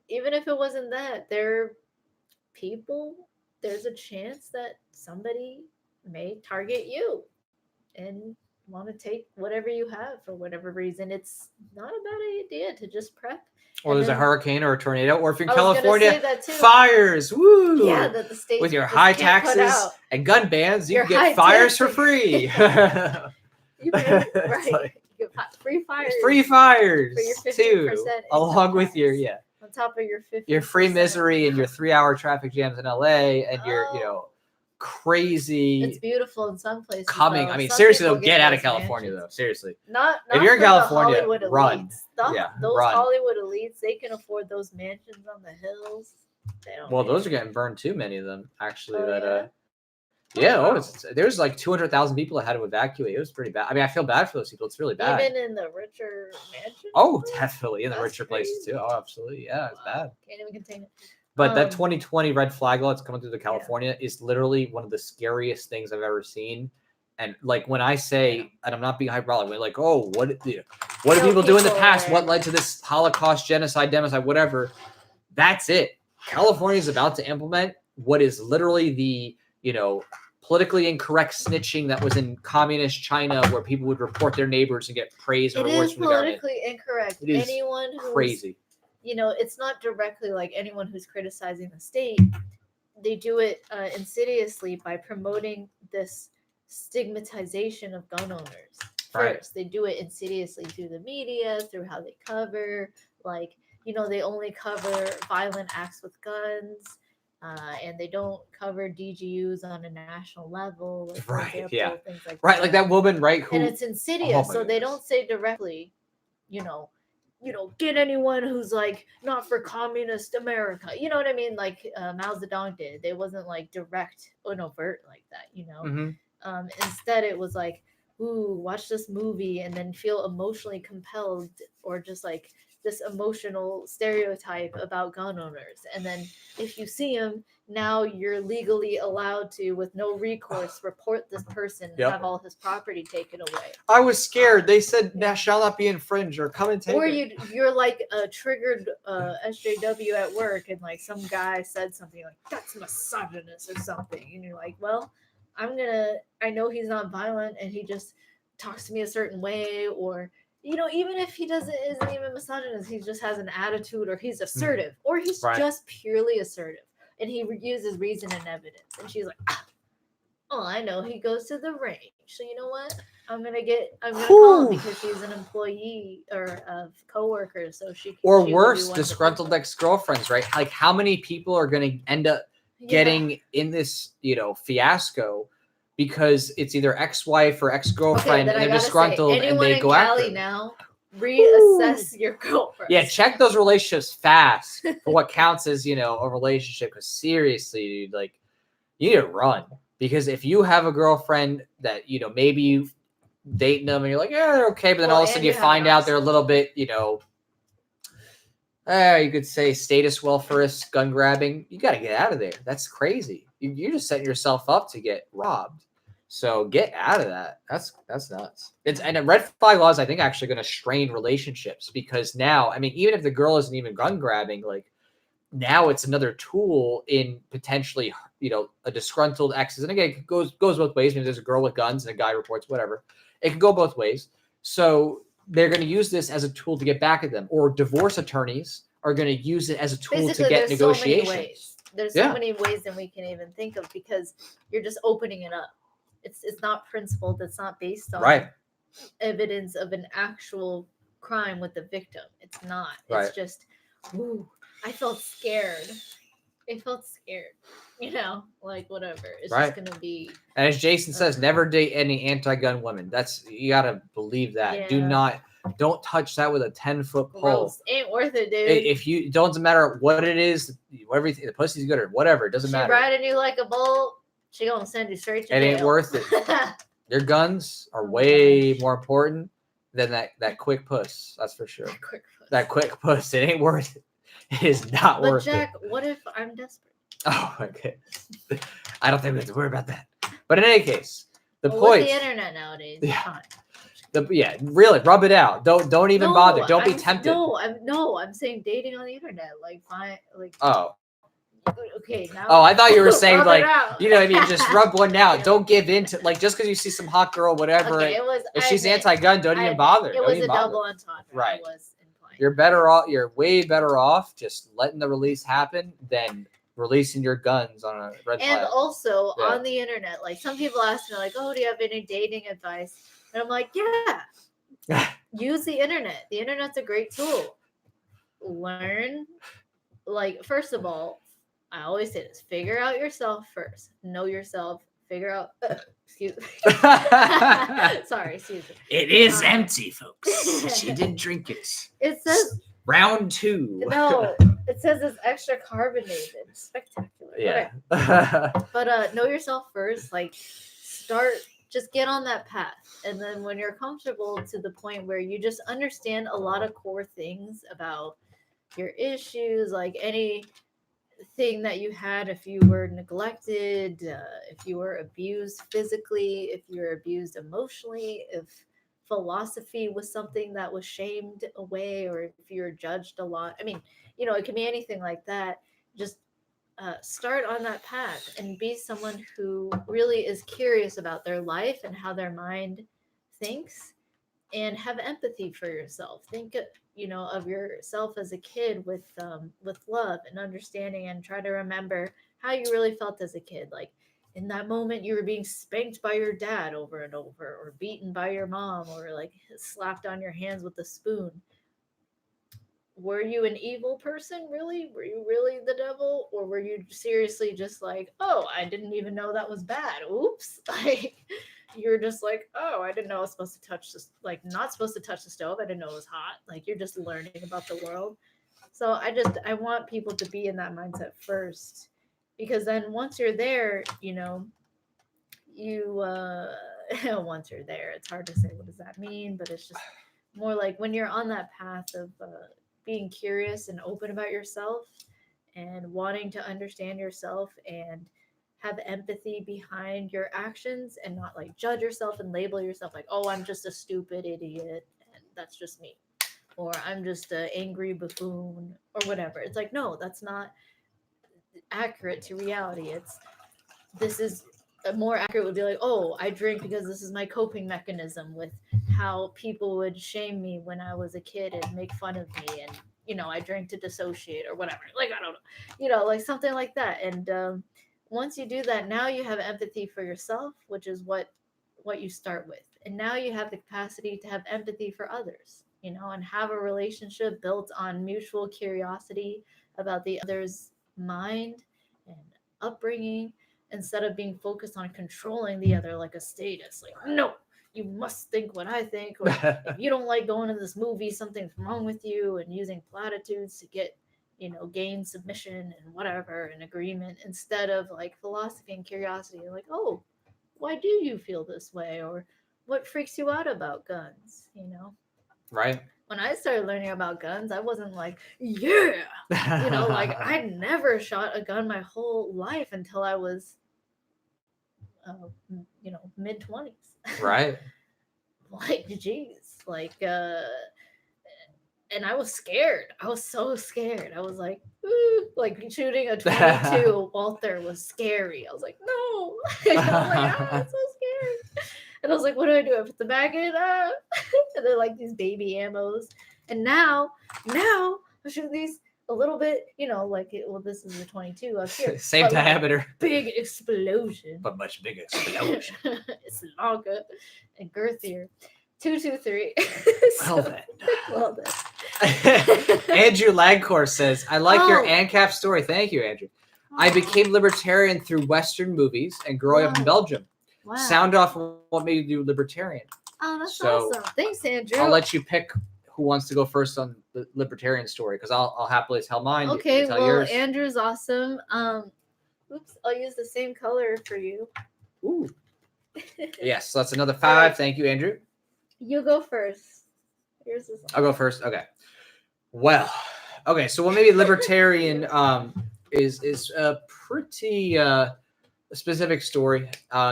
even if it wasn't that, there's a chance that somebody may target you and want to take whatever you have for whatever reason. It's not a bad idea to just prep. Or there's a hurricane or a tornado, or if you're in California, fires, woo! Yeah, that the state with your high taxes and gun bans, you can get fires for free. Right. You get free fires. Free fires for your 50% too, along with your on top of your 50%. Your free misery and your 3-hour traffic jams in LA and your crazy. It's beautiful in some places. Coming, I mean, seriously, though, get out of California, though. Seriously, not if you're in California, run. Those Hollywood elites, they can afford those mansions on the hills. Those are getting burned too. Many of them, actually. There's like 200,000 people that had to evacuate. It was pretty bad. I mean, I feel bad for those people. It's really bad. Even in the richer mansions. Oh, definitely in the richer places too. Oh, absolutely. Yeah, it's bad. Can't even contain it. But that 2020 red flag law that's coming through California is literally one of the scariest things I've ever seen. And like when I say, and I'm not being hyperbolic, we're like, oh, what did people do in the past? What led to this Holocaust, genocide, democide, whatever? That's it. California is about to implement what is literally the politically incorrect snitching that was in communist China, where people would report their neighbors and get praise and rewards from the government. It is politically incorrect. It is anyone who's crazy. It's not directly like anyone who's criticizing the state. They do it insidiously by promoting this stigmatization of gun owners. First, they do it insidiously through the media, through how they cover, they only cover violent acts with guns, and they don't cover DGUs on a national level. Things like that. Like that woman, right? And it's insidious, so they don't say directly, get anyone who's like not for communist America. You know what I mean? Like Mao Zedong did. They wasn't like direct and overt like that, Mm-hmm. Instead, it was like, ooh, watch this movie and then feel emotionally compelled, or just like this emotional stereotype about gun owners. And then if you see them, now you're legally allowed to, with no recourse, report this person and have all his property taken away. I was scared. They said that shall not be infringed, or come and take it. Or you're like a triggered SJW at work, and like some guy said something like, that's misogynist or something. And you're like, well, I know he's not violent and he just talks to me a certain way, or even if he isn't even misogynist, he just has an attitude, or he's assertive, or he's just purely assertive, and he uses reason and evidence. And she's like, I know he goes to the range, so you know what? I'm gonna call him because she's an employee or a coworker, so she. Or worse, disgruntled ex-girlfriends, right? Like, how many people are gonna end up getting in this, fiasco because it's either ex-wife or ex-girlfriend and they're disgruntled and they go after Cali now, reassess your girlfriend. Yeah, check those relationships fast for what counts as, a relationship. Because seriously, dude, you need to run. Because if you have a girlfriend that, maybe you dating them and you're like, yeah, they're okay, but then all of a sudden you find out they're a little bit, you could say status welfareist, gun grabbing. You got to get out of there. That's crazy. You're just setting yourself up to get robbed. So get out of that. That's nuts. And red flag laws, I think, actually going to strain relationships because now, I mean, even if the girl isn't even gun grabbing, now it's another tool in potentially, a disgruntled exes. And again, it goes both ways. Maybe there's a girl with guns and a guy reports whatever. It can go both ways. So they're going to use this as a tool to get back at them, or divorce attorneys are going to use it as a tool to get negotiations. So many ways. There's so many ways than we can even think of because you're just opening it up. It's not principled. It's not based on evidence of an actual crime with the victim. It's not. It's just, ooh, I felt scared. It felt scared. Whatever. It's just gonna be. And as Jason says, never date any anti-gun women. You gotta believe that. Yeah. Don't touch that with a 10-foot pole. Gross. Ain't worth it, dude. If you, it doesn't matter what it is, everything, the pussy's good or whatever, it doesn't matter. Riding you like a bull, she gonna send you straight to jail. It ain't worth it. Your guns are way more important than that quick puss. That's for sure. That quick puss. It ain't worth it. It is not worth it. But Jack, what if I'm desperate? Oh my goodness. I don't think we have to worry about that. But in any case, the point. With the internet nowadays, yeah. Really, rub it out. Don't even bother. Don't be tempted. I'm saying dating on the internet. Oh. Okay, now. Oh, I thought you were saying just rub one out. Don't give in to just because you see some hot girl, whatever. Okay, if she's anti-gun, don't even bother. It was a double entendre. Right. You're better off. You're way better off just letting the release happen than releasing your guns on a red flag. And also on the internet, some people ask me, oh, do you have any dating advice? And I'm like, yeah, use the internet. The internet's a great tool. Learn, first of all, I always say this, figure out yourself first. Know yourself. Figure out, excuse me. Sorry, excuse me. It is empty, folks. She didn't drink it. It says. Round 2. No, it says it's extra carbonated. Spectacular. Yeah. But know yourself first. Just get on that path. And then when you're comfortable to the point where you just understand a lot of core things about your issues, anything that you had, if you were neglected, if you were abused physically, if you were abused emotionally, if philosophy was something that was shamed away, or if you're judged a lot. I mean, it can be anything like that. Just start on that path and be someone who really is curious about their life and how their mind thinks, and have empathy for yourself. Think, of yourself as a kid with love and understanding, and try to remember how you really felt as a kid. In that moment, you were being spanked by your dad over and over, or beaten by your mom, or slapped on your hands with a spoon. Were you an evil person, really? Were you really the devil? Or were you seriously just oh, I didn't even know that was bad. Oops. You're just oh, I didn't know I was supposed to touch this, not supposed to touch the stove. I didn't know it was hot. You're just learning about the world. So I want people to be in that mindset first, because then once you're there, once you're there, it's hard to say what does that mean, but it's just more when you're on that path of being curious and open about yourself and wanting to understand yourself and have empathy behind your actions, and not judge yourself and label yourself oh, I'm just a stupid idiot and that's just me, or I'm just an angry buffoon, or whatever. It's no, that's not accurate to reality. This is more accurate would be oh, I drink because this is my coping mechanism with how people would shame me when I was a kid and make fun of me, and I drink to dissociate, or whatever. I don't know, something like that. And once you do that, now you have empathy for yourself, which is what you start with, and now you have the capacity to have empathy for others, and have a relationship built on mutual curiosity about the other's mind, and upbringing, instead of being focused on controlling the other like a status. Like, no, you must think what I think, or if you don't like going to this movie, something's wrong with you, and using platitudes to get, gain submission and whatever and agreement, instead of like philosophy and curiosity. Like, oh, why do you feel this way? Or what freaks you out about guns? Right. When I started learning about guns, I wasn't like, yeah, like I never shot a gun my whole life until I was, mid 20s. Right. Like, geez, like, and I was scared. I was so scared. I was like, ooh, like shooting a 22 Walther was scary. I was like, no. I was like, I'm so scared. And I was like, what do? I put the mag in? And they're like these baby ammos. And now I'm shooting these a little bit, like, this is a 22 up here. Same diameter. Like, big explosion. But much bigger explosion. It's longer and girthier. 223. Well then. Andrew Lagcore says, I like your ANCAP story. Thank you, Andrew. I became libertarian through Western movies and growing up in Belgium. Wow. Sound off what made you libertarian. Oh, that's awesome. Thanks, Andrew. I'll let you pick who wants to go first on the libertarian story, because I'll happily tell mine. Okay, well, yours. Andrew's awesome. Oops, I'll use the same color for you. Ooh. Yes, so that's another 5. Right. Thank you, Andrew. You go first. Yours is. I'll go first. Okay. Well, okay. So what maybe libertarian is a pretty specific story.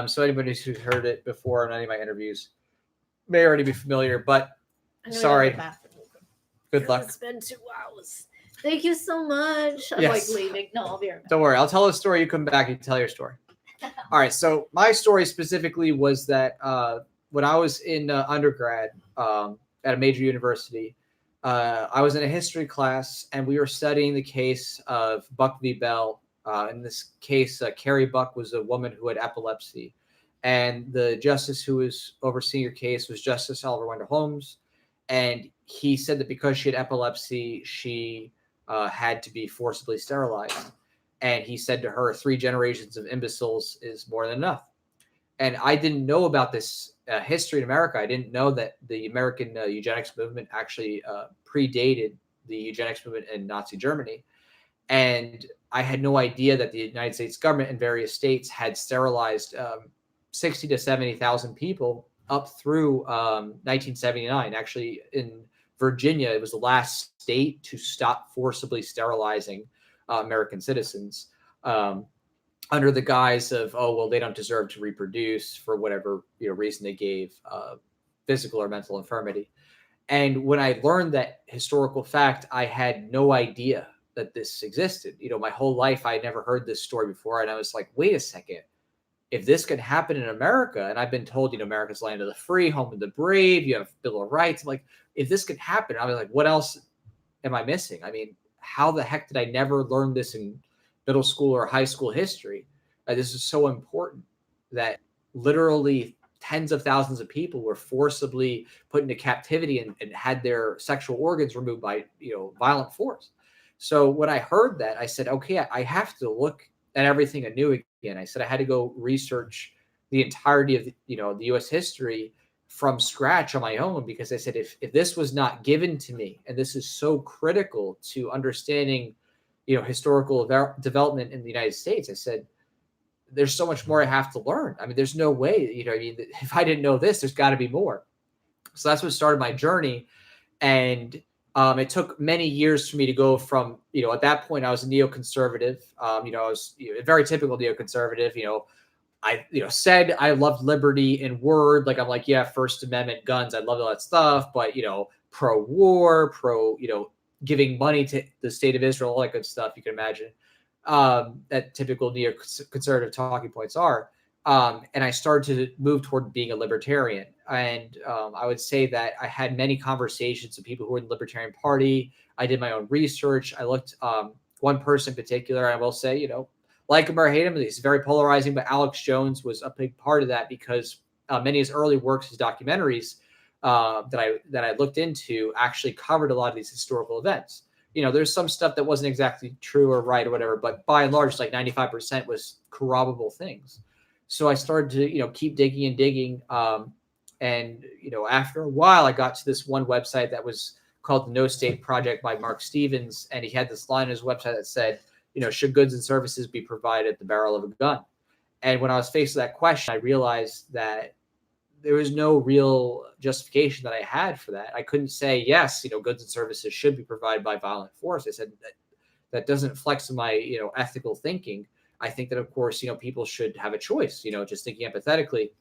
So anybody who's heard it before in any of my interviews may already be familiar. But sorry. Good luck. It's been 2 hours. Thank you so much. I'm like leaving. No, I'll be right back. Don't worry. I'll tell a story. You come back and tell your story. All right. So my story specifically was that when I was in undergrad at a major university, I was in a history class, and we were studying the case of Buck v. Bell. In this case, Carrie Buck was a woman who had epilepsy, and the justice who was overseeing your case was Justice Oliver Wendell Holmes, and he said that because she had epilepsy, she had to be forcibly sterilized. And he said to her, 3 generations of imbeciles is more than enough. And I didn't know about this history in America. I didn't know that the American eugenics movement actually predated the eugenics movement in Nazi Germany. And I had no idea that the United States government in various states had sterilized 60 to 70,000 people up through 1979. Actually, in Virginia, it was the last state to stop forcibly sterilizing American citizens under the guise of, oh, well, they don't deserve to reproduce for whatever reason they gave, physical or mental infirmity. And when I learned that historical fact, I had no idea that this existed. My whole life, I never heard this story before. And I was like, wait a second. If this could happen in America, and I've been told, America's land of the free, home of the brave, you have Bill of Rights. I'm like, if this could happen, I was like, what else am I missing? I mean, how the heck did I never learn this in middle school or high school history? This is so important that literally tens of thousands of people were forcibly put into captivity and had their sexual organs removed by, violent force. So when I heard that, I said, okay, I have to look at everything anew again. I said I had to go research the entirety of the U.S. history from scratch on my own, because I said, if this was not given to me, and this is so critical to understanding, historical development in the United States, I said, there's so much more I have to learn. I mean, there's no way, if I didn't know this, there's got to be more. So that's what started my journey. And it took many years for me to go from, at that point I was a neoconservative. I was a very typical neoconservative. I said I loved liberty in word. Like, I'm like, yeah, First Amendment, guns, I love all that stuff. But, pro-war, giving money to the state of Israel, all that good stuff you can imagine. That typical neoconservative talking points are. And I started to move toward being a libertarian. And I would say that I had many conversations with people who were in the Libertarian Party. I did my own research. I looked one person in particular, I will say, like him or hate him, he's very polarizing, but Alex Jones was a big part of that, because many of his early works, his documentaries that I looked into, actually covered a lot of these historical events. there's some stuff that wasn't exactly true or right or whatever, but by and large, like 95% was corroborable things. So I started to, keep digging and digging. And, after a while, I got to this one website that was called the No State Project by Mark Stevens. And he had this line on his website that said, should goods and services be provided at the barrel of a gun? And when I was faced with that question, I realized that there was no real justification that I had for that. I couldn't say, yes, goods and services should be provided by violent force. I said that doesn't flex my, ethical thinking. I think that, of course, people should have a choice, just thinking empathetically.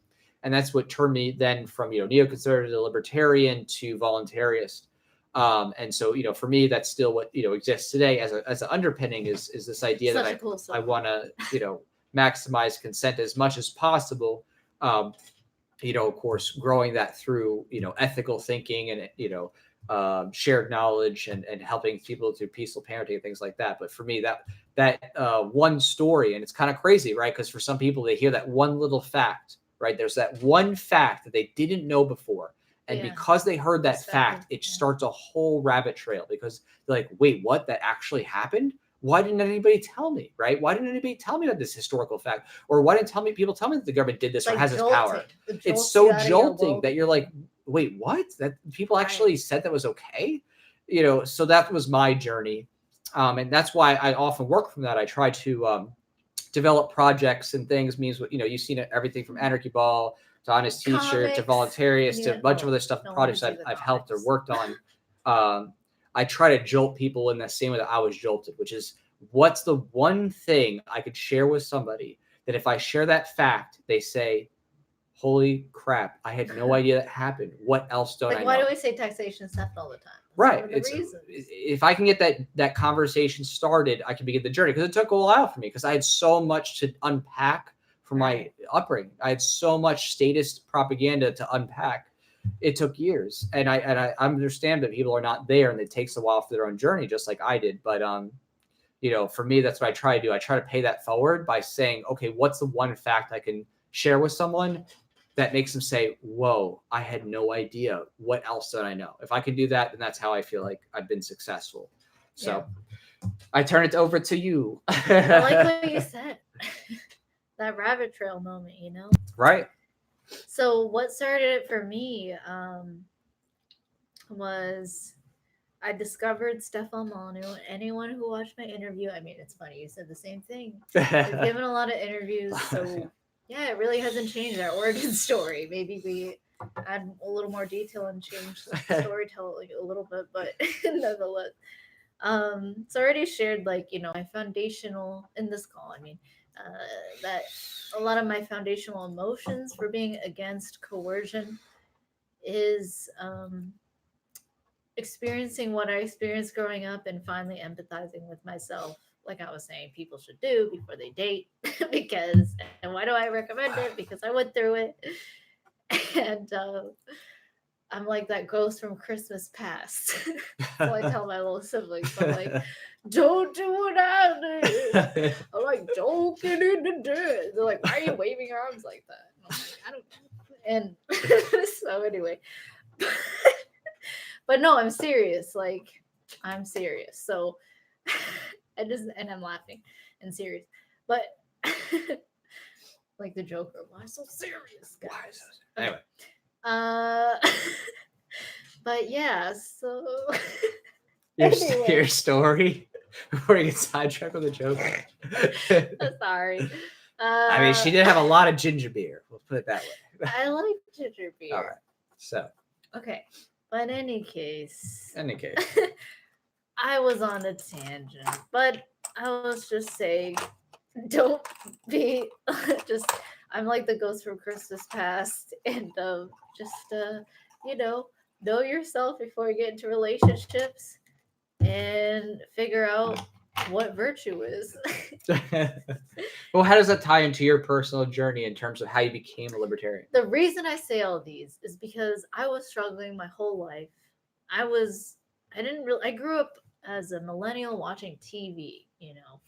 And that's what turned me then from, neoconservative to libertarian to voluntarist. And so, for me, that's still what, exists today as an underpinning is this idea that I want to, maximize consent as much as possible. Of course, growing that through, ethical thinking and, shared knowledge and helping people through peaceful parenting and things like that. But for me, that one story, and it's kind of crazy, right? Because for some people, they hear that one little fact, right? There's that one fact that they didn't know before. And because they heard that fact, it starts a whole rabbit trail because they're like, wait, what? That actually happened? Why didn't anybody tell me, right? Why didn't anybody tell me about this historical fact? Or why didn't people tell me that the government did this or has this power? It's so jolting that you're like, wait, what? That people actually said that was okay? So that was my journey. And that's why I often work from that. I try to develop projects and things. Means, you've seen everything from Anarchy Ball to Honest T-shirt to Voluntarist to a bunch of other stuff, projects I've helped or worked on. I try to jolt people in the same way that I was jolted, which is what's the one thing I could share with somebody that if I share that fact, they say, holy crap, I had no idea that happened. What else don't I know? Why do we say taxation theft all the time? Right. If I can get that conversation started, I can begin the journey, because it took a while for me because I had so much to unpack from my upbringing. I had so much statist propaganda to unpack. It took years, and I understand that people are not there, and it takes a while for their own journey, just like I did. But for me, that's what I try to do. I try to pay that forward by saying, okay, what's the one fact I can share with someone that makes them say, whoa, I had no idea. What else did I know? If I can do that, then that's how I feel like I've been successful. So I turn it over to you. I like what you said. That rabbit trail moment, Right. So what started it for me was I discovered Stefan Molyneux. Anyone who watched my interview, I mean, it's funny, you said the same thing. We've given a lot of interviews, so yeah, it really hasn't changed our origin story. Maybe we add a little more detail and change the storytelling a little bit, but nonetheless. So I already shared, my foundational in this call. I mean, that a lot of my foundational emotions for being against coercion is experiencing what I experienced growing up and finally empathizing with myself. Like I was saying, people should do before they date and why do I recommend it? Because I went through it. And I'm like that ghost from Christmas Past. So I tell my little siblings, I'm like, don't do what I did. I'm like, don't get in the dirt. They're like, why are you waving your arms like that? And I'm like, I don't know. And so anyway, but no, I'm serious. I'm serious. So and I'm laughing and serious. But like the Joker, why so serious, guys? Why so serious? Anyway. But yeah, so your story before you get sidetracked with the Joker. Sorry. I mean, she did have a lot of ginger beer. We'll put it that way. I like ginger beer. All right. So. Okay. But in any case. I was on a tangent, but I was just saying, don't be just. I'm like the ghost from Christmas Past, and know yourself before you get into relationships, and figure out what virtue is. Well, how does that tie into your personal journey in terms of how you became a libertarian? The reason I say all these is because I was struggling my whole life. I grew up as a millennial watching TV,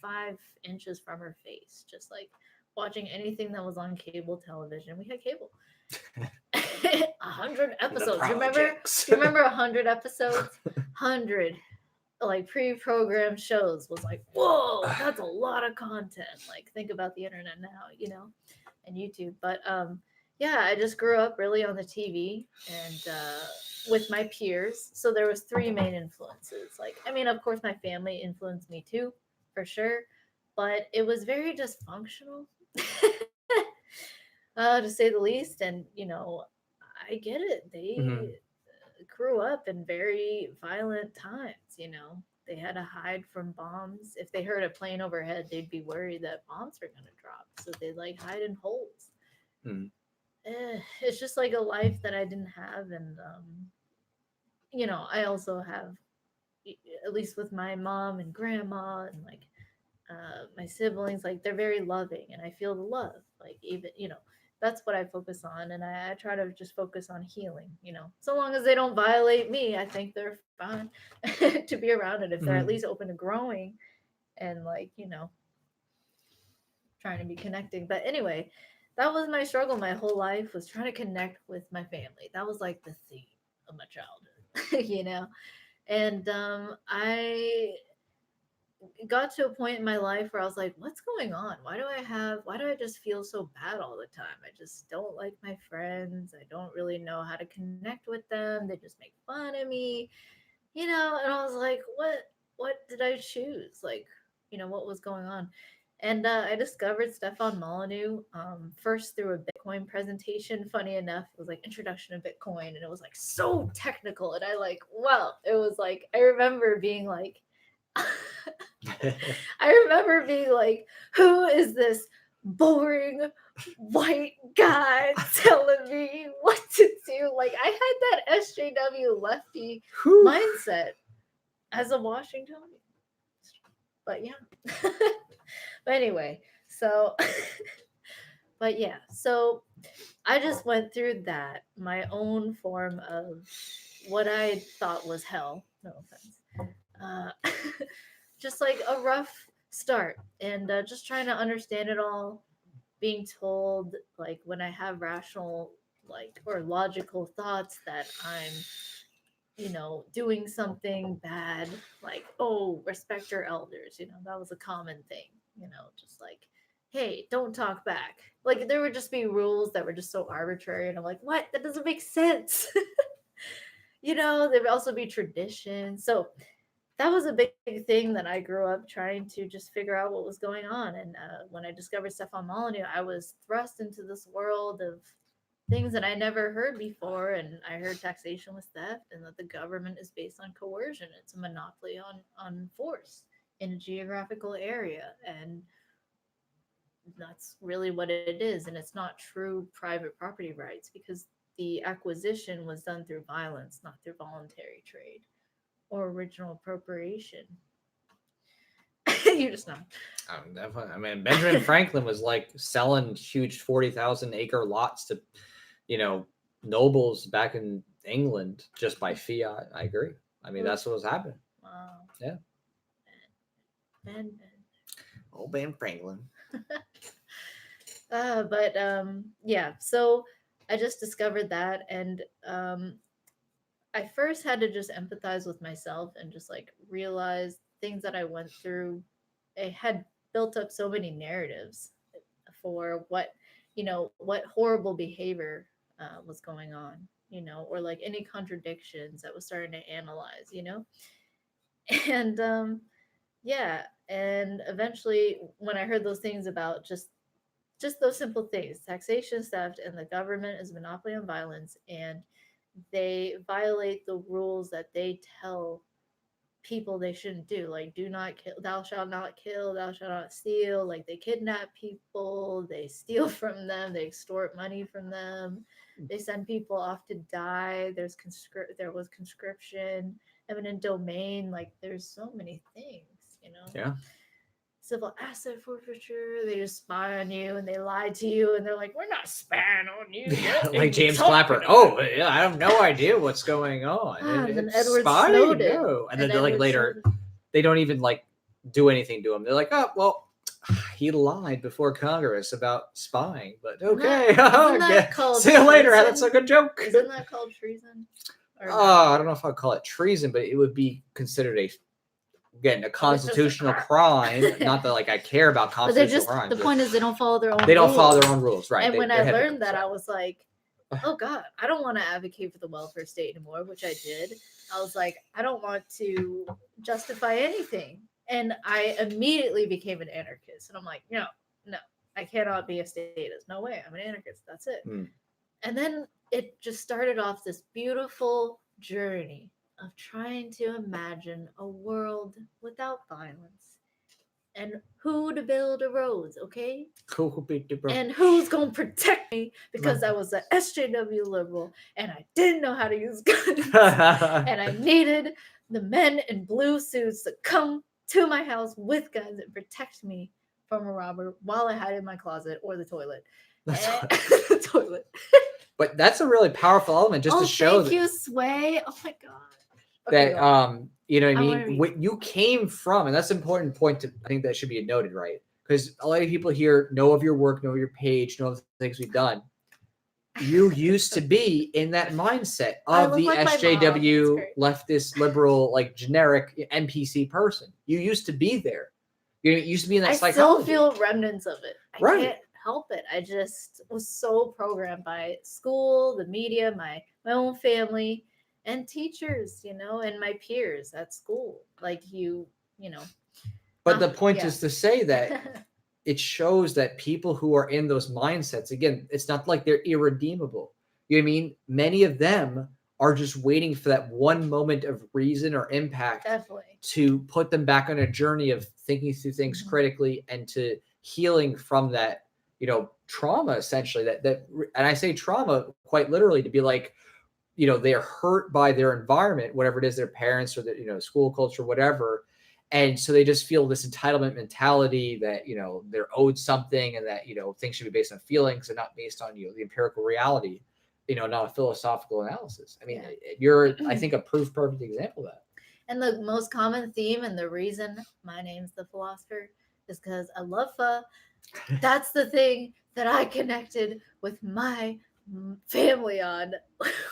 5 inches from her face, just like watching anything that was on cable television. We had cable. 100 episodes. Do you remember 100 episodes? 100. like pre-programmed shows was like, whoa, that's a lot of content. Like think about the internet now, and YouTube. But yeah, I just grew up really on the TV and with my peers. So there was three main influences. Like, I mean, of course, my family influenced me too, for sure, but it was very dysfunctional, to say the least. And I get it. They grew up in very violent times. They had to hide from bombs. If they heard a plane overhead, they'd be worried that bombs were going to drop, so they'd like hide in holes. It's just like a life that I didn't have. And I also have, at least with my mom and grandma and like my siblings, like they're very loving, and I feel the love. Like, even that's what I focus on, and I try to just focus on healing. So long as they don't violate me, I think they're fine to be around. And if they're at least open to growing and like trying to be connecting. But anyway, that was my struggle my whole life, was trying to connect with my family. That was like the theme of my childhood. And I got to a point in my life where I was like, what's going on? Why do I just feel so bad all the time? I just don't like my friends. I don't really know how to connect with them. They just make fun of me, and I was like, what did I choose? Like, what was going on? And I discovered Stefan Molyneux first through a Bitcoin presentation. Funny enough, it was like introduction to Bitcoin, and it was like so technical. And I like, well, it was like, I remember being like, who is this boring white guy telling me what to do? Like, I had that SJW lefty mindset as a Washingtonian. But yeah. But anyway, so but yeah, so I just went through that, my own form of what I thought was hell. No offense. Uh, just like a rough start, and just trying to understand it all, being told like when I have rational like or logical thoughts that I'm doing something bad, like, oh, respect your elders, that was a common thing, just like, hey, don't talk back. Like, there would just be rules that were just so arbitrary, and I'm like, what? That doesn't make sense. There would also be traditions. So that was a big thing that I grew up trying to just figure out what was going on. And when I discovered Stefan Molyneux, I was thrust into this world of things that I never heard before. And I heard taxation was theft, and that the government is based on coercion. It's a monopoly on force in a geographical area. And that's really what it is. And it's not true private property rights, because the acquisition was done through violence, not through voluntary trade or original appropriation. You just know. Definitely. I mean, Benjamin Franklin was like selling huge 40,000 acre lots to, nobles back in England just by fiat. I agree. I mean, that's what was happening. Wow. Yeah. Ben. Oh, Ben Franklin. But yeah. So I just discovered that, and I first had to just empathize with myself and just like realize things that I went through. I had built up so many narratives for what horrible behavior was going on, or like any contradictions that was starting to analyze, and yeah, and eventually when I heard those things about just those simple things, taxation, theft, and the government is a monopoly on violence, and they violate the rules that they tell people they shouldn't do, like do not kill, thou shalt not kill, thou shalt not steal. Like, they kidnap people, they steal from them, they extort money from them, they send people off to die. There was conscription, eminent domain. Like, there's so many things. Yeah. Civil asset forfeiture. They just spy on you and they lie to you, and they're like, we're not spying on you. Like James Clapper. Oh, yeah, I have no idea what's going on. And then Edward Snowden. No. And then like later, they don't even like do anything to him. They're like, oh, well, he lied before Congress about spying, but okay. Isn't that called see you later. treason? That's a good joke. Isn't that called treason? I don't know if I'd call it treason, but it would be considered a again, a constitutional crime. Not that like I care about constitutional crimes. The point is they don't follow their own rules. They don't follow their own rules, right. And when I learned that, I was like, oh God, I don't want to advocate for the welfare state anymore, which I did. I was like, I don't want to justify anything. And I immediately became an anarchist. And I'm like, no, I cannot be a statist. No way. I'm an anarchist. That's it. And then it just started off this beautiful journey of trying to imagine a world without violence. And who to build the roads, okay? And who's going to protect me because I was an SJW liberal and I didn't know how to use guns. And I needed the men in blue suits to come to my house with guns and protect me from a robber while I hide in my closet or the toilet. The toilet. But that's a really powerful element just to show thank you, Sway. Oh my God. Okay, that you know what I mean, what you came from, and that's an important point to, I think that should be noted, right? Because a lot of people here know of your work, know of your page, know of the things we've done. You used to be in that mindset of the like SJW leftist liberal, like generic NPC person. You used to be there. You used to be in that psychology. I still feel remnants of it. I can't help it. I just was so programmed by school, the media, my own family, and teachers, you know, and my peers at school. Like you know. But the point is to say that it shows that people who are in those mindsets, again, it's not like they're irredeemable. You know what I mean? Many of them are just waiting for that one moment of reason or impact to put them back on a journey of thinking through things critically and to healing from that, you know, trauma, essentially. That and I say trauma quite literally to be like, you know, they're hurt by their environment, whatever it is, their parents or the, you know, school culture, whatever. And so they just feel this entitlement mentality that, you know, they're owed something and that, you know, things should be based on feelings and not based on, you know, the empirical reality, you know, not a philosophical analysis. I mean, you're, I think, a perfect example of that. And the most common theme and the reason my name's the philosopher is because I love pho. That's the thing that I connected with my family on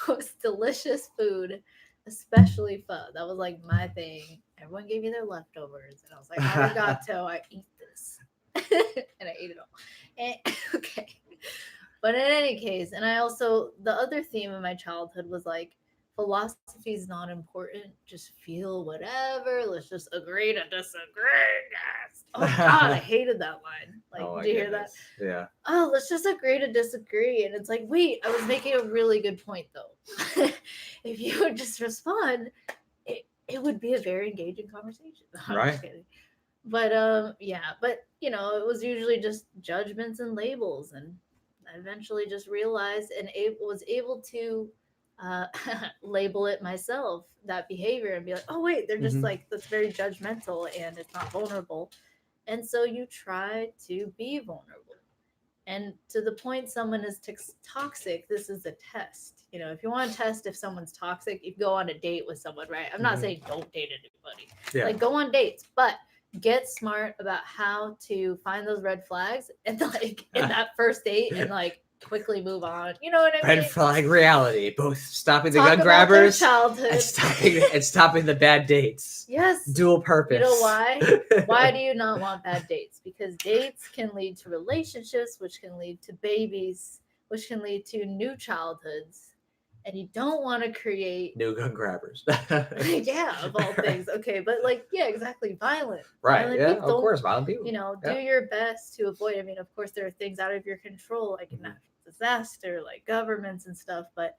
was delicious food, especially pho. That was like my thing. Everyone gave me their leftovers, and I was like, arigato, I eat this. And I ate it all. And, okay. But in any case, and I also, the other theme of my childhood was like, philosophy is not important. Just feel whatever. Let's just agree to disagree. Yes. Oh God, I hated that line. Like, did you hear that? Yeah. Oh, let's just agree to disagree. And it's like, wait, I was making a really good point though. If you would just respond, it would be a very engaging conversation. Right. But yeah, but you know, it was usually just judgments and labels, and I eventually just realized and was able to label it myself, that behavior, and be like, oh wait, they're just like, that's very judgmental and it's not vulnerable. And so you try to be vulnerable, and to the point someone is toxic, this is a test. You know, if you want to test if someone's toxic, you go on a date with someone, right? I'm not saying don't date anybody. Like, go on dates, but get smart about how to find those red flags and like in that first date and like quickly move on. You know what I mean? Red flag reality, both stopping the gun grabbers and stopping the bad dates. Yes. Dual purpose. You know why? Why do you not want bad dates? Because dates can lead to relationships, which can lead to babies, which can lead to new childhoods. And you don't want to create new gun grabbers. Yeah, of all things. Okay, but like, yeah, exactly. Violent. Right. Violent people. Of course, violent people. You know, do your best to avoid. I mean, of course, there are things out of your control, like natural disaster, like governments and stuff. But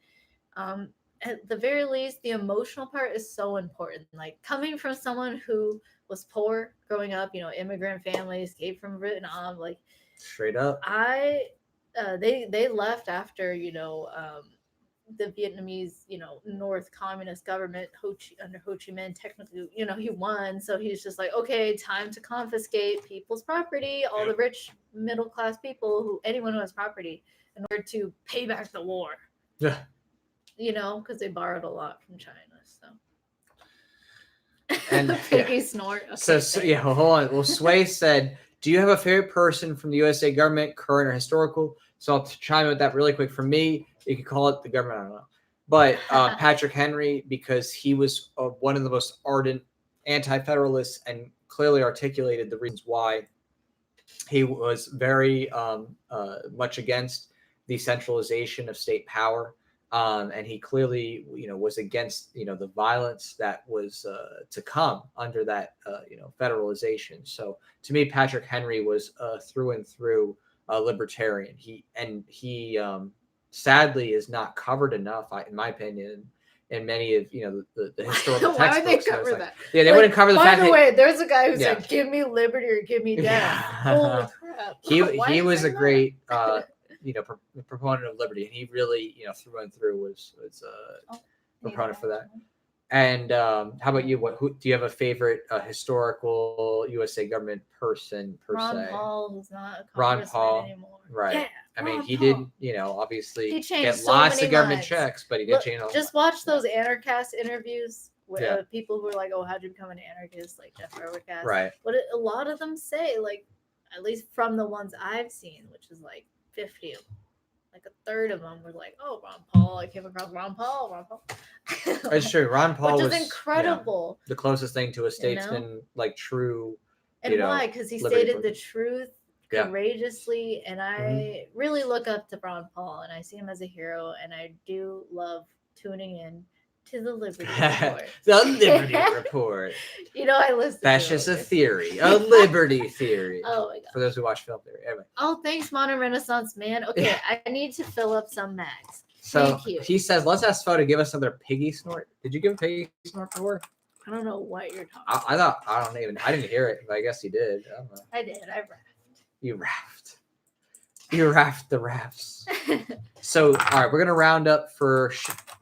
at the very least, the emotional part is so important. Like, coming from someone who was poor growing up, you know, immigrant family, escaped from Vietnam, like straight up. They left after, you know, the Vietnamese, you know, North Communist government, under Ho Chi Minh, technically, you know, he won. So he's just like, okay, time to confiscate people's property, all the rich middle class people, anyone who has property, in order to pay back the war. Yeah. You know, because they borrowed a lot from China. So. And Piggy snort. Okay, so yeah, hold on. Well, Sway said, do you have a favorite person from the USA government, current or historical? So I'll chime in with that really quick. For me, you could call it the government, I don't know. But Patrick Henry, because he was one of the most ardent anti-federalist and clearly articulated the reasons why he was very much against the centralization of state power. And he clearly, was against, the violence that was to come under that, federalization. So to me, Patrick Henry was through and through a libertarian. He sadly is not covered enough, in my opinion, in many of the historical textbooks. Why would they cover that? Yeah, they wouldn't cover the fact. By the way, there's a guy who said, "Give me liberty or give me death." Yeah. Holy crap! He was a great proponent of liberty, and he really through and through was a proponent for that. And how about you? Who do you have a favorite historical USA government person per Ron se? Paul, who's not a congressman anymore. Right. Yeah, I mean, Ron he Paul. did, obviously He get so lots many of government lives. checks, but he did change. Just watch those anarchist interviews with Yeah. people who are like, "Oh, how'd you become an anarchist?" Like Jeff Overcast. Right. What a lot of them say, like, at least from the ones I've seen, which is like 50 of them. Like a third of them were like, "Oh, Ron Paul. I came across Ron Paul." It's true. Ron Paul which was is incredible. The closest thing to a statesman, like true. And why? Because he stated the truth courageously, and I really look up to Ron Paul, and I see him as a hero, and I do love tuning in to the Liberty Report. The Liberty Report. I listen. That's just a theory, a liberty theory. Oh my god! For those who watch film theory, anyway. Oh, thanks, Modern Renaissance man. Okay, I need to fill up some mags. So he says, "Let's ask Fo to give us another piggy snort." Did you give a piggy snort before? I don't know what you're talking. I didn't hear it, but I guess he did. I don't know. I did. I raffed. You raffed. You raffed the rafts. So, all right, we're gonna round up for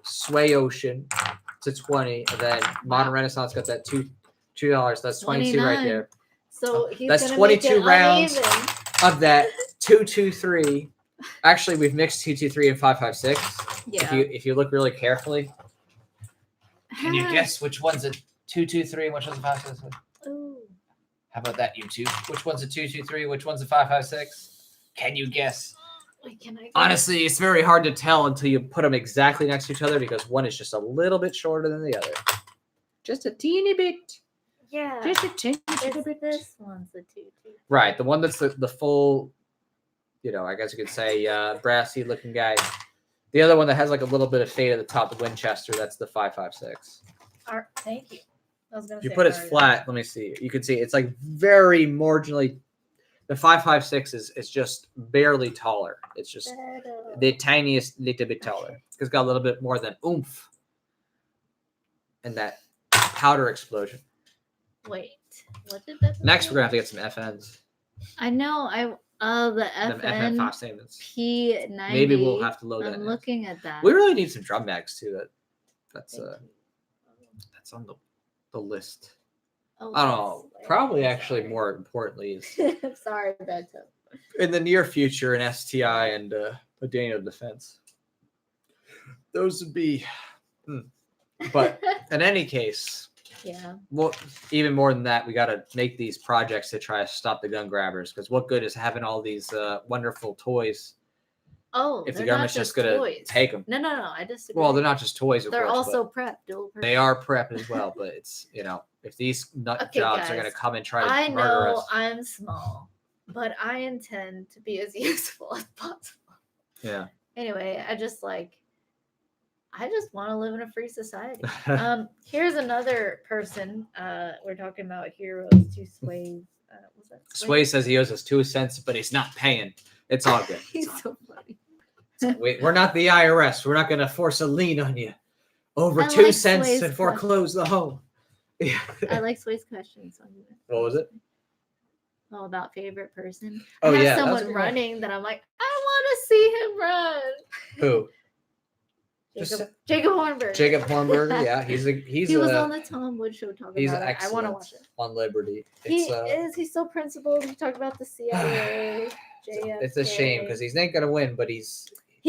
Sway Ocean to 20, and then Modern Renaissance got that $2. That's 22 right there. So that's 22 rounds of that 223. Actually, we've mixed 223 and 556. Yeah. If you look really carefully, can you guess which one's a 223 and which one's a 556? Ooh. How about that, YouTube? Which one's a 223? Which one's a 556? Can you guess? Honestly, it's very hard to tell until you put them exactly next to each other because one is just a little bit shorter than the other. Just a teeny bit. Yeah. Just a teeny bit. This one's the 223. Right, the one that's the full, I guess you could say brassy looking guy. The other one that has like a little bit of fade at the top, the Winchester, that's the 556. Thank you. I was gonna you put it flat, let me see. You can see it's like very marginally. The 556 is just barely taller. It's just the tiniest little bit taller. It's got a little bit more than oomph in that powder explosion. Wait, what did that? Next, we're gonna have to get some FNs. I know. The FN 5 P90. Maybe we'll have to load that. I'm looking at that. We really need some drum mags too. That's on the list. Oh, I don't know. Probably actually more importantly is sorry, bad tip. In the near future, an STI and a Daniel Defense. Those would be. But in any case, yeah. Well, even more than that, we got to make these projects to try to stop the gun grabbers. Because what good is having all these wonderful toys? Oh, if the government's just going to take them. No, I disagree. Well, they're not just toys. They're also prep. They are prep as well, but it's if these nut jobs are going to come and try to murder us. I'm small, but I intend to be as useful as possible. Yeah. Anyway, I just want to live in a free society. Here's another person. We're talking about heroes to Sway. What's that? Sway says he owes us 2 cents, but he's not paying. It's all good. He's so funny. We're not the IRS. We're not going to force a lien on you over 2 cents Sway's and foreclose the home. Yeah. I like Sway's questions. What was it? Oh, about favorite person. Oh, I have someone running that I'm like, I want to see him run. Who? Jacob Hornberger. Jacob Hornberger, yeah, he was on the Tom Wood show talking about it. I want to watch it. On Liberty. He's so principled. He talked about the CIA. It's a shame because he's not gonna win, but he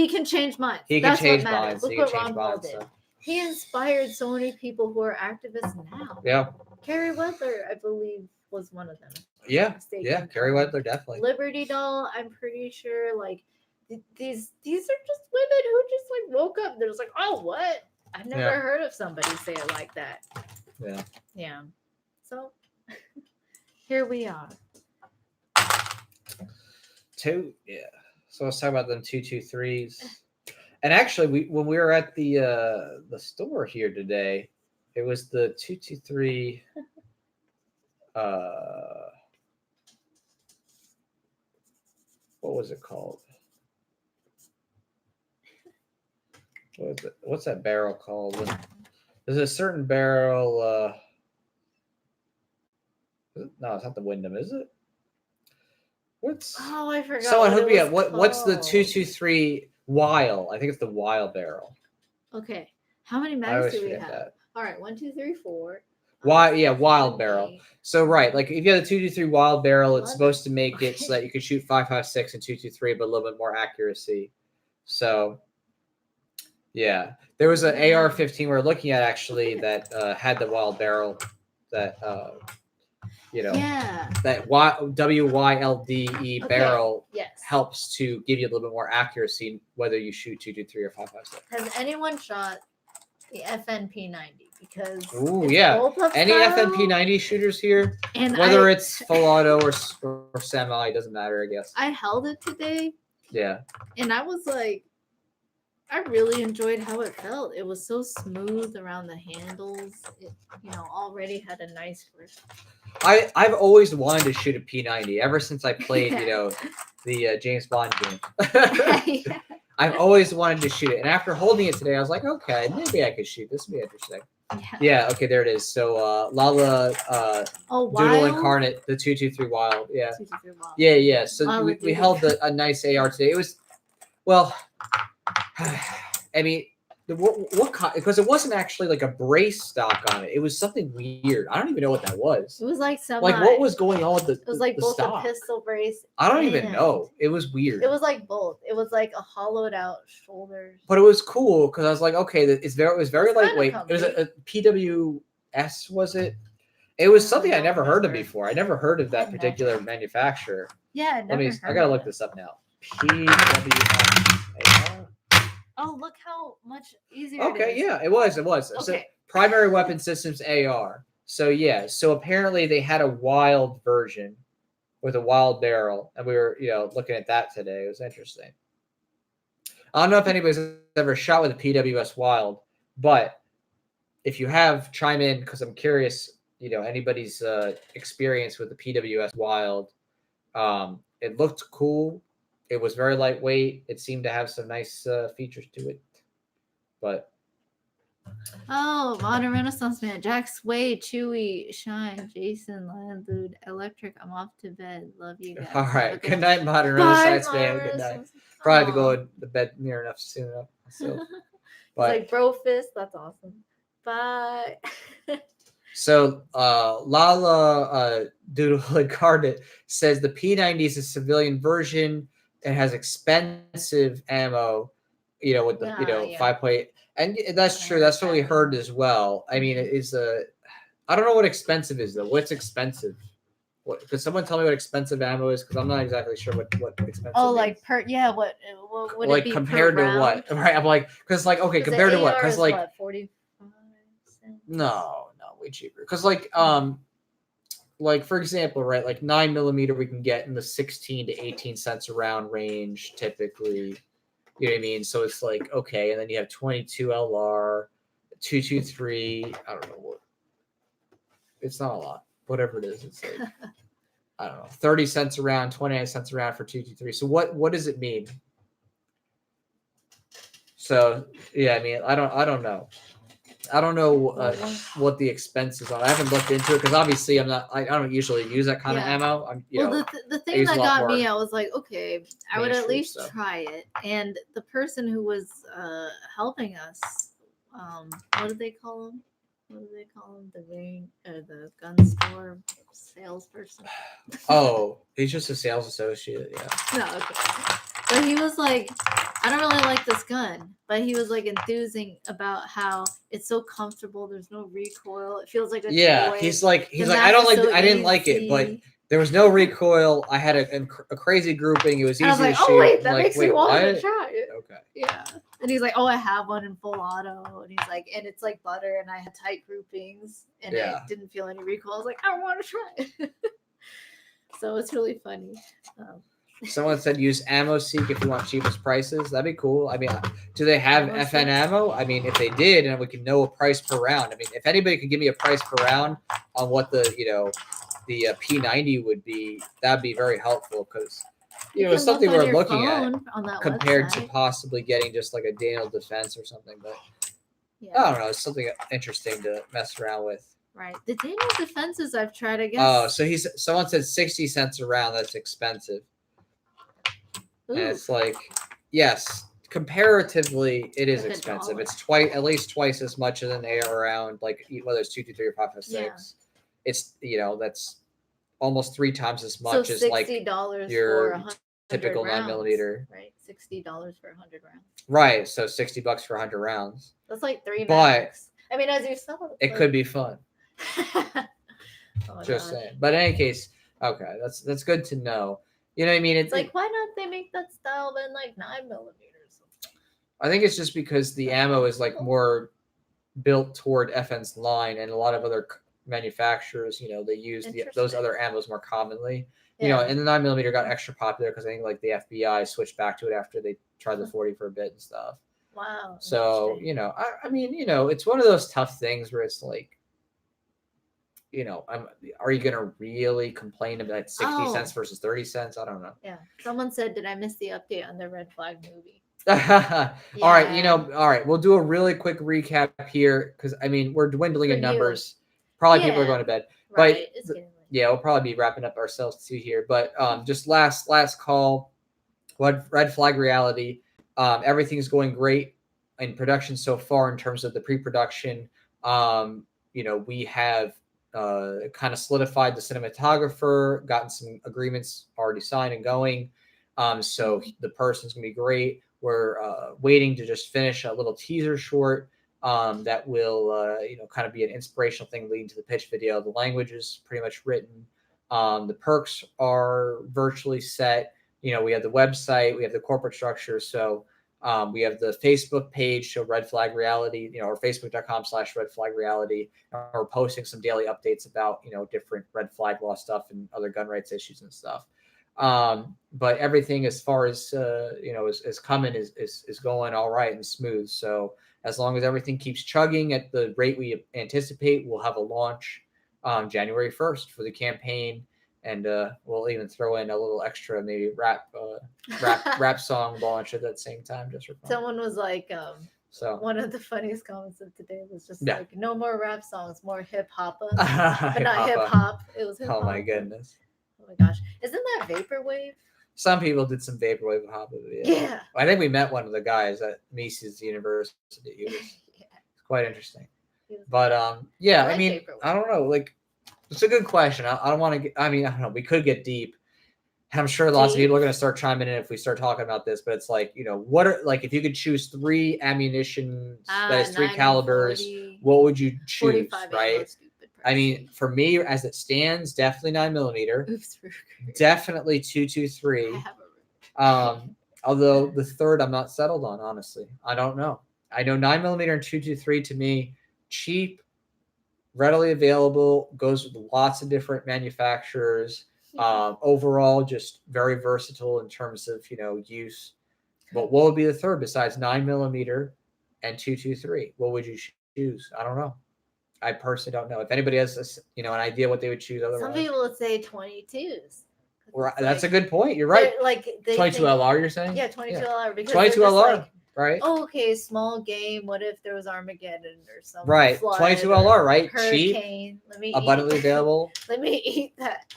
can change minds. He can change minds. Look what Ron Paul did. So. He inspired so many people who are activists now. Yeah. Carrie Wedler, I believe, was one of them. Yeah. Carrie Wedler, definitely. Liberty Doll, I'm pretty sure, like these are just women who just like woke up. They're just like, oh, what? I've never heard of somebody say it like that. Yeah. Yeah. So here we are. Yeah. So let's talk about them 223s. And actually, when we were at the store here today, it was the 223. What was it called? What's that barrel called? There's a certain barrel. No, it's not the Wyndham, is it? I forgot. Someone hook me up. What's the 223 Weil? I think it's the Weil barrel. Okay. How many mags do we have? That. All right, 1, 2, 3, 4. Wild barrel. So right, like if you have the 223 Wild barrel, it's supposed to make it so that you can shoot 5.56 and 223, but a little bit more accuracy. So yeah, there was an AR-15 we were looking at actually that had the Wild barrel that that WYLDE barrel helps to give you a little bit more accuracy whether you shoot 223 or 5.56. Has anyone shot the FNP90? Because any FNP90 shooters here, and whether it's full auto or semi, doesn't matter, I guess. I held it today. Yeah. And I was like, I really enjoyed how it felt. It was so smooth around the handles. It, already had a nice grip. I've always wanted to shoot a P90 ever since I played, the James Bond game. Yeah. I've always wanted to shoot it, and after holding it today, I was like, okay, maybe I could shoot this. Would be interesting. Yeah. Okay, there it is. So Lala Doodle Incarnate, the 223 Wild. Yeah. 223 Wild. Yeah. So we held a nice AR today. It was, well, I mean, because it wasn't actually like a brace stock on it. It was something weird. I don't even know what that was. It was like what was going on with it was like both stock? A pistol brace. I don't even know. It was weird. It was like both. It was like a hollowed out shoulder. But it was cool because I was like, okay, it was very lightweight. It was a PWS, was it? It was something I never heard of before. I never heard of that particular manufacturer. Yeah, I gotta look this up now. PWS. Oh, look how much easier it is. Yeah, it was. Okay. So primary weapon systems AR. So yeah, so apparently they had a Wild version with a Wild barrel, and we were, looking at that today. It was interesting. I don't know if anybody's ever shot with a PWS Wild, but if you have, chime in because I'm curious, anybody's experience with the PWS Wild. It looked cool. It was very lightweight. It seemed to have some nice features to it. But Modern Renaissance Man, Jack Sway, Chewy, Shine, Jason, Landlude, Electric. I'm off to bed. Love you guys. All right. Good night, Modern Renaissance Man. Good night. Probably have to go to bed near enough soon enough. So, but like bro fist. That's awesome. Bye. So Lala Doodle Incarnate says the P90 is a civilian version. It has expensive ammo, with the 5.8, and that's true. That's what we heard as well. I mean, it is I don't know what expensive is though. What's expensive? Could someone tell me what expensive ammo is? Because I'm not exactly sure what expensive. Oh, like what would like it be compared to what? Right? I'm like, because like okay, compared to what? Because like what, 45 cents? No, way cheaper. Because like for example, right, like 9mm we can get in the 16 to 18 cents a round range typically. You know what I mean? So it's like okay, and then you have 22 LR, 223. I don't know what. It's not a lot. Whatever it is, it's like I don't know, 30 cents a round, 29 cents a round for 223. So what does it mean? So yeah, I mean, I don't know. I don't know what the expenses are. I haven't looked into it because obviously I don't usually use that kind of ammo. The thing that got me, I was like, okay, I would at least try it. And the person who was helping us, what do they call him? The gun store salesperson. Oh, he's just a sales associate. Yeah. No, okay. But he was like, I don't really like this gun, but he was like enthusing about how it's so comfortable. There's no recoil. It feels like a toy. He's like I didn't like it, but there was no recoil. I had a crazy grouping. It was easy to shoot. Oh wait, that makes me want to try it. Okay. Yeah, And he's like, oh, I have one in full auto. And he's like, and it's like butter, and I had tight groupings, and it didn't feel any recoil. I was like, I want to try it. So it's really funny. Someone said use Ammo Seek if you want cheapest prices. That'd be cool. I mean, do they have FN ammo? I mean, if they did, and we can know a price per round. I mean, if anybody could give me a price per round on what the P90 would be, that'd be very helpful because it's something we're looking at compared to possibly getting just like a Daniel Defense or something. But I don't know. It's something interesting to mess around with. Right. The Daniel Defenses I've tried, I guess. Oh, so someone said 60 cents a round. That's expensive. Ooh. And it's like, yes, comparatively, it is expensive. It's at least twice as much as an AR round, like whether it's 223 or 556. Yeah. It's that's almost 3 times as much as like your typical 9mm. Right, $60 for 100 rounds. Right, so $60 for 100 rounds. That's like 3 mags. I mean, as you saw, it could be fun. Just saying. But in any case, okay, that's good to know. You know what I mean? It's like, why don't they make that style then like 9mm? I think it's just because the ammo is like more built toward FN's line, and a lot of other manufacturers, they use those other ammos more commonly. And the 9mm got extra popular because I think like the FBI switched back to it after they tried the 40 for a bit and stuff. Wow. So, I mean, it's one of those tough things where it's like, are you going to really complain about 60 cents versus 30 cents? I don't know. Yeah. Someone said, did I miss the update on the Red Flag movie? All right. All right. We'll do a really quick recap here because, I mean, we're dwindling in numbers. Probably people are going to bed. Right. But, we'll probably be wrapping up ourselves too here. But just last call, Red Flag Reality. Everything's going great in production so far in terms of the pre-production. We have kind of solidified the cinematographer, gotten some agreements already signed and going. So the person's going to be great. We're waiting to just finish a little teaser short that will, kind of be an inspirational thing leading to the pitch video. The language is pretty much written. The perks are virtually set. We have the website, we have the corporate structure. So we have the Facebook page, so Red Flag Reality, or facebook.com/Red Flag Reality. We're posting some daily updates about, different red flag law stuff and other gun rights issues and stuff. But everything as far as, is coming is going all right and smooth. So as long as everything keeps chugging at the rate we anticipate, we'll have a launch January 1st for the campaign. And we'll even throw in a little extra, maybe rap song launch at that same time, just for fun. Someone was like, so one of the funniest comments of today was just like, no more rap songs, more hip hop, but not hip hop. It was hip hop. Oh my goodness. Oh my gosh, isn't that vaporwave? Some people did some vaporwave hop. Yeah. I think we met one of the guys at Mises University. He was quite interesting. But I mean, vaporwave. I don't know, like. It's a good question. I don't want to get, I don't know. We could get deep. And I'm sure lots of people are going to start chiming in if we start talking about this. But it's like, what are, like, if you could choose 3 ammunitions, that is 3 calibers, 40, what would you choose, right? I mean, for me, as it stands, definitely 9mm. Oops, definitely 223. Although the third I'm not settled on, honestly. I don't know. I know 9mm and 223 to me, cheap, readily available, goes with lots of different manufacturers. Overall, just very versatile in terms of use. But what would be the third besides 9mm and 223? What would you choose? I don't know. I personally don't know. If anybody has an idea what they would choose, otherwise. Some people would say 22s. That's a good point. You're right. Like 22 LR, you're saying? Yeah, 22 LR. Because 22 LR. Right. Oh, okay, small game. What if there was Armageddon or something? Right. 22 LR, right? Hurricane. Cheap. Abundantly available. Let me eat that.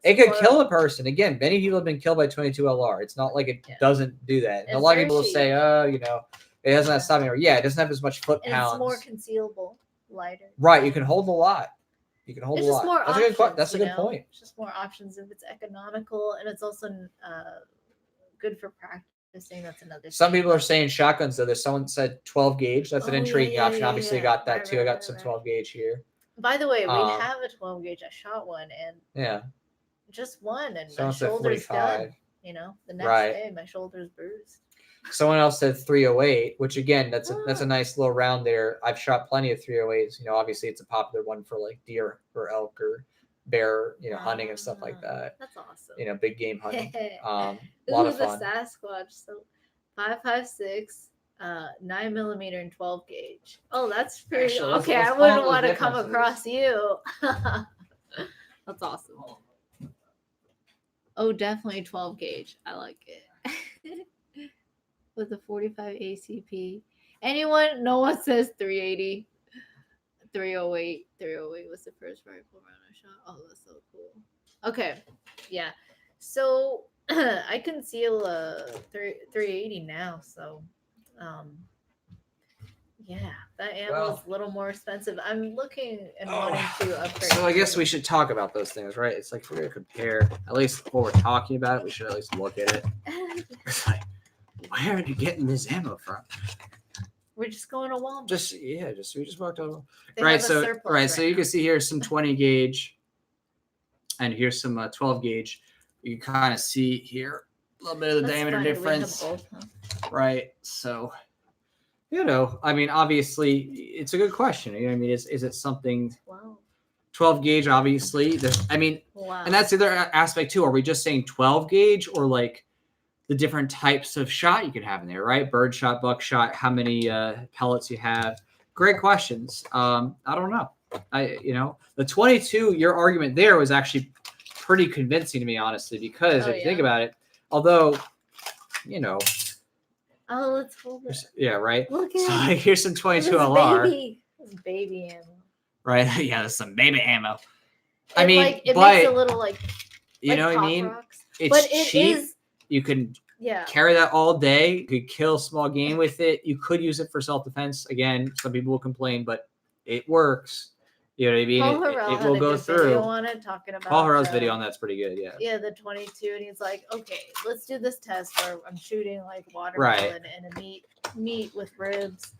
It could kill a person. Again, many people have been killed by 22 LR. It's not like it doesn't do that. And a lot of people will say, it doesn't have stopping. Yeah, it doesn't have as much foot pounds. It's more concealable, lighter. Right. You can hold a lot. That's a good point. It's just more options if it's economical, and it's also good for practice. That's another. Some people are saying shotguns, though. There's someone said 12 gauge. That's an intriguing option. Obviously, got that too. I got some 12 gauge here. By the way, we have a 12 gauge. I shot one, and just one, and my shoulder's done. The next day, my shoulder's bruised. Someone else said 308, which again, that's a nice little round there. I've shot plenty of 308s. You know, obviously it's a popular one for like deer or elk or bear, you know, hunting and stuff like that. That's awesome. You know, big game hunting. A lot of fun. The Sasquatch. So 5.56, 9mm and 12 gauge. Oh, that's pretty. Actually, okay, let's I wouldn't follow want the to come differences. across you. That's awesome. Oh, definitely 12 gauge. I like it. With a 45 ACP. Anyone? No one says 380. 308. 308 was the first rifle round I shot. Oh, that's so cool. Okay. Yeah. So I conceal 380 now, so yeah, that ammo is a little more expensive. I'm looking and wanting to upgrade. So I guess we should talk about those things, right? It's like if we're gonna compare, at least while we're talking about it, we should at least look at it. It's like, where are you getting this ammo from? We're just going to Walmart. We just walked over. They Right, have a so surplus right, so you now. can see here's some 20 gauge, and here's some 12 gauge. You can kind of see here a little bit of the That's diameter funny. difference, We have both, huh? right? So, you know, I mean, obviously, it's a good question. You know, I mean, is it something? Wow. 12 gauge, obviously. I mean, Wow. And that's the other aspect too. Are we just saying 12 gauge or like the different types of shot you could have in there, right? Bird shot, buckshot, how many pellets you have? Great questions. I don't know. The 22, your argument there was actually pretty convincing to me, honestly, because if you think about it, although, you know. Oh, let's hold it. Yeah, right? Look at so like, here's some 22 this LR. Baby ammo. Right? Yeah, there's some baby ammo. It makes a little like you know what I mean? Rocks. It's cheap. You can carry that all day. You could kill small game with it. You could use it for self-defense. Again, some people will complain, but it works. You know what I mean? Paul Harrell it will go through. Video on it talking about Paul Harrell's video on that's pretty good. Yeah. Yeah, the 22, and he's like, okay, let's do this test where I'm shooting like watermelon and a meat with ribs.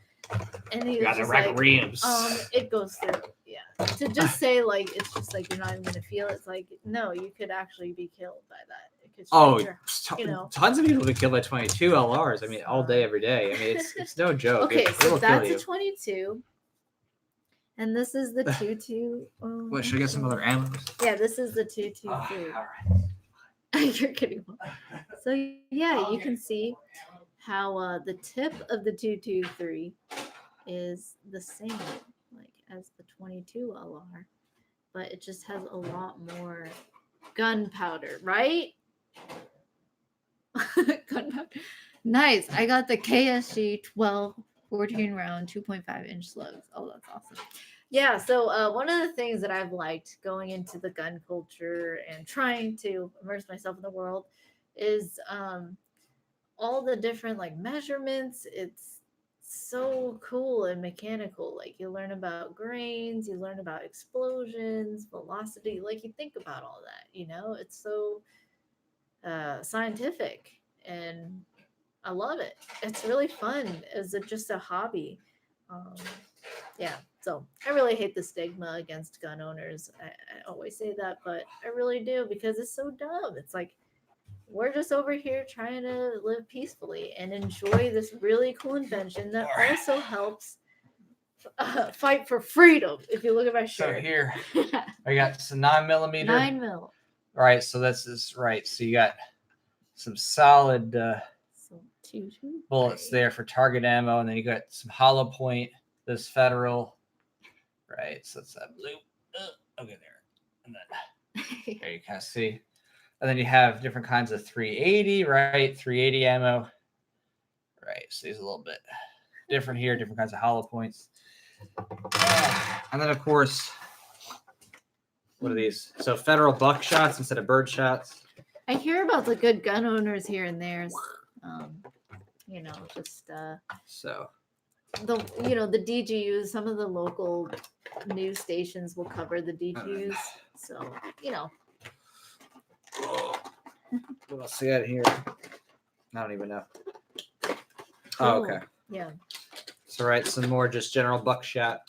And he was just like, ribs. It goes through. Yeah. To just say like it's just like you're not even gonna feel it. It's like no, you could actually be killed by that. Tons of people have been killed by 22 LRs. I mean, all day, every day. I mean, it's no joke. Okay, so that's a 22. And this is the 2.2. What, should I get some other ammo? Yeah, this is the 2.2. All right. You're kidding. So yeah, you can see how the tip of the 2.23 is the same like as the 22 LR, but it just has a lot more gunpowder, right? Gunpowder. Nice. I got the KSG 12 14 round 2.5 inch slugs. Oh, that's awesome. Yeah, so one of the things that I've liked going into the gun culture and trying to immerse myself in the world is all the different like measurements. It's so cool and mechanical. Like you learn about grains, you learn about explosions, velocity. Like you think about all that, it's so scientific, and I love it. It's really fun as just a hobby. Yeah, so I really hate the stigma against gun owners. I always say that, but I really do because it's so dumb. It's like we're just over here trying to live peacefully and enjoy this really cool invention that also helps fight for freedom. If you look at my shirt. So here, I got some 9mm. 9mm. All right, so this is right. So you got some solid bullets there for target ammo, and then you got some hollow point. This federal, right? So it's that blue. Okay, there, and then there you kind of see. And then you have different kinds of 380, right? 380 ammo, right? So these are a little bit different here, different kinds of hollow points. And then, of course, what are these? So federal buckshots instead of bird shots. I hear about the good gun owners here and there. So the DGUs. Some of the local news stations will cover the DGUs. So what else we got here? I don't even know. Cool. Oh, okay. Yeah. So right, some more just general buckshot.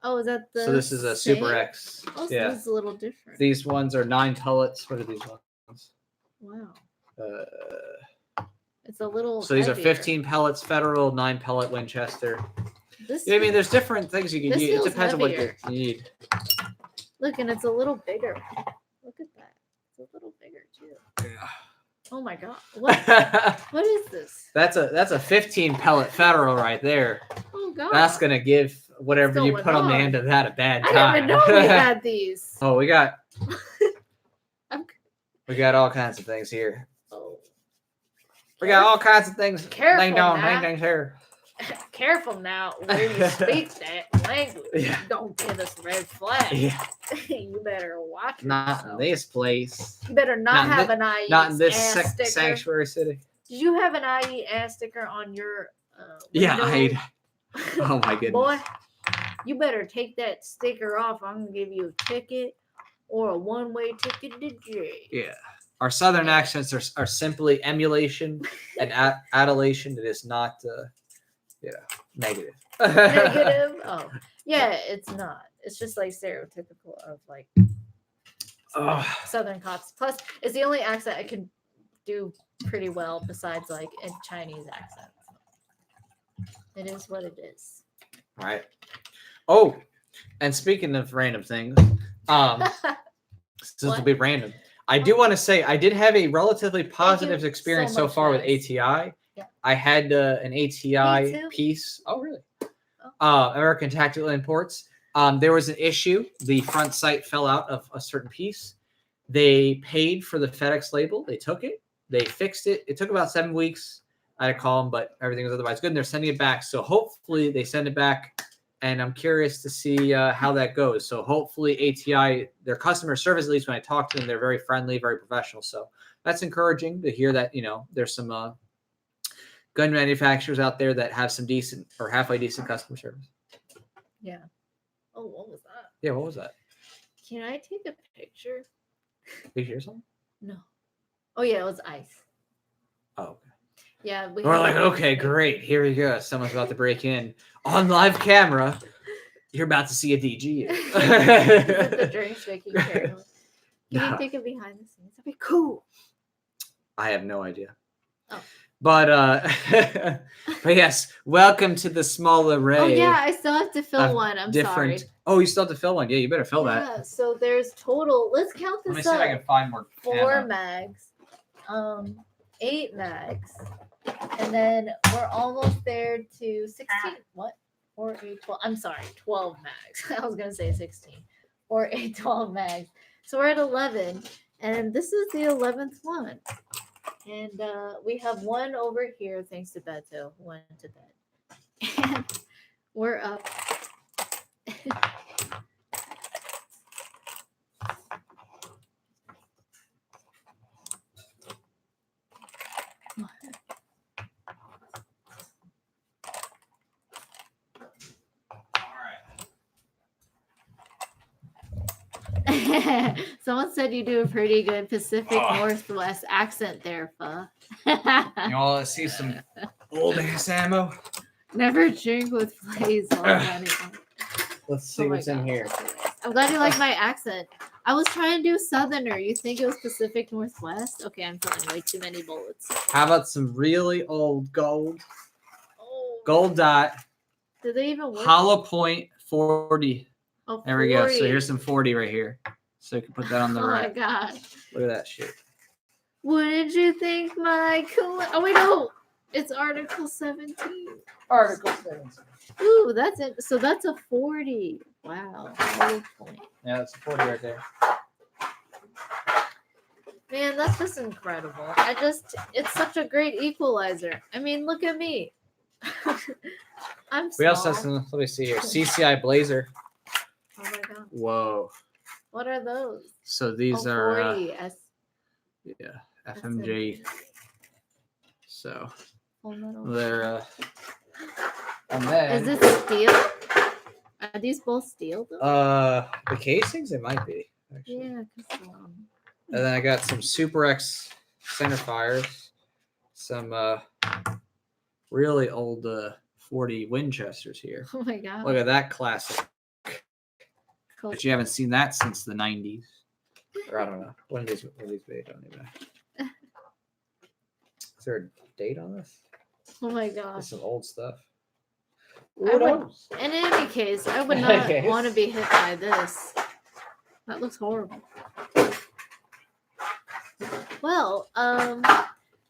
Oh, is that the? So this is a Super X. Oh, so this is a little different. These ones are 9 pellets. What are these ones? Wow. It's a little. So these heavier. are 15 pellets Federal, 9 pellet Winchester. This. I mean, there's different things you can use. It depends heavier. on what you need. Look, and it's a little bigger. Look at that. It's a little bigger too. Yeah. Oh my god! What? What is this? That's a 15 pellet Federal right there. Oh god! That's gonna give whatever you put on the end of that a bad time. I didn't even know we had these. Oh, we got all kinds of things here. Oh. We got all kinds of things. Careful ding dong, now. ding ding here. Careful now where you speak that language. Yeah. Don't get us red flag. Yeah. You better watch Not yourself. in this place. You better not have an IE Not in this sticker. sanctuary city. Did you have an IE ass sticker on your Yeah, window? Oh my goodness. Boy, you better take that sticker off. I'm gonna give you a ticket or a one-way ticket to jail. Yeah. Our southern accents are simply emulation and adulation. It is not negative. Negative? Oh. Yeah, it's not. It's just like stereotypical of like southern cops. Plus, it's the only accent I can do pretty well besides like a Chinese accent. It is what it is. All right. Oh, and speaking of random things, this will be random. I do want to say I did have a relatively positive experience so far with ATI. Yeah. I had an ATI piece. Oh, really? American Tactical Imports. There was an issue. The front sight fell out of a certain piece. They paid for the FedEx label. They took it. They fixed it. It took about 7 weeks. I had to call them, but everything was otherwise good. And they're sending it back. So hopefully they send it back. And I'm curious to see how that goes. So hopefully ATI, their customer service, at least when I talk to them, they're very friendly, very professional. So that's encouraging to hear that, there's some gun manufacturers out there that have some decent or halfway decent customer service. Yeah. Oh, what was that? Yeah, what was that? Can I take a picture? Did you hear something? No. Oh, yeah, it was ice. Oh, okay. Yeah. We're like, okay, great. Here we go. Someone's about to break in on live camera. You're about to see a DG. The drinks making paranoid. Can you take it behind the scenes? That'd be cool. I have no idea. Oh. But yes, welcome to the small array. Oh yeah, I still have to fill one. I'm sorry. Oh, you still have to fill one. Yeah, you better fill that. Yeah, so there's total. Let's count this up. Let me see if I can find more. 4 mags, 8 mags, and then we're almost there to 16. What? 4, 8, 12. I'm sorry, 12 mags. I was gonna say 16. 4, 8, 12 mags. So we're at 11, and this is the 11th one. And we have one over here, thanks to Beto, who went to bed. And we're up. Someone said you do a pretty good Pacific Northwest accent there, Pha. You all want to see some old ass ammo? Never drink with flays while running. Let's see what's in here. I'm glad you like my accent. I was trying to do Southerner. You think it was Pacific Northwest? Okay, I'm feeling way too many bullets. How about some really old gold? Oh. Gold dot. Do they even work? Hollow point 40. Oh, 40. There we go. So here's some 40 right here. So you can put that on the right. Oh my god. Look at that shit. What did you think, my cool? Oh wait, no. It's Article 17. Article 17. Ooh, that's it. So that's a 40. Wow. Point. Yeah, that's a 40 right there. Man, that's just incredible. It's such a great equalizer. I mean, look at me. I'm small. We also have some, let me see here. CCI Blazer. Oh my god. Whoa. What are those? So these are 40. FMJ. So Oh, they're and then is this steel? Are these both steel though? The casings it might be actually. Yeah, and then I got some Super X center fires, some really old 40 Winchesters here. Oh my god. Look at that classic. Cool. But you haven't seen that since the 90s. Or I don't know. When are these made? I don't even know. Is there a date on this? Oh my This gosh. is some old stuff. I would, in any case, I would not want to be hit by this. That looks horrible. Well,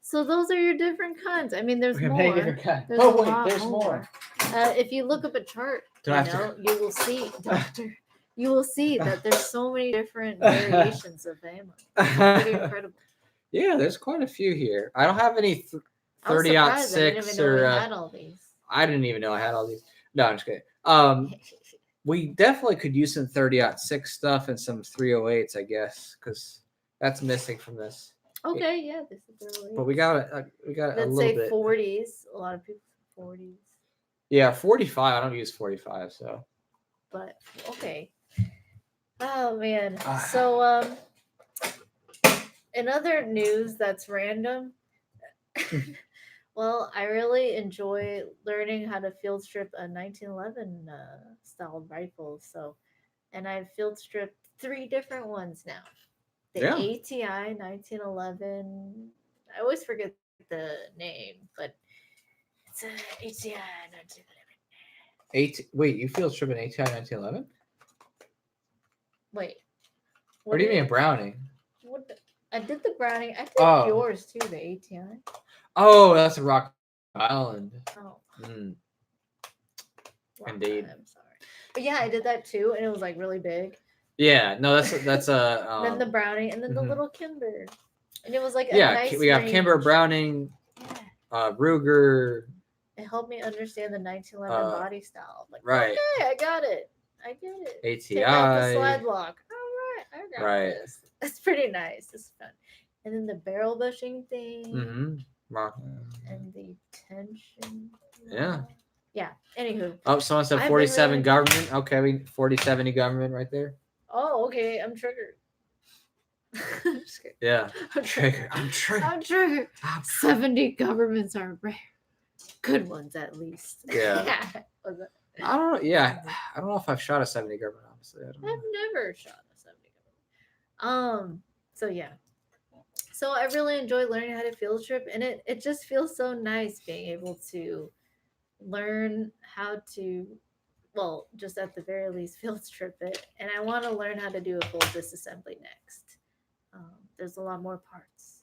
so those are your different kinds. I mean, there's more. There's a lot there's more. If you look up a chart, you will see, Doctor. You will see that there's so many different variations of ammo. It's pretty incredible. Yeah, there's quite a few here. I don't have any 30-06 I didn't even know we had all these. I didn't even know I had all these. No, I'm just kidding. We definitely could use some 30-06 stuff and some 308s, I guess, because that's missing from this. Okay, yeah, this is 308. But we got a little bit. 40s. A lot of people 40s. Yeah, 45. I don't use 45, so. But okay. Oh man. So in other news that's random. Well, I really enjoy learning how to field strip a 1911 style rifle. So, and I've field stripped 3 different ones now. The ATI 1911. I always forget the name, but it's a ATI 1911. Wait, you field strip an ATI 1911? Wait. What do you mean a Browning? I did the Browning. I did yours too, the ATI. Oh, that's a Rock Island. Oh. Indeed. I'm sorry. But yeah, I did that too, and it was like really big. Yeah, no, that's a. Then the Browning, and then the little Kimber, and it was like we got Kimber, Browning, Ruger. It helped me understand the 1911 body style. Like, right. Okay, I got it. I get it. ATI. Take out the slide block. All right, I got this. That's pretty nice. It's fun. And then the barrel bushing thing. And the tension. Yeah. Yeah. Anywho. Oh, someone said 47 government. Okay, 47 government right there. Oh, okay. I'm triggered. Yeah. I'm triggered. 70 governments are rare. Good ones, at least. Yeah. I don't know. Yeah, I don't know if I've shot a 70 government. Honestly, I've never shot a 70 government. So yeah. So I really enjoy learning how to field trip, and it just feels so nice being able to learn how to, well, just at the very least field strip it. And I want to learn how to do a full disassembly next. There's a lot more parts.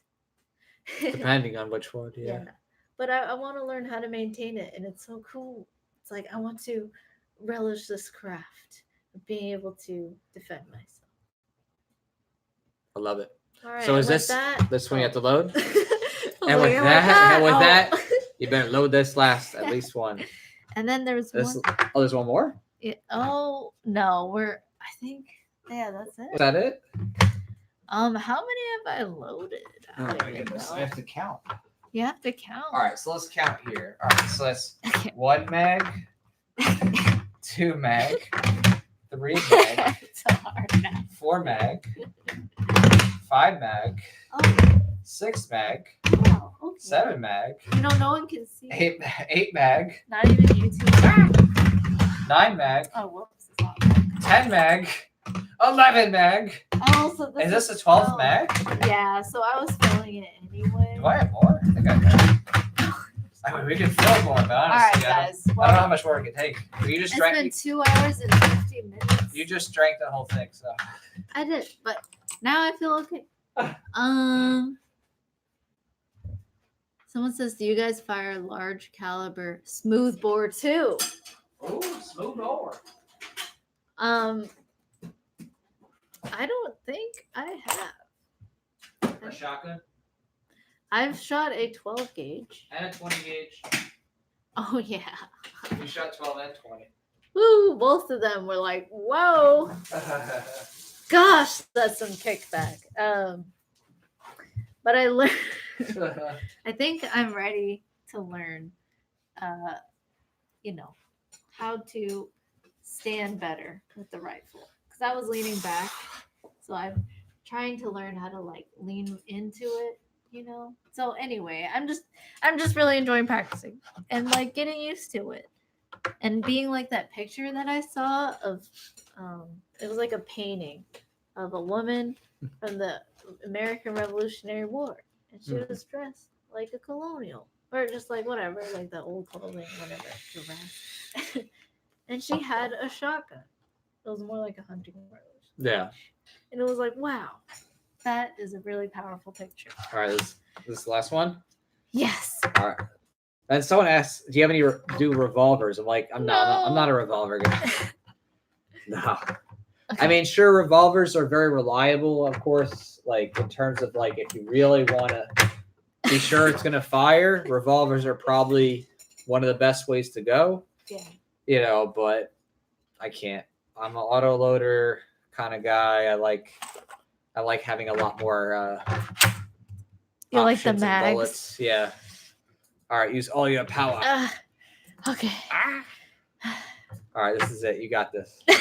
Depending on which one, yeah. But I want to learn how to maintain it, and it's so cool. It's like I want to relish this craft of being able to defend myself. I love it. All right, so is this one you have to load? And with that, you better load this last, at least one. And then there's one. Oh, there's one more? Yeah. Oh no, I think that's it. Is that it? How many have I loaded? Oh my goodness, I have to count. You have to count. All right, so let's count here. All right, so that's 1 mag, 2 mag, 3 mag, 4 mag, 5 mag, 6 mag, 7 mag. No one can see. 8 mag. Not even YouTube. 9 mag. Oh, whoops. 10 mag. 11 mag. Oh, so is this a 12th mag? Yeah, so I was filling it anyway. Do I have more? I think I do. I mean, we can fill more, but honestly, all right, guys. I don't know how much more it can take. You just drank. It's been 2 hours and 50 minutes. You just drank the whole thing, so. I did, but now I feel okay. Someone says, do you guys fire large caliber smooth bore too? Oh, smooth bore. I don't think I have. A shotgun? I've shot a 12 gauge. And a 20 gauge. Oh, yeah. You shot 12 and 20. Woo! Both of them were like, whoa. Gosh, that's some kickback. But I learned. I think I'm ready to learn, how to stand better with the rifle. Because I was leaning back, so I'm trying to learn how to lean into it. So anyway, I'm just really enjoying practicing and getting used to it, and being like that picture that I saw of it was like a painting of a woman from the American Revolutionary War, and she was dressed like a colonial, or just like whatever, like the old clothing, whatever, the rest. And she had a shotgun. It was more like a hunting rifle. Yeah. And it was like, wow, that is a really powerful picture. All right, this is the last one. Yes. All right. And someone asks, "Do you have any do revolvers?" I'm like, I'm not a revolver guy. No. Okay. I mean, sure, revolvers are very reliable, of course. Like in terms of like, if you really want to be sure it's going to fire, revolvers are probably one of the best ways to go. Yeah. You know, but I can't. I'm an auto loader kind of guy. I like having a lot more. You like the mags? Bullets. Yeah. All right, use all your power. Okay. All right, this is it. You got this. I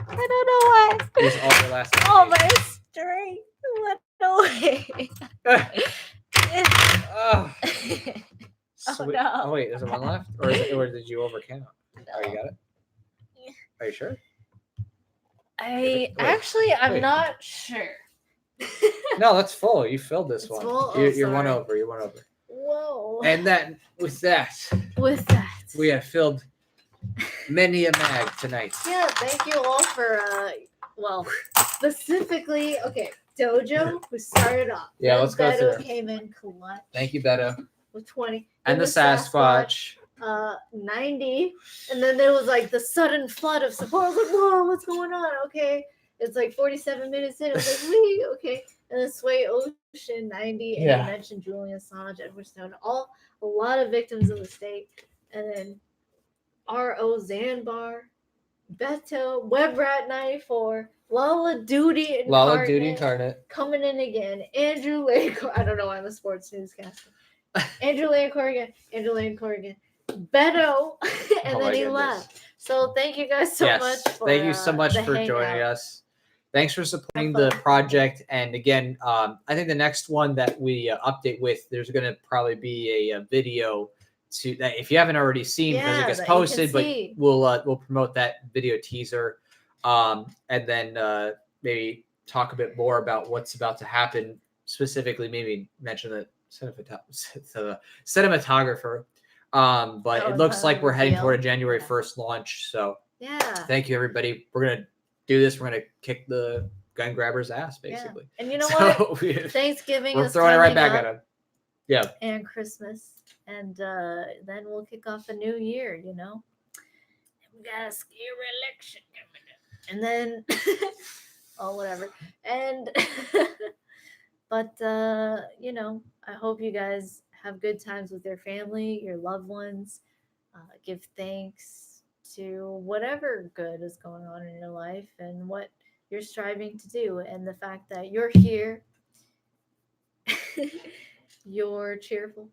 don't know why. Use all your last. Oh, my strength went away. Oh. Oh no! Oh wait, is there one left, or did you overcount? No. Oh, you got it. Are you sure? I'm not sure. No, that's full. You filled this one. Full? You're one over. You're one over. Whoa! And then with that, we have filled many a mag tonight. Yeah, thank you all for specifically Dojo, who started off. Yeah, let's go through. Beto came in clutch. Thank you, Beto. With 20. And the Sasquatch. 90. And then there was like the sudden flood of support. I was like, whoa, what's going on? Okay. It's like 47 minutes in. I was like, wee, okay. And then Sway Ocean, 90. And you mentioned Julian Assange, Edward Snowden. A lot of victims of the state. And then R.O. Zanbar, Beto, Webrat 94, Lala Duty Incarnate coming in again. Andrew Lane, I don't know why I'm a sports newscaster. Andrew Lane Corrigan, Beto, and then he left. So thank you guys so much. Thank you so much for joining us. Thanks for supporting the project. And again, I think the next one that we update with, there's going to probably be a video to that if you haven't already seen because it gets posted, but we'll promote that video teaser, and then maybe talk a bit more about what's about to happen. Specifically, maybe mention the cinematographer. But it looks like we're heading toward a January 1st launch. So thank you, everybody. We're gonna do this. We're gonna kick the gun grabber's ass, basically. And you know what? Thanksgiving we're throwing it right back at him. Yeah. And Christmas. And then we'll kick off a new year, you know. And we got a scary election coming up. And then whatever. And but you know, I hope you guys have good times with your family, your loved ones. Give thanks to whatever good is going on in your life and what you're striving to do, and the fact that you're here. You're cheerful.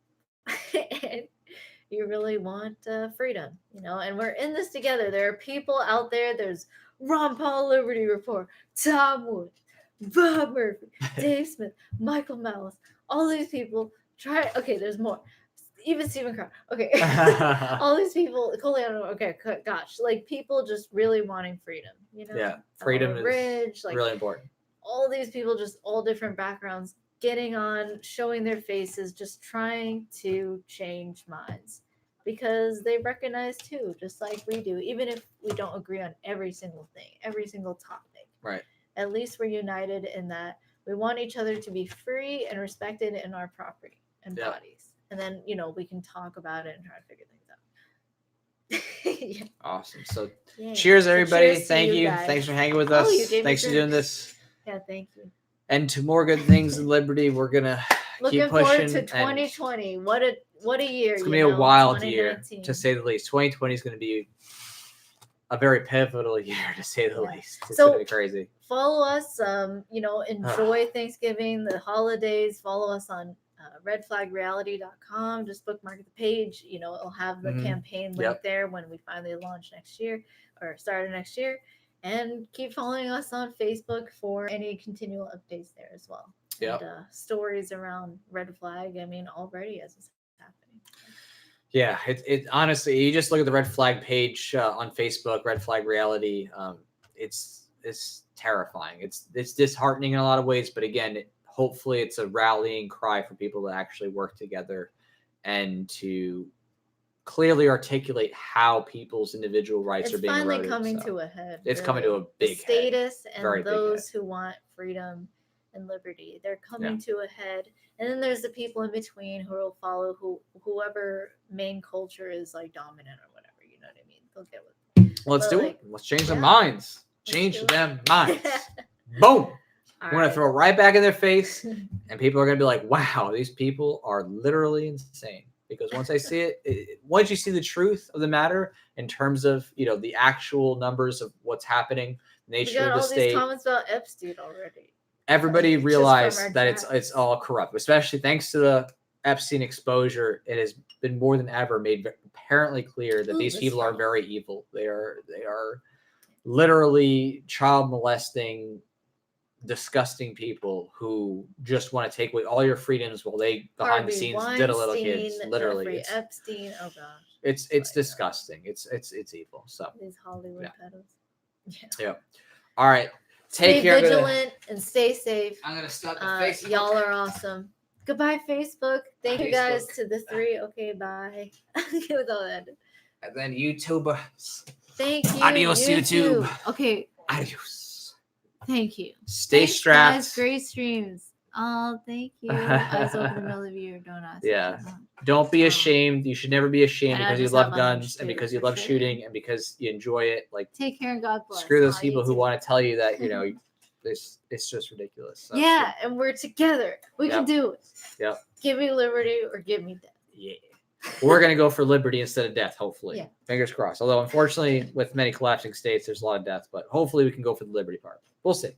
And you really want freedom, you know, and we're in this together. There are people out there. There's Ron Paul Liberty Report, Tom Wood, Bob Murphy, Dave Smith, Michael Malice, all these people there's more. Even Stephen Crow. Okay. All these people, like people just really wanting freedom, you know? Yeah. Freedom is really important. All these people, just all different backgrounds, getting on, showing their faces, just trying to change minds because they recognize too, just like we do, even if we don't agree on every single thing, every single topic. Right. At least we're united in that we want each other to be free and respected in our property and bodies. And then, you know, we can talk about it and try to figure things out. Awesome. So cheers, everybody. Thank you. Thanks for hanging with us. Thanks for doing this. Yeah, thank you. And to more good things in liberty, we're gonna keep pushing. Looking forward to 2020. What a year! It's gonna be a wild year, to say the least. 2020 is gonna be a very pivotal year, to say the least. It's gonna be crazy. Follow us. You know, enjoy Thanksgiving, the holidays. Follow us on redflagreality.com. Just bookmark the page. You know, it'll have the campaign link there when we finally launch next year or start next year. And keep following us on Facebook for any continual updates there as well. Yeah. And stories around Red Flag. I mean, already as it's happening. Yeah, it honestly, you just look at the Red Flag page on Facebook, Red Flag Reality. It's terrifying. It's disheartening in a lot of ways, but again, hopefully it's a rallying cry for people to actually work together and to clearly articulate how people's individual rights are being eroded. It's finally coming to a head. It's coming to a big the status head. and Very those who want freedom and liberty, they're coming to a head. And then there's the people in between who will follow whoever main culture is like dominant or whatever. You know what I mean? They'll get with it. Let's do it. Let's change their minds. Change them minds. Boom. We're going to throw it right back in their face, and people are going to be like, wow, these people are literally insane. Because once I see it, once you see the truth of the matter in terms of, you know, the actual numbers of what's happening, nature of the state. We got all these comments about Epstein already. Everybody realized that it's all corrupt, especially thanks to the Epstein exposure. It has been more than ever made apparently clear that these people are very evil. They are literally child molesting, disgusting people who just want to take away all your freedoms while they behind the scenes diddle little kids. Literally, Epstein. Oh gosh, it's disgusting. It's evil. So these Hollywood pedos. Yeah. All right. Stay vigilant and stay safe. I'm gonna start the Facebook. Y'all are awesome. Goodbye, Facebook. Thank you guys to the 3. Okay, bye. With all that. And then YouTubers. Thank you. Adios, YouTube. Okay. Adios. Thank you. Stay strapped. Guys, great streams. Oh, thank you. I was over the middle of your donuts. Yeah. Don't be ashamed. You should never be ashamed because you love guns and because you love shooting and because you enjoy it. Like, take care and God bless. Screw those people who want to tell you that, you know, it's just ridiculous. So, yeah, and we're together. We can do it. Yep. Give me liberty or give me death. Yeah. We're going to go for liberty instead of death, hopefully. Yeah. Fingers crossed. Although, unfortunately, with many collapsing states, there's a lot of death. But hopefully we can go for the liberty part. We'll see.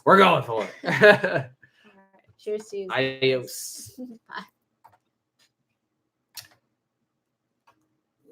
We're going for it. Cheers to you. Adios. Bye.